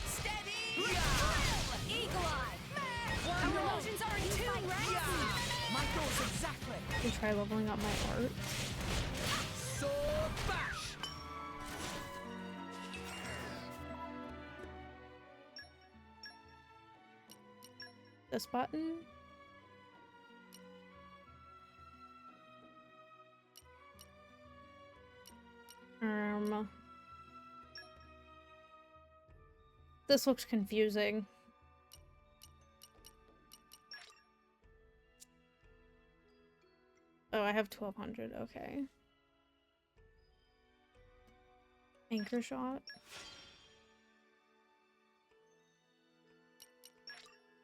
Steady! Eagle Eye! Our emotions are in tune, right? My goals exactly. To try leveling up my art. Sword bash. This button? This looks confusing. Oh, I have 1200, okay. Anchor shot.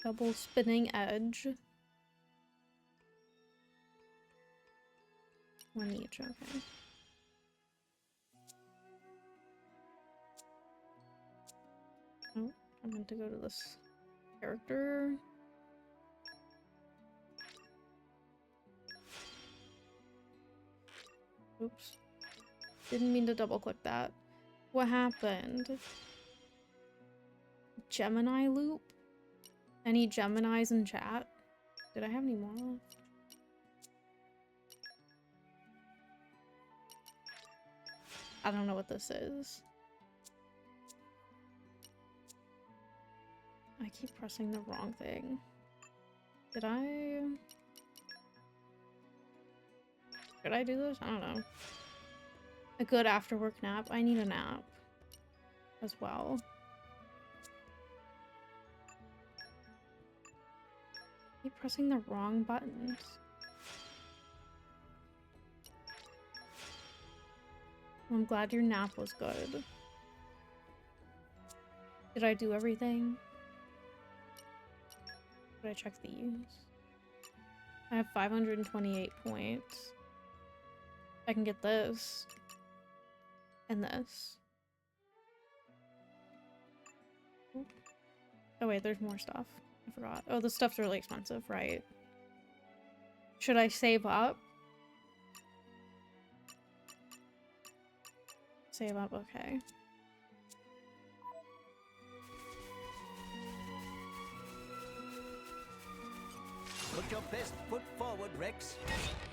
Double spinning edge. One each, okay. Oh, I meant to go to this character. Oops. Didn't mean to double click that. What happened? Gemini loop? Any Geminis in chat? Did I have any more left? I don't know what this is. I keep pressing the wrong thing. Did I do this? I don't know. A good after work nap. I need a nap as well. Keep pressing the wrong buttons. I'm glad your nap was good. Did I do everything? Did I check these? I have 528 points. I can get this. And this. Oh wait, there's more stuff. I forgot. Oh, this stuff's really expensive, right? Should I save up? Save up, okay. Put your best foot forward, Rex.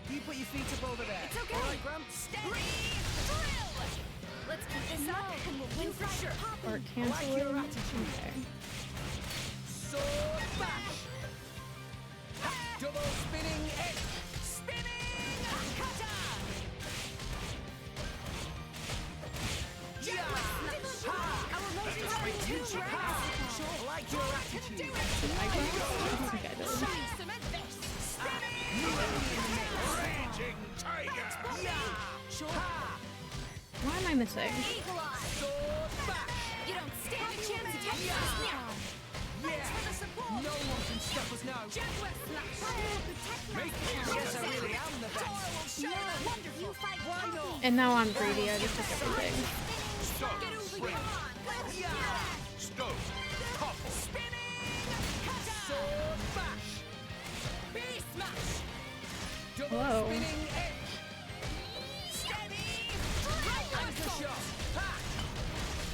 You put your feet up over there. It's okay. All right, Gramps. Steady! Drill! Let's keep this up and we'll win for sure. Or cancel it. Okay. Sword bash! Double spinning edge! Spinning cutter! Yeah! Our motions are in tune, right? I like your attitude. I don't think I did. Cement this! Raging tiger! Why am I missing? Eagle Eye! Sword bash! You don't stand a chance against us now! Thanks for the support! No one can stop us now. Jaguar Slash! Fire will protect Yes, I really am the Dora best. will show them wonderful! You fight Why not? And now I'm greedy, I just took everything. Stop! Get over Break! here! Stop! Topple! Spinning cutter! Sword bash! Beast smash! Double Whoa. spinning edge! Steady! Anchor shot! Ha!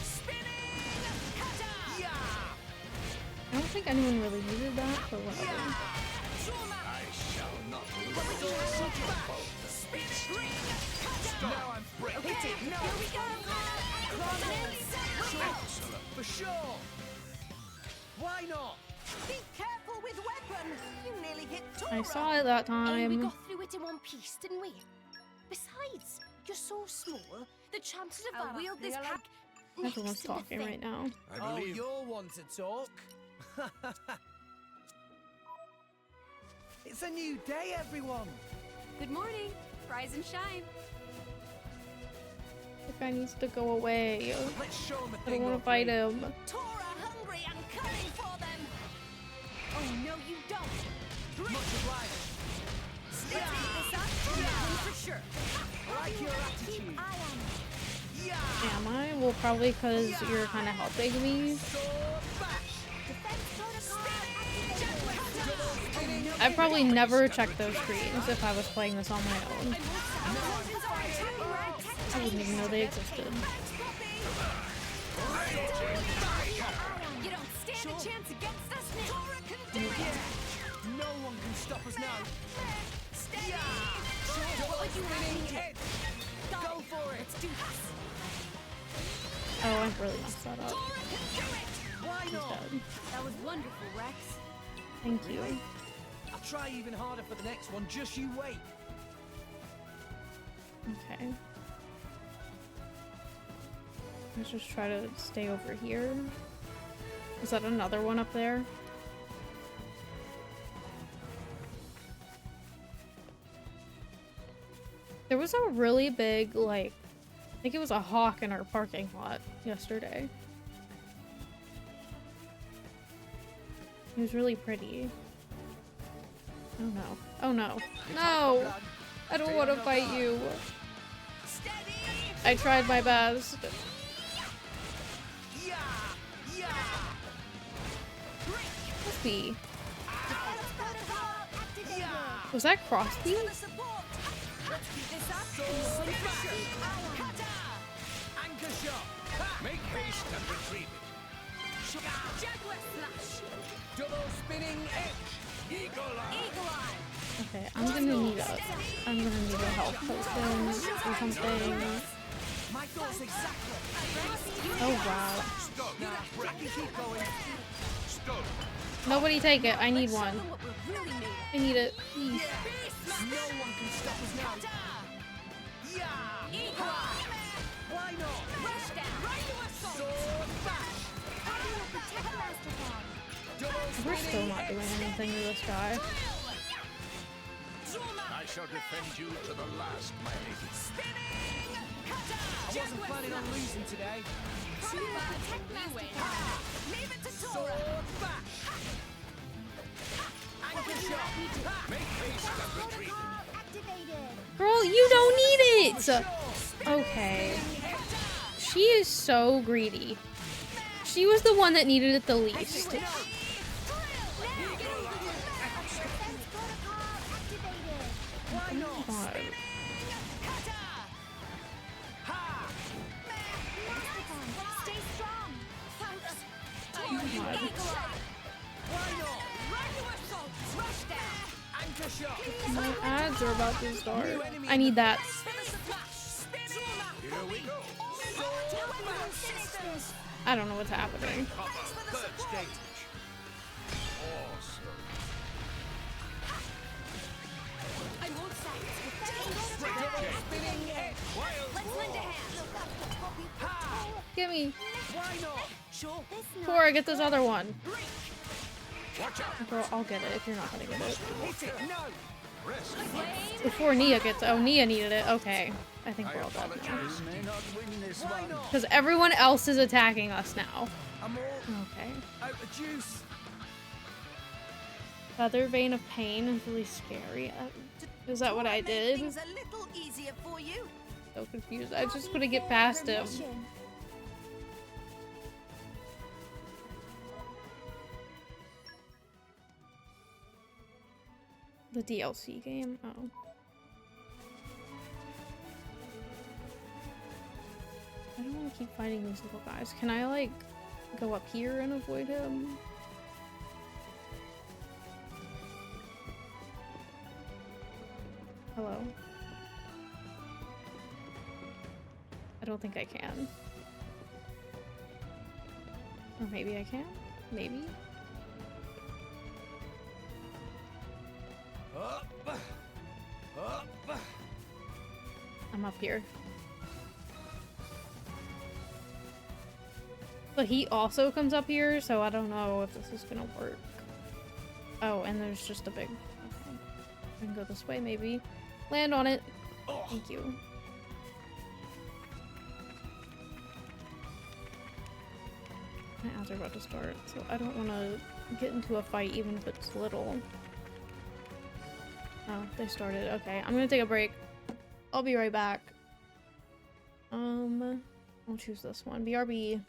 Spinning cutter! Yeah! I don't think anyone really needed that, but whatever. I shall not Sword bash! Spinning cutter! Now I'm breaking. Okay, Hit it! No! here we go! Excellent! For sure! Why not? Be careful with weapon! You nearly hit Tora! I saw it that And we time. got through it in one piece, didn't we? Besides, you're so small, the chances of I'll wield this pack Everyone's talking right now. I Oh, believe you're one to talk. It's a new day, everyone. Good morning. Rise and shine. The guy needs to go away. Let's show him a I thing. don't want or to fight three. him. Tora hungry and coming for them! Oh no, you don't! Much obliged. Let's keep this up and we'll win for sure! I like your attitude. Eye on it. Yeah. Am I? Well, probably because you're kind of helping me. Sword bash. Defense protocol activated! I'd probably never check those screens if I was playing this on my own. I wouldn't even know they existed. You don't stand a chance against us now. Tora can do it! No one can stop us now. Steady! Double spinning edge. Go for it. Let's do this. Oh, I really messed that up. Tora can do it! Why He's not? dead. That was wonderful, Rex. Thank you. I'll try even harder for the next one. Just you wait. Okay. Let's just try to stay over here. Is that another one up there? There was a really big, like, I think it was a hawk in our parking lot yesterday. It was really pretty. Oh no. Oh no. No! I don't want to fight you. I tried my best. Yeah. Yeah. Crossby. Defense protocol activated! Yeah. Was that Crossby? For the support! Let's keep this up and we'll win for sure! Eye on it. Cutter! Anchor shot. Ha. make haste and retrieve it. Jaguar slash! Double spinning edge. Eagle eye. Eagle eye! Okay, I'm gonna need a health potion or something. My thoughts exactly. Oh wow. Stop. Nah, I can keep going. Stop. Nobody take it. I need one. What we're really made I need it. Please. No one can stop us now. Yeah. Eagle eye! Why not? Rush down! Right to assault! Sword bash. Fire will protect Master Pawn! Double We're still not doing anything to this guy. I shall defend you to the last, my lady. Spinning I wasn't planning on losing today. Leave it to Tora. Sword back. Anchor shot. Make peace and retreat. Girl, you don't need it! Okay. She is so greedy. She was the one that needed it the least. Oh God. Stay strong. Anchor shot. My ads are about to start. I need that. Here we go. I don't know what's happening. Third stage. Awesome. I won't sack. Spinning edge. Let's lend a hand. Give me. Why not? Sure. Tora, get this other one. Watch out. Girl, I'll get it if you're not gonna get it. Hit it. No. Rest. Before Nia gets it. Oh, Nia needed it. Okay. I think we're all dead now. You may not win this Why one. not? Because everyone else is attacking us now. I'm all Okay. out of juice. Feather Vein of Pain is really scary. Is that what I did? Things a little easier for you. So confused. I just want to get past him. The DLC game? Oh. I don't want to keep fighting these little guys. Can I, like, go up here and avoid him? Hello? I don't think I can. Or maybe I can? Maybe? Up. Up. I'm up here. But he also comes up here, so I don't know if this is gonna work. Oh, and there's just a big... Okay. I can go this way, maybe. Land on it. Thank you. My ads are about to start, so I don't want to get into a fight, even if it's little. Oh, they started. Okay, I'm gonna take a break. I'll be right back. I'll choose this one. BRB.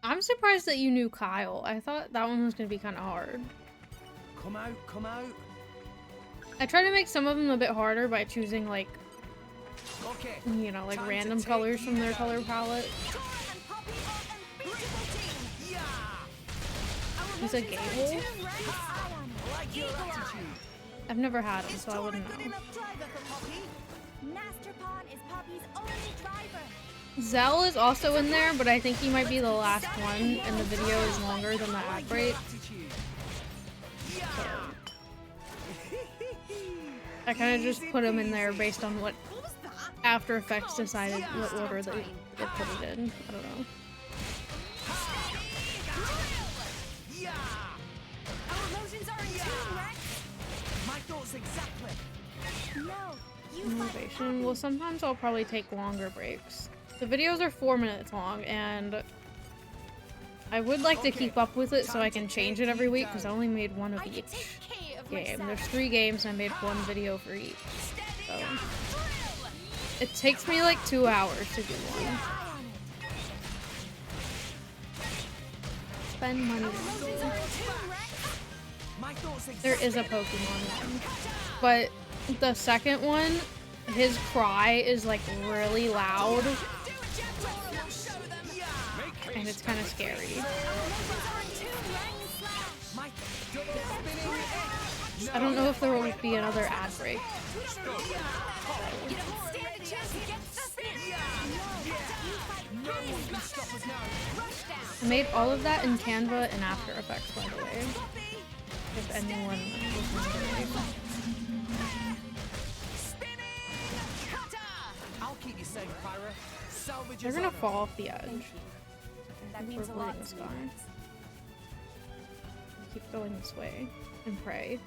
I'm surprised that you knew Kyle. I thought that one was gonna be kind of hard. Come out, come out. I try to make some of them a bit harder by choosing, like, Okay. you know, like Time to random take colors from you their down. color palette. Tora and Poppy are unbeatable team. Yeah. Our He's a motions gay are in wolf? tune, Rex. Like your Eagle eye. attitude. I've never had him, Is so I Tora wouldn't good know. enough driver for Poppy? Master Pawn is Poppy's only driver. Zell is also in there, but I think he might be the last one, and the video is longer than the ad Like break. your attitude. Yeah. I kind of just Easy put him in there peasy. based on what What was that? After Effects decided what order they put it in. I don't know. Yeah. Our motions are in tune, Rex. My thoughts exactly. No, you fight Motivation. Well, sometimes I'll probably take longer breaks. The videos are 4 minutes long, and I would like to keep up with it so I can change it every week, because I only made one of I can each take care of game. myself. There's 3 games, and I made 1 video for each. So Drill. it takes me like 2 hours to do one. eye on it. Spend money. Motions are in tune, Rex. My thoughts exactly. There is a Pokemon one, but the second one, his cry is like really loud, Do it, Jaguar. We'll show them. and it's kind of scary. Our motions are in tune, Rex. My double spinning edge. I don't know if there will be another ad break. You don't stand a chance against the spin. No one can stop us now. Rush down. I made all of that in Canva and After Effects, by the way, Poppy. if anyone listens to me. Spinning. Cutter. I'll keep you safe, Pyra. Salvage They're is gonna honor. fall off the edge. That means a We're lot avoiding to this me, guy. Rex. Keep going this way and pray.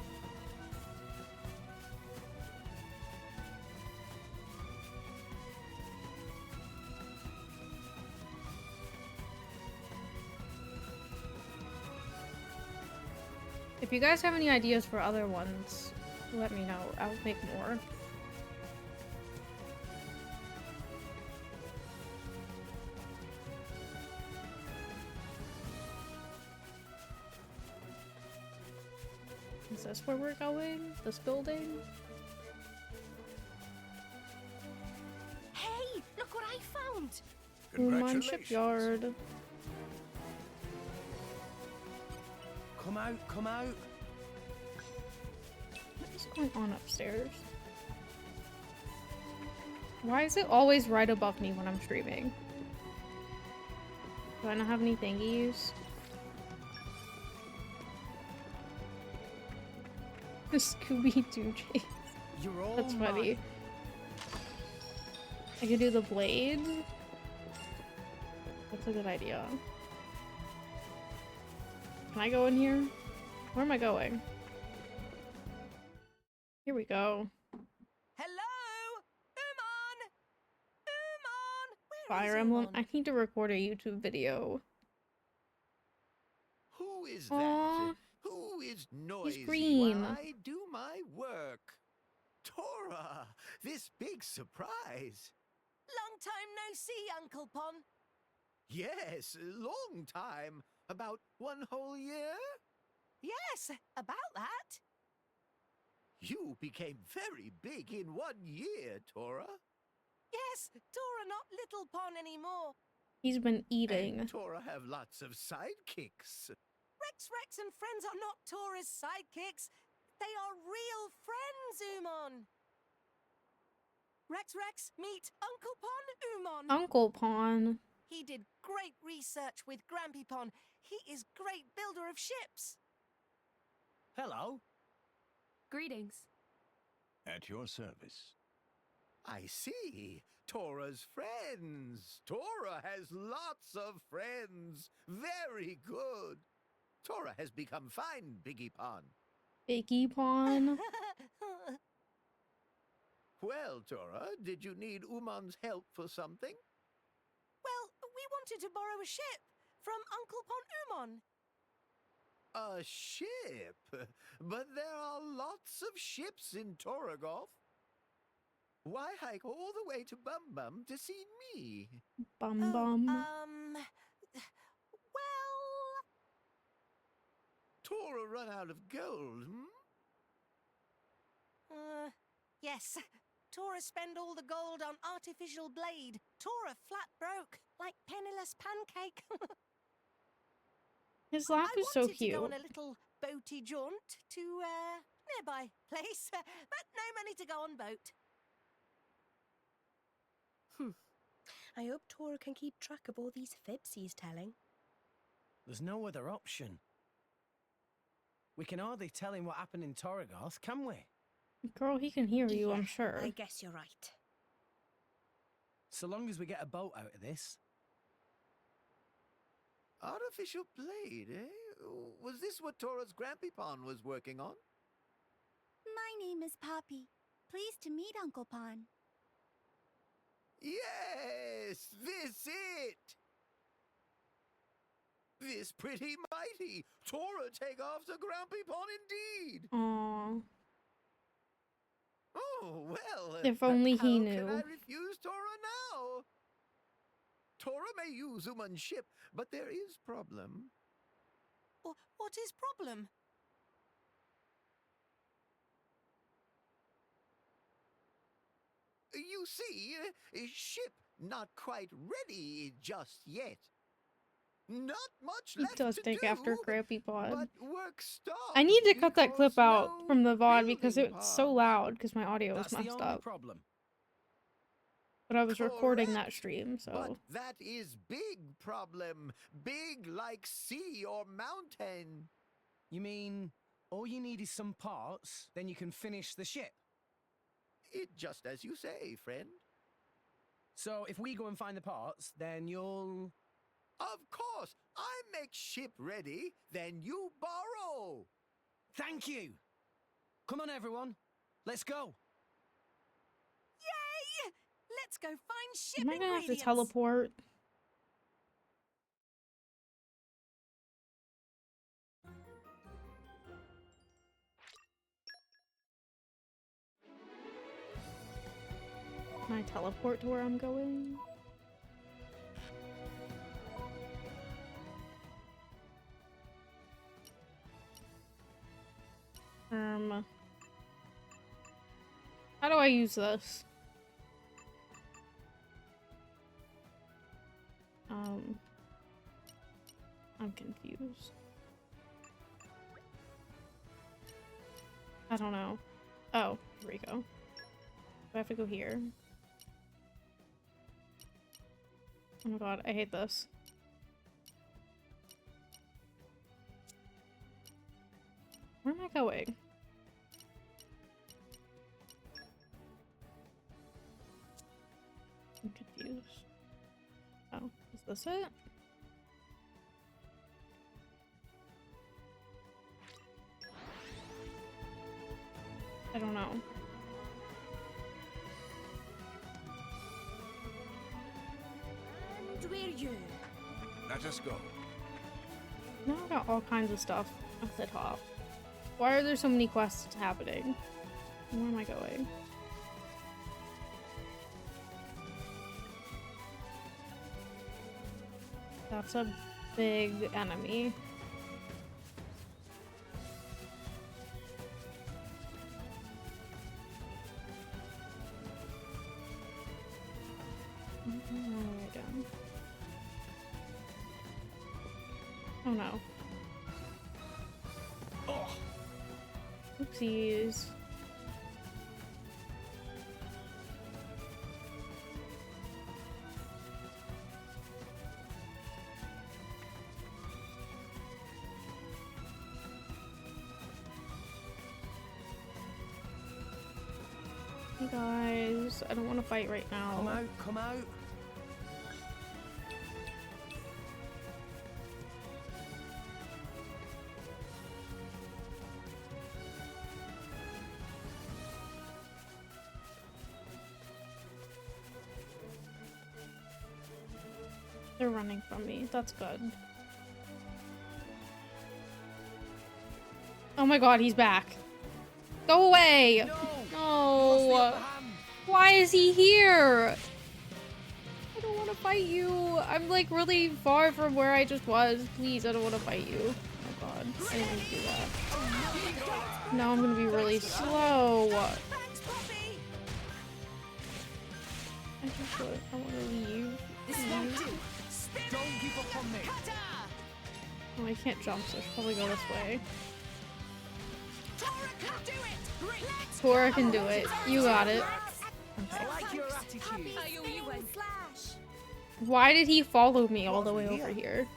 If you guys have any ideas for other ones, let me know. I'll make more. Is this where we're going? This building? Hey, look what I found. Uman Congratulations. Shipyard. Come out, come out. What is going on upstairs? Why is it always right above me when I'm streaming? Do I not have any thingies? The Scooby-Doo chase. You're all That's funny. mine. I could do the blade. That's a good idea. Can I go in here? Where am I going? Here we go. Hello, Uman. Uman. Where Fire is Emblem. Uman? I need to record a YouTube video. Who is Aw. that? Who is noisy green. while I do my work? Tora, this big surprise. Long time no see, Uncle Pon. Yes, a long time. About 1 whole year? Yes, about that. You became very big in 1 year, Tora. Yes, Tora not little Pon anymore. He's been eating. And Tora have lots of sidekicks. Rex and friends are not Tora's sidekicks. They are real friends, Uman. Rex, meet Uncle Pon, Uman. Uncle Pawn. He did great research with Grampy Pon. He is great builder of ships. Hello. Greetings. At your service. I see. Tora's friends. Tora has lots of friends. Very good. Tora has become fine, Biggie Pon. Biggie Pawn. Well, Tora, did you need Uman's help for something? Well, we wanted to borrow a ship from Uncle Pon Uman. A ship? But there are lots of ships in Toragov. Why hike all the way to Bum Bum to see me? Bum Bum. run out of gold, Yes. Tora spend all the gold on artificial blade. Tora flat broke, like penniless pancake. His laugh I is so wanted to cute. go on a little boaty jaunt to nearby place, but no money to go on boat. I hope Tora can keep track of all these fibs he's telling. There's no other option. We can hardly tell him what happened in Torrigoth, can we? Girl, he can hear you, I'm Yeah, sure. I guess you're right. So long as we get a boat out of this. Artificial blade, eh? Was this what Tora's Grampy was working on? My name is Poppy. Pleased to meet Uncle Pon. Yes, this it! This pretty mighty! Tora take off to Grampy indeed! Aww. Oh, well. If only he how knew. Can I refuse Tora now? Tora may use human ship, but there is problem. What is problem? You see, ship not quite ready just yet. Not much He left does to take do, after Grampy Pod. but work stopped I need to cut that clip because out no from the VOD because building it's so parts. loud because my audio That's is the messed only up. problem. But I was recording that Correct, stream, But so that is big problem. Big like sea or mountain. You mean all you need is some parts, then you can finish the ship? It just as you say, friend. So if we go and find the parts, then you'll... Of course, I make ship ready, then you borrow. Thank you! Come on, everyone. Let's go. Yay! Let's go find ship am I gonna have to ingredients. teleport? Can I teleport to where I'm going? How do I use this? I'm confused. I don't know. Oh, here we go. Do I have to go here? Oh my god, I hate this. Where am I going? I'm confused. Oh, is this it? I don't know. And we're you. Let us go. Now I got all kinds of stuff at the top. Why are there so many quests happening? Where am I going? That's a big enemy. Down. Oh no. Oh. Oopsies. Hey guys, I don't want to fight right now. Come out, come out. They're running from me. That's good. Oh my god, he's back. Go away! No! Why is he here? I don't want to fight you. I'm like really far from where I just was. Please, I don't want to fight you. Oh god, I didn't mean to do that. Now I'm gonna be really slow. Thanks, Poppy! I wanna leave. This won't do. Don't give up on me. Oh, I can't jump, so I should probably go this way. Tora can do it! Tora can do it. You got it. Okay. I like your attitude. Slash. Why did he follow me all the way over here?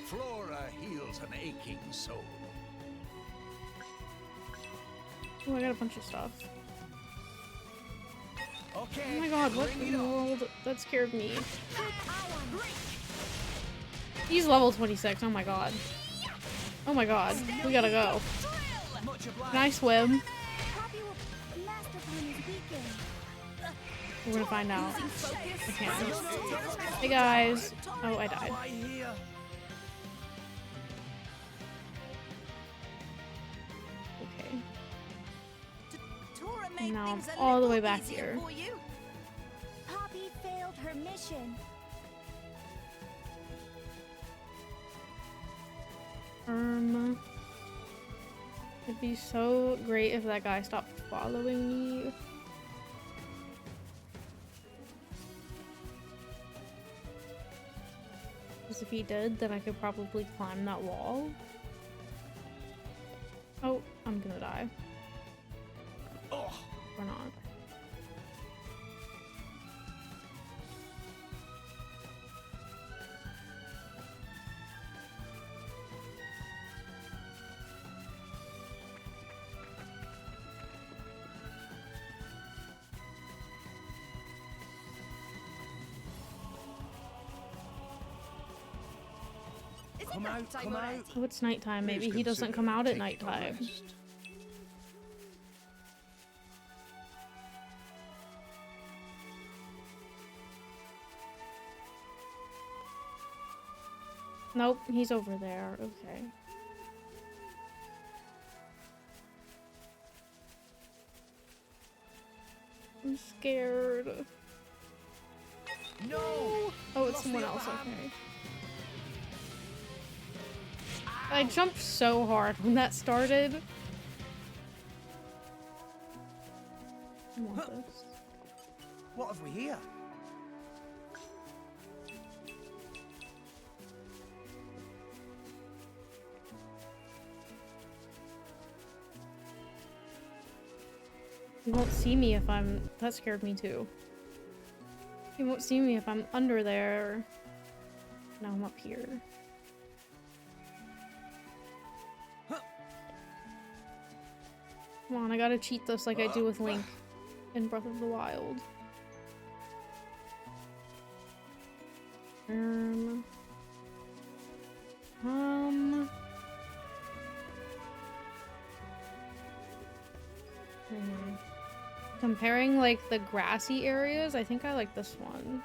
Flora heals an aching soul. Oh, I got a bunch of stuff. Okay. Oh my god, what in the world? That scared me. He's level 26, oh my god. Oh my god, we gotta go. Can I swim? We're gonna find out. I can't. Hey guys. Oh, I died. Okay. And now I'm all the way back here. Poppy failed her mission. It'd be so great if that guy stopped following me. Because if he did, then I could probably climb that wall. Oh, I'm gonna die. Oh. Or not. Come out, come out. Oh, it's nighttime. Maybe he doesn't come out at nighttime. Nope, he's over there. Okay. I'm scared. No! Oh, it's someone else. Okay. I jumped so hard when that started. I want this. What have we here? He won't see me if I'm... That scared me too. He won't see me if I'm under there. Now I'm up here. Come on, I gotta cheat this like I do with Link in Breath of the Wild. Comparing like the grassy areas, I think I like this one.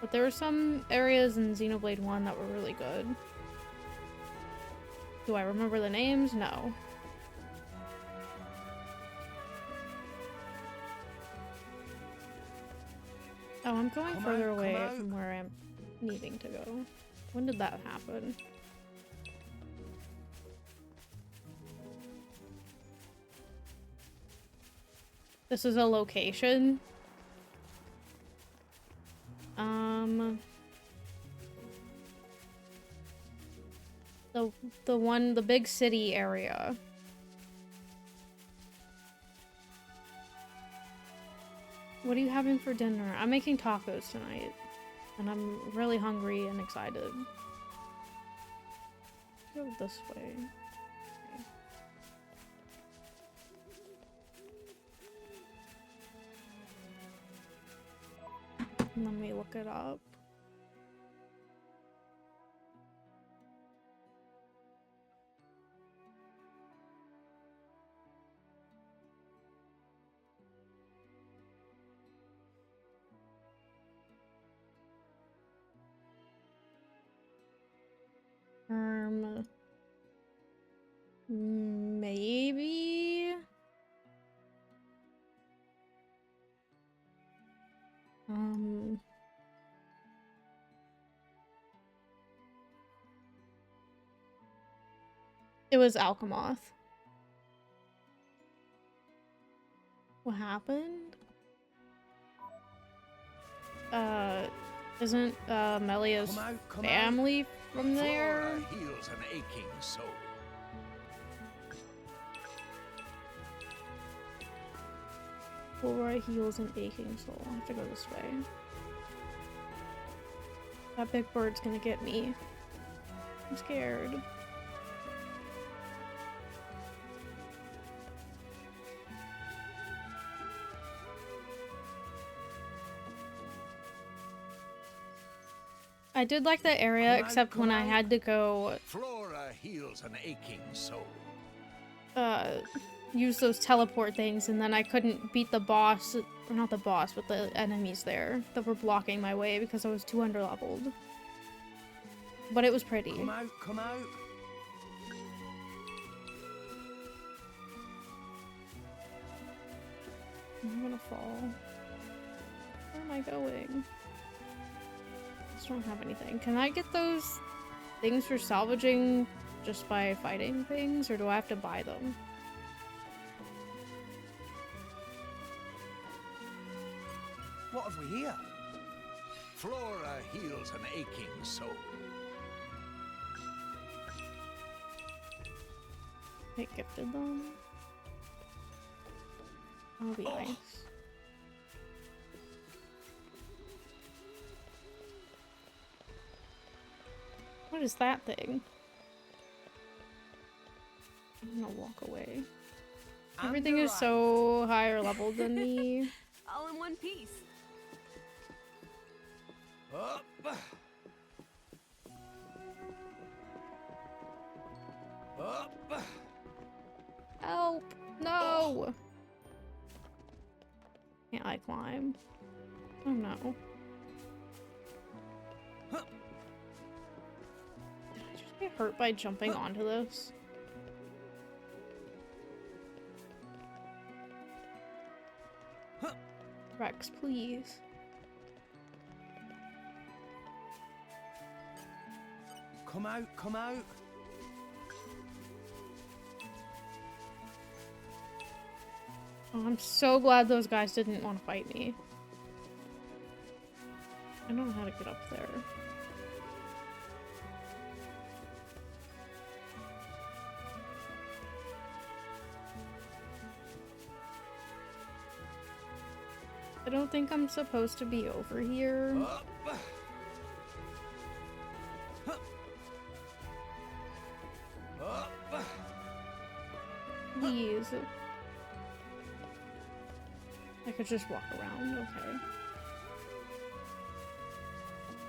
But there were some areas in Xenoblade 1 that were really good. Do I remember the names? No. Oh, I'm going further away from where I'm needing to go. When did that happen? This is a location. The big city area. What are you having for dinner? I'm making tacos tonight, and I'm really hungry and excited. Let's go this way. Okay. Let me look it up. Maybe? It was Alchemoth. What happened? Isn't Melia's family from there? Flora heals an aching soul. Flora heals an aching soul. I have to go this way. That big bird's gonna get me. I'm scared. I did like that area, except when I had to go Flora heals an aching soul. use those teleport things, and then I couldn't beat the boss, or not the boss, but the enemies there that were blocking my way because I was too underleveled. But it was pretty. Come out, come out. I'm gonna fall. Where am I going? I just don't have anything. Can I get those things for salvaging just by fighting things, or do I have to buy them? What have we here? Flora heals an aching soul. I gifted them. That'll be nice. What is that thing? I'm gonna walk away. Everything is so higher level than me. All in one piece. Up. Up. Help! No! Can't I climb? Oh no. Did I just get hurt by jumping onto this? Rex, please. Come out, come out. Oh, I'm so glad those guys didn't want to fight me. I don't know how to get up there. I don't think I'm supposed to be over here. Up. Up. Please. I could just walk around, okay.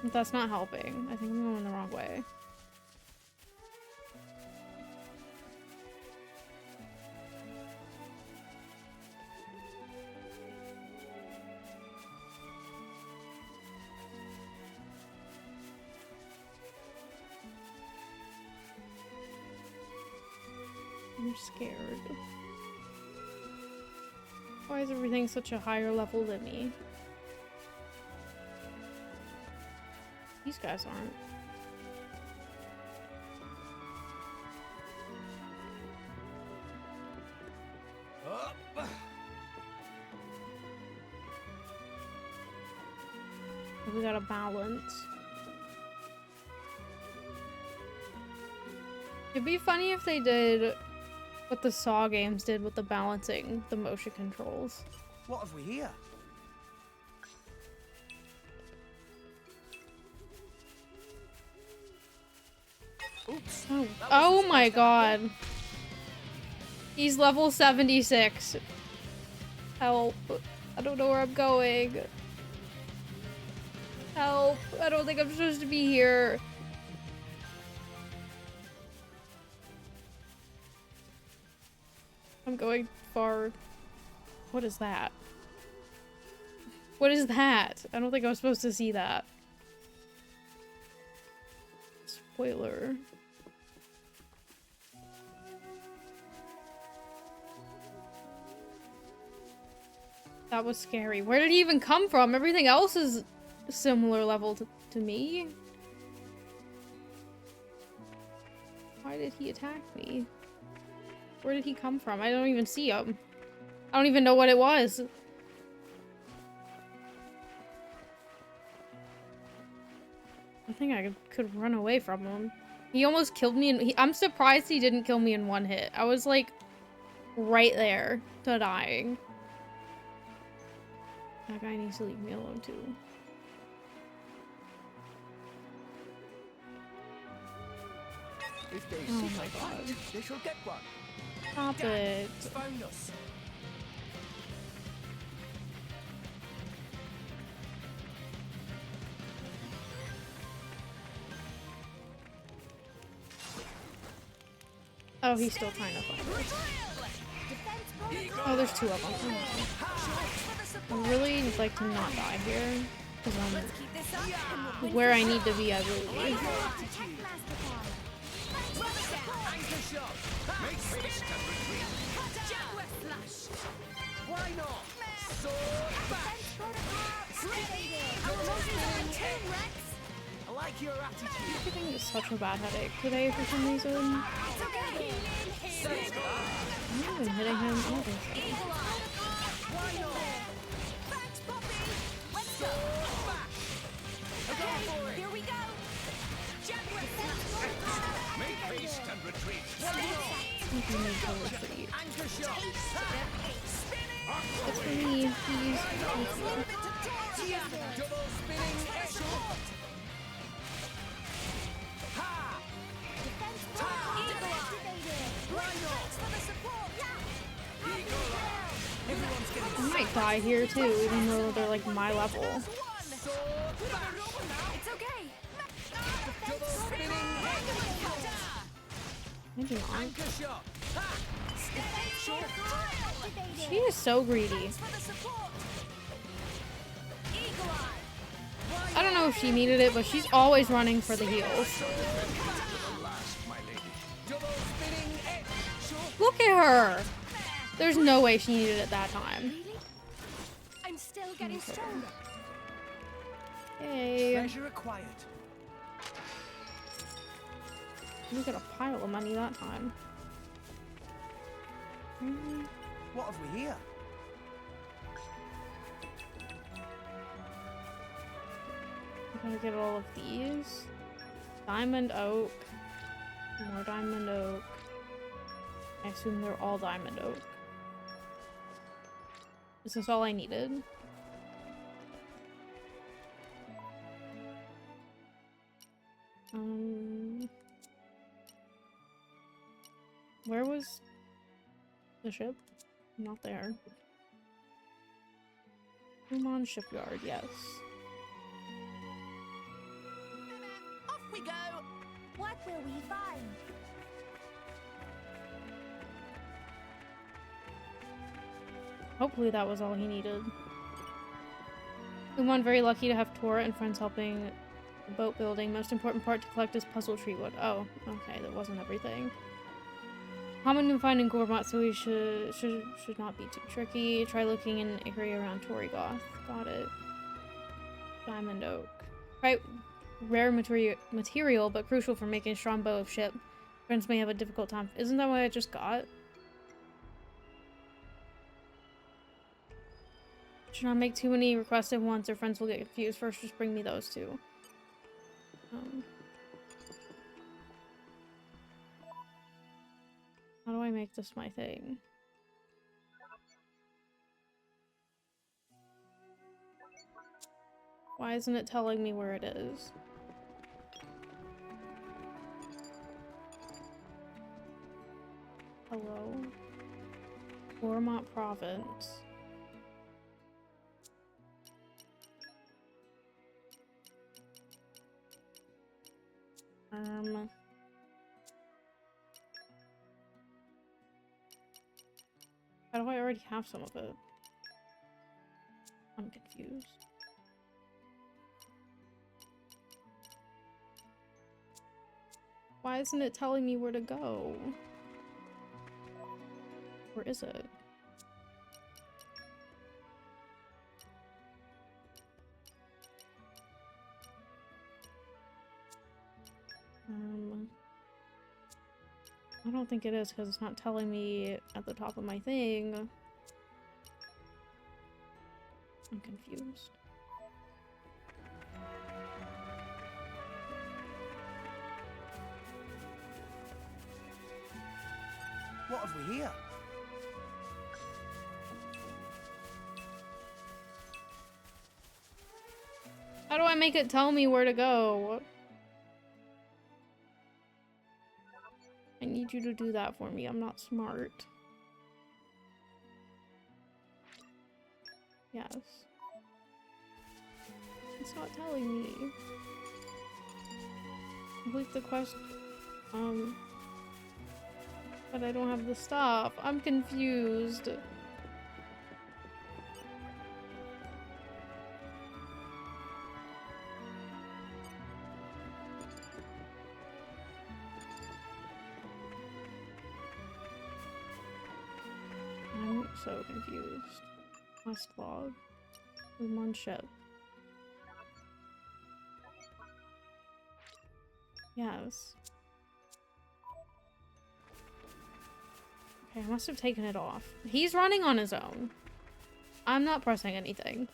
But that's not helping. I think I'm going the wrong way. I'm scared. Why is everything such a higher level than me? These guys aren't. Up. We gotta balance. It'd be funny if they did what the Saw games did with the balancing, the motion controls. What have we here? Oops. Oh my god. He's level 76. Help. I don't know where I'm going. Help. I don't think I'm supposed to be here. I'm going far. What is that? What is that? I don't think I was supposed to see that. Spoiler. That was scary. Where did he even come from? Everything else is similar level to me. Why did he attack me? Where did he come from? I don't even see him. I don't even know what it was. I think I could run away from him. He almost killed me, and I'm surprised he didn't kill me in one hit. I was like right there to dying. That guy needs to leave me alone too. If they Oh seek my a fight, god. they shall get one. Stop it. Found us. Oh, he's still trying to fight. Oh, there's two of them. I really would like to not die here. Because I'm where I need to be, I believe. Anchor shot. Make haste and retreat. Why not? Sword back. I like your attitude. I'm getting such a bad headache today for some reason. I'm not even hitting him. Oh, Here we go. Make haste and retreat. you need to retreat. Anchor shot. Good for me, please. Double spinning shot. Ha! Everyone's getting I might die here too, even though they're like my level. It's okay. double spinning Maybe not. anchor shot. She is so greedy. I don't know if she needed it, but she's always running for the heals. Double spinning edge. Look at her! There's no way she needed it that time. I'm still getting stronger. Hey, Treasure acquired. we got a pile of money that time. What have we here? I'm gonna get all of these. Diamond oak. More diamond oak. I assume they're all diamond oak. Is this all I needed? Where was the ship? Not there. Come on, shipyard, yes. Off we go. What will we find? Hopefully that was all he needed. Uman very lucky to have Tora and friends helping the boat building. Most important part to collect is puzzle tree wood. Oh, okay, that wasn't everything. Common to find in Gormat, so we should not be too tricky. Try looking in an area around Torigoth. Got it. Diamond oak. Quite rare material, but crucial for making a strong bow of ship. Friends may have a difficult time. Isn't that what I just got? Should not make too many requests at once or friends will get confused. First, just bring me those two. How do I make this my thing? Why isn't it telling me where it is? Hello? Gormat Province. How do I already have some of it? I'm confused. Why isn't it telling me where to go? Where is it? I don't think it is because it's not telling me at the top of my thing. I'm confused. What have we here? How do I make it tell me where to go? I need you to do that for me. I'm not smart. Yes. It's not telling me. Complete the quest. But I don't have the stuff. I'm confused. I'm so confused. Quest log. I'm on ship. Yes. Okay, I must have taken it off. He's running on his own. I'm not pressing anything.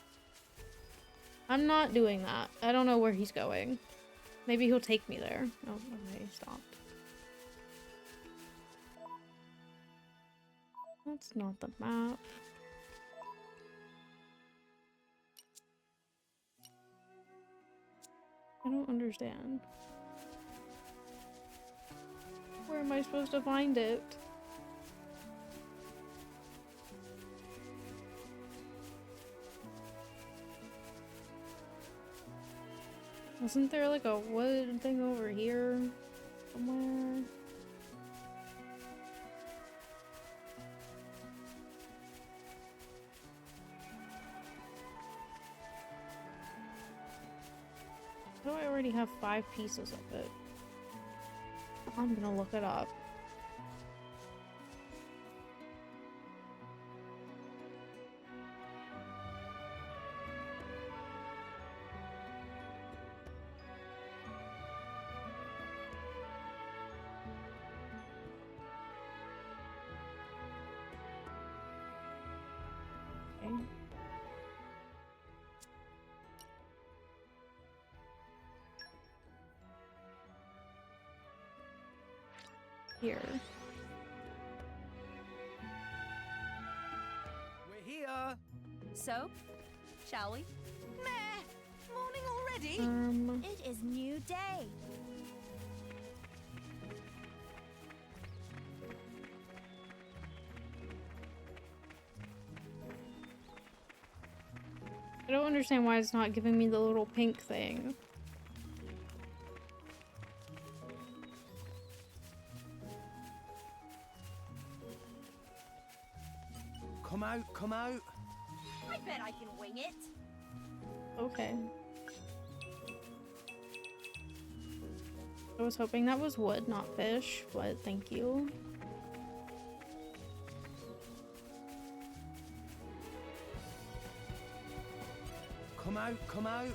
I'm not doing that. I don't know where he's going. Maybe he'll take me there. Oh, okay, he stopped. That's not the map. I don't understand. Where am I supposed to find it? Wasn't there like a wood thing over here somewhere? How do I already have 5 pieces of it? I'm gonna look it up. Okay. Here. We're here. So, shall we? Meh! Morning already? It is new day. I don't understand why it's not giving me the little pink thing. Come out, come out. I bet I can wing it. Okay. I was hoping that was wood, not fish, but thank you. Come out, come out.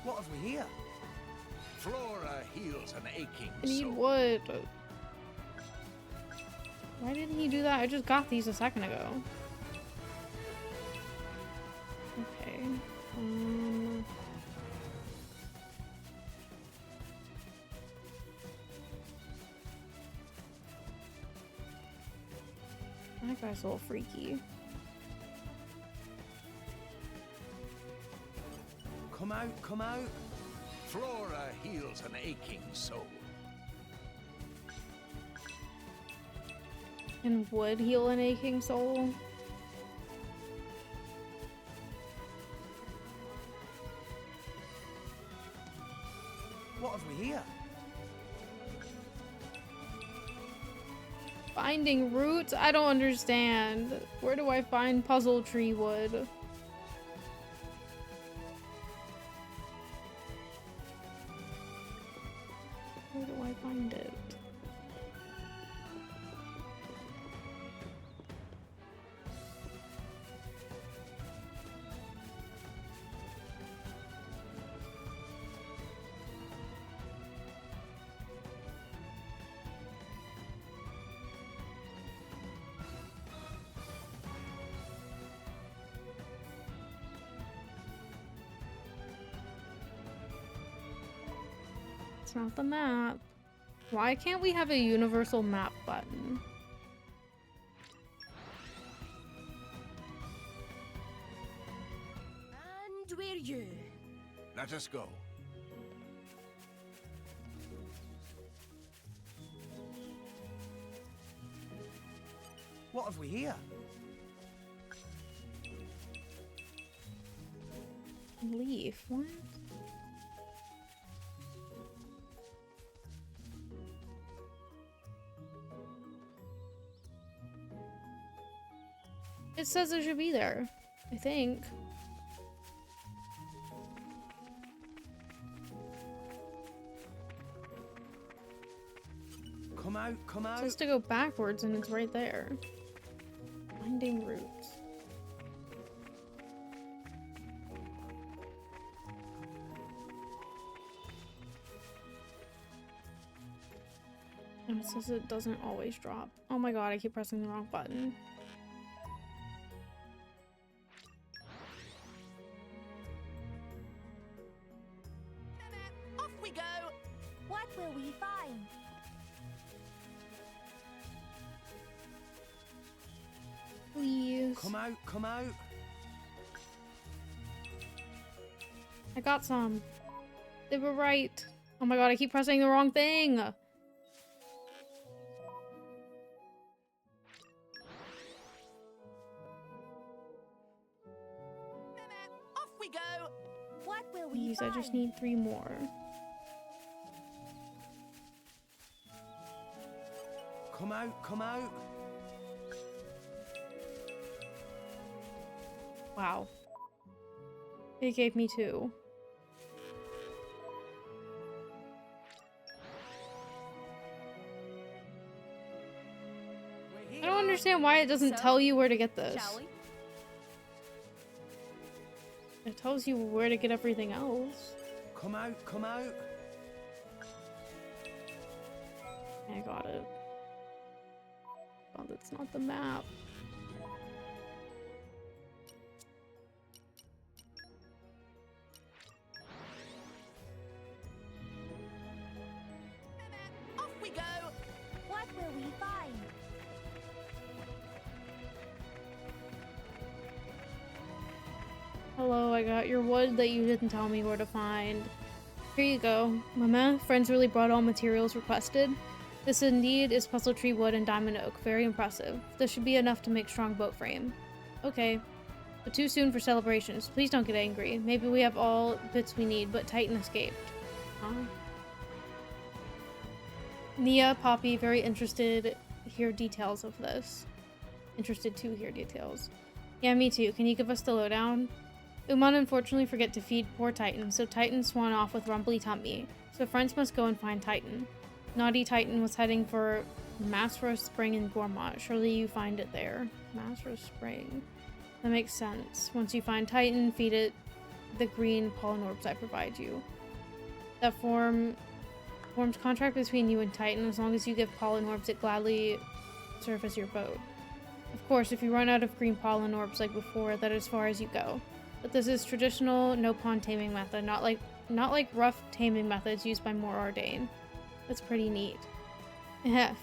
What have we here? Flora heals an aching I need soul. wood. Why didn't he do that? I just got these a second ago. Okay. That guy's a little freaky. Come out, come out. Flora heals an aching soul. And wood heal an aching soul? What have we here? Finding roots? I don't understand. Where do I find puzzle tree wood? Where do I find it? That's not the map. Why can't we have a universal map button? And we're you. Let us go. What have we here? Leaf, what? It says it should be there, I think. Come out, come It out. says to go backwards and it's right there. Finding roots. And it says it doesn't always drop. Oh my god, I keep pressing the wrong button. Off we go. What will we find? Please. Come out, come out. I got some. They were right. Oh my god, I keep pressing the wrong thing. Off we go. What will we Please, I find? just need 3 more. Come out, come out. Wow. It gave me 2. I don't understand why it doesn't So, tell you where to get this. Shall we? It tells you where to get everything else. Come out, come out. I got it. Oh, that's not the map. Off we go. What will we find? Hello, I got your wood that you didn't tell me where to find. Here you go. Mama, friends really brought all materials requested. This indeed is puzzle tree wood and diamond oak. Very impressive. This should be enough to make strong boat frame. Okay. But too soon for celebrations. Please don't get angry. Maybe we have all bits we need, but Titan escaped. Huh? Nia, Poppy, very interested to hear details of this. Interested to hear details. Yeah, me too. Can you give us the lowdown? Uman unfortunately forget to feed poor Titan, so Titan swan off with rumbly tummy. So friends must go and find Titan. Naughty Titan was heading for Masra Spring in Gormont. Surely you find it there. Masra Spring. That makes sense. Once you find Titan, feed it the green pollen orbs I provide you. That forms contract between you and Titan. As long as you give pollen orbs, it gladly serve as your boat. Of course, if you run out of green pollen orbs like before, that is as far as you go. But this is traditional no pawn taming method, not like rough taming methods used by more Ardain. That's pretty neat.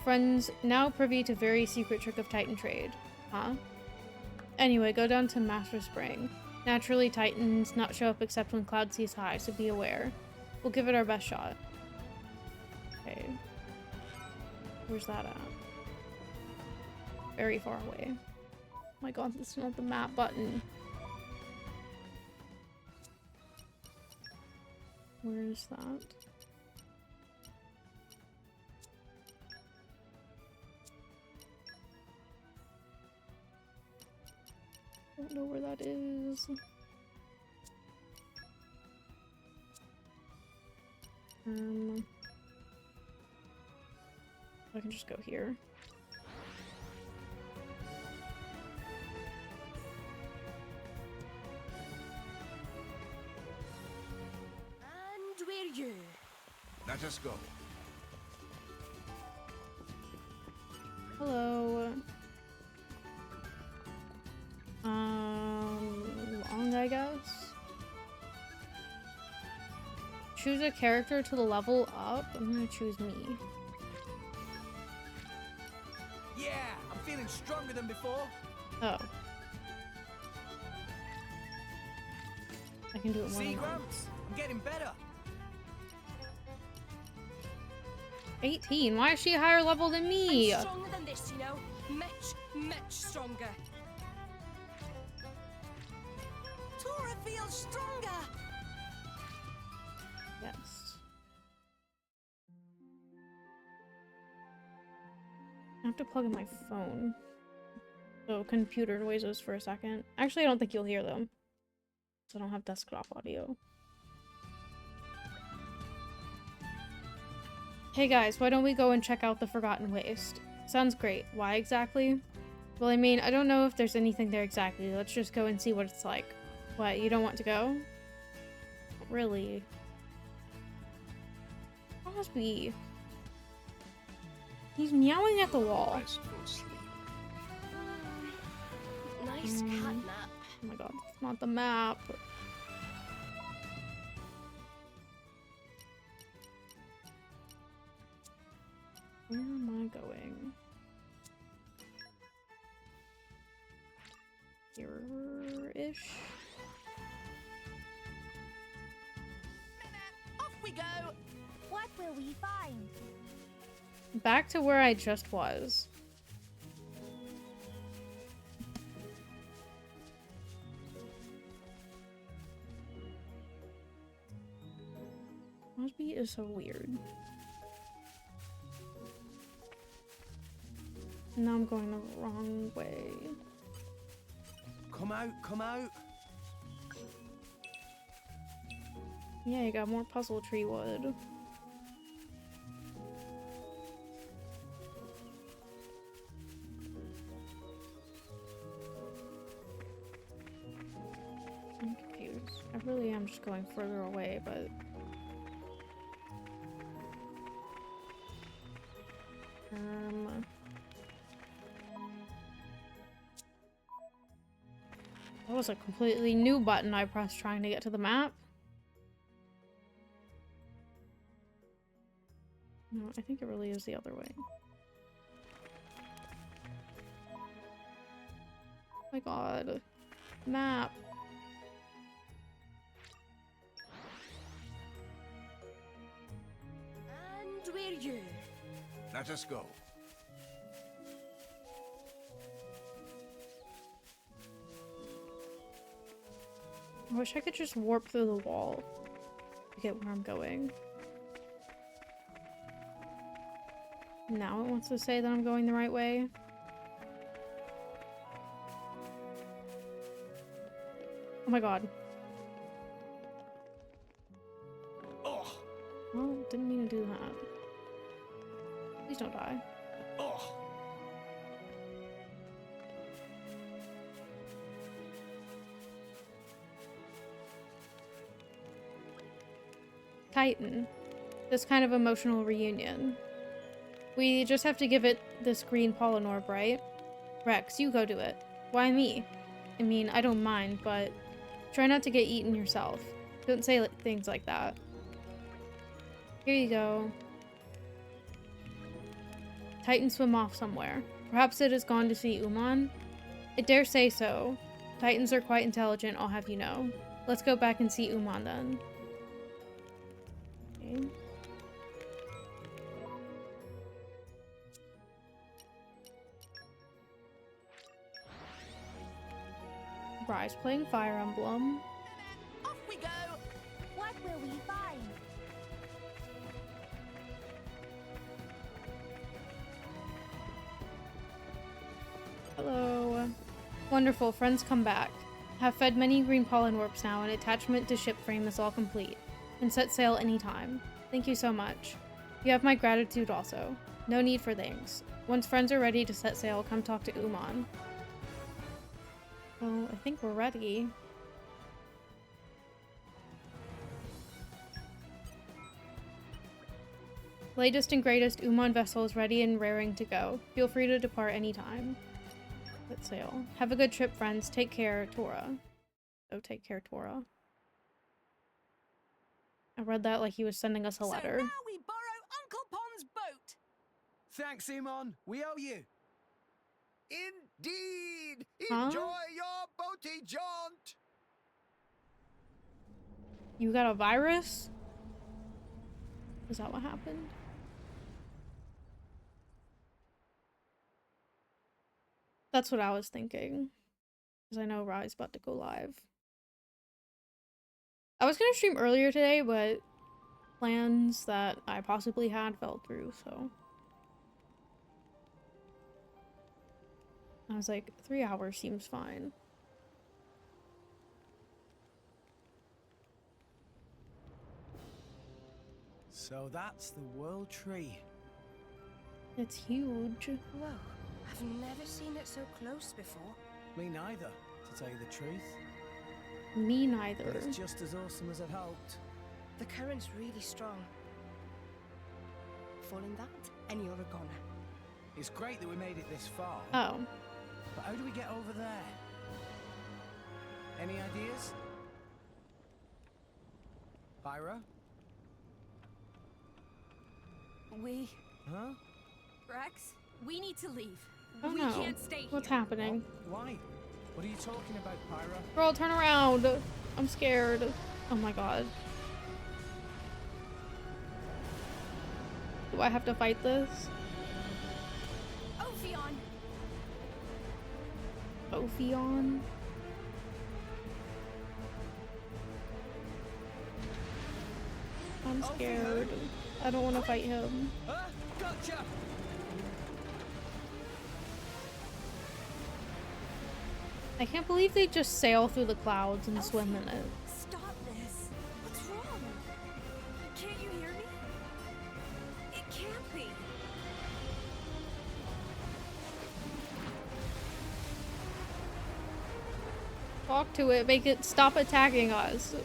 Friends now privy to very secret trick of Titan trade. Huh? Anyway, go down to Master Spring. Naturally, Titans not show up except when cloud sees high, so be aware. We'll give it our best shot. Okay. Where's that at? Very far away. Oh my god, this is not the map button. Where is that? I don't know where that is. I can just go here. And we're you. Let us go. Hello. Long, I guess. Choose a character to level up. I'm gonna choose me. Yeah, I'm feeling stronger than before. Oh. I can do it more See, than once. Gramps? I'm getting better. 18. Why is she higher level than me? I'm stronger than this, you know. Much stronger. Tora feels stronger. Yes. I have to plug in my phone. So computer noises for a second. Actually, I don't think you'll hear them. So I don't have desktop audio. Hey guys, why don't we go and check out the Forgotten Waste? Sounds great. Why exactly? Well, I mean, I don't know if there's anything there exactly. Let's just go and see what it's like. What, you don't want to go? Not really. Crosby. He's meowing at the wall. Nice cat nap. Oh my god, that's not the map. Where am I going? Here-ish? Off we go. What will we find? Back to where I just was. Crosby is so weird. Now I'm going the wrong way. Come out, come out. Yeah, you got more puzzle tree wood. I'm confused. I really am just going further away, but... That was a completely new button I pressed trying to get to the map. No, I think it really is the other way. Oh my god. Map. And we're you. Let us go. I wish I could just warp through the wall to get where I'm going. Now it wants to say that I'm going the right way. Oh my god. Oh, Well, didn't mean to do that. Please don't die. oh. Titan. This kind of emotional reunion. We just have to give it this green pollen orb, right? Rex, you go do it. Why me? I mean, I don't mind, but try not to get eaten yourself. Don't say things like that. Here you go. Titan swim off somewhere. Perhaps it has gone to see Uman? I dare say so. Titans are quite intelligent, I'll have you know. Let's go back and see Uman then. Okay. Rise playing Fire Emblem. Off we go. What will we find? Hello. Wonderful, friends come back. Have fed many green pollen warps now, and attachment to ship frame is all complete. And set sail anytime. Thank you so much. You have my gratitude also. No need for thanks. Once friends are ready to set sail, come talk to Uman. Well, I think we're ready. Latest and greatest Uman vessel is ready and raring to go. Feel free to depart anytime. Let's sail. Have a good trip, friends. Take care, Tora. Oh, take care, Tora. I read that like he was sending us a letter. So now we borrow Uncle Pond's boat. Thanks, Simon. We owe you. Indeed! Huh? Enjoy your boaty jaunt! You got a virus? Is that what happened? That's what I was thinking. Because I know Rye's about to go live. I was gonna stream earlier today, but plans that I possibly had fell through, so. I was like, 3 hours seems fine. So that's the World Tree. It's huge. Whoa, I've never seen it so close before. Me neither, to tell you the truth. Me But neither. it's just as awesome as I'd hoped. The current's really strong. Fall in that, and you're a goner. It's great that we made it this far. Oh. But how do we get over there? Any ideas? Pyra? We... Huh? Rex, we need to leave. Oh We no. can't stay What's here. happening? Why? What are you talking about, Pyra? Girl, turn around. I'm scared. Oh my god. Do I have to fight this? Ophion! Ophion? I'm scared. I don't want to fight him. Gotcha! I can't believe they just sail through the clouds and swim in it. Stop this. What's wrong? Can't you hear me? It can't be. Talk to it, make it stop attacking us.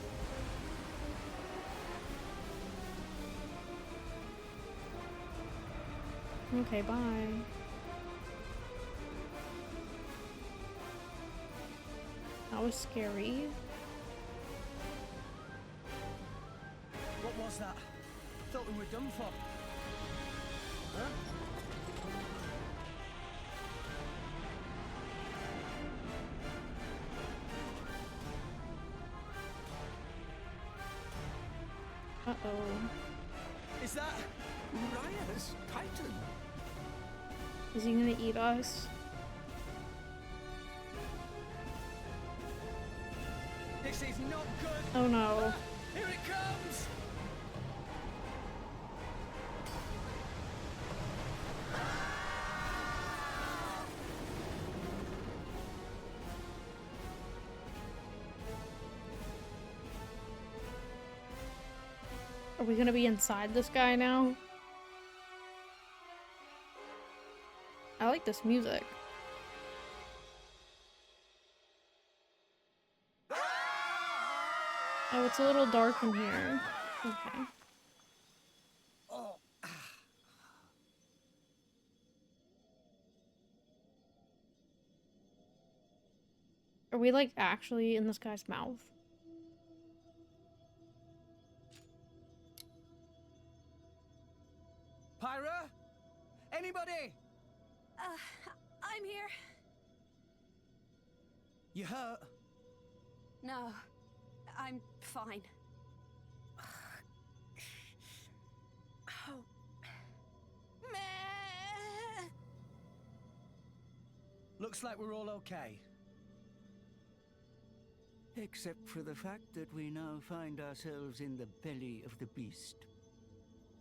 Okay, bye. That was scary. What was that? Thought we were done for. Huh? Uh-oh. Is that Uriah's Titan? Is he gonna eat us? This is not good. Oh no. Here it comes. Are we gonna be inside this guy now? I like this music. Oh, it's a little dark in here. Okay. Are we like actually in this guy's mouth? Pyra? Anybody? I'm here. You hurt? No, I'm fine. Oh. Meh. Looks like we're all okay. Except for the fact that we now find ourselves in the belly of the beast.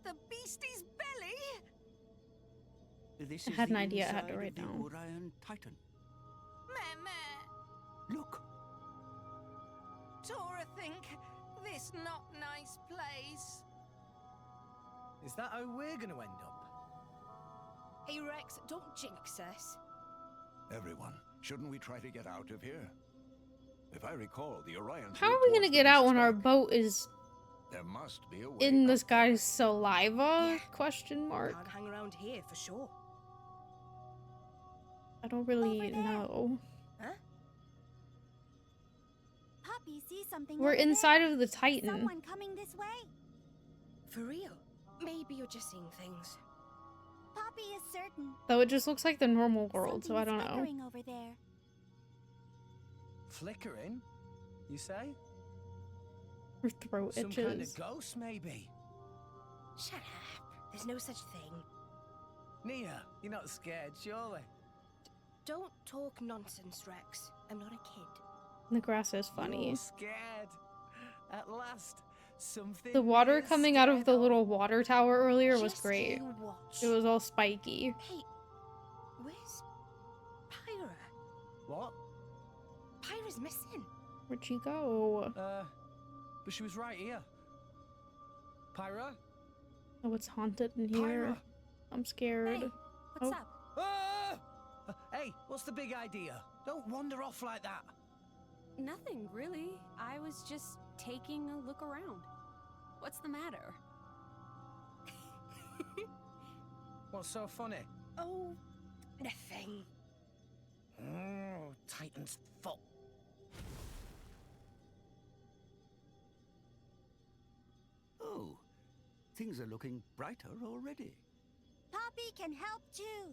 The beastie's belly? This I is had an the idea I had inside to of write the down. Orion Titan. Meh meh. Look, Tora think this not nice place. Is that how we're gonna end up? Hey Rex, don't jinx us. Everyone, shouldn't we try to get out of here? If I recall, the Orions. How are we gonna get out when our boat is There must be a way. in out. this guy's saliva? Question mark. Can't hang around here for sure. I don't really know. Huh? Poppy sees something. We're over there. inside of the Titan. Someone coming this way. For real? Maybe you're just seeing things. Poppy is certain. Though it just looks like the normal world, so I don't know. Flickering over there. Flickering? You say? Her throat Some itches. kind of ghost, maybe? Shut up. There's no such thing. Nia, you're not scared, surely? Don't talk nonsense, Rex. I'm not a kid. The grass is funny. You're scared. At last, something. The water Nia's coming out of scared the little water tower earlier was Just great. you watch. It was all spiky. Hey, where's Pyra? What? Pyra's missing. Where'd she go? But she was right here. Pyra? Oh, it's haunted in here. Pyra! I'm scared. Hey, what's Oh. up? Ah! Hey, what's the big idea? Don't wander off like that. Nothing, really. I was just taking a look around. What's the matter? What's so funny? Oh, nothing. Oh, Titan's fault. Oh, things are looking brighter already. Poppy can help too.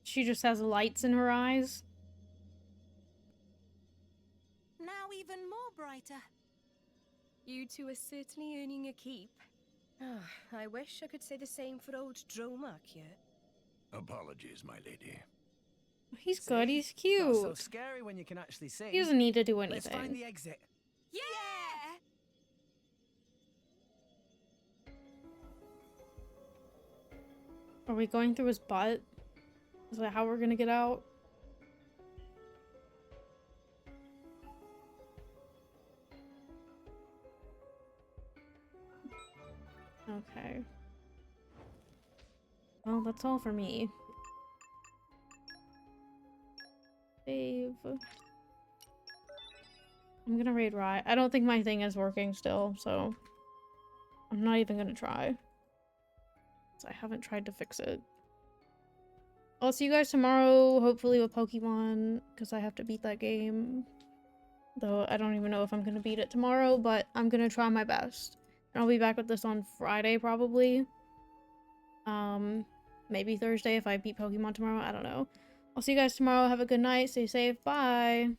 She just has lights in her eyes. Now even more brighter. You two are certainly earning a keep. I wish I could say the same for old Dromark here. Apologies, my lady. He's good, he's Not cute. so scary when you can actually see. He doesn't need to do Let's find anything. the exit. Yeah! Are we going through his butt? Is that how we're gonna get out? Okay. Well, that's all for me. Save. I'm gonna raid Rye. I don't think my thing is working still, so I'm not even gonna try. I haven't tried to fix it. I'll see you guys tomorrow, hopefully with Pokemon, because I have to beat that game. Though I don't even know if I'm gonna beat it tomorrow, but I'm gonna try my best. And I'll be back with this on Friday, probably. Maybe Thursday if I beat Pokemon tomorrow, I don't know. I'll see you guys tomorrow, have a good night, stay safe, bye!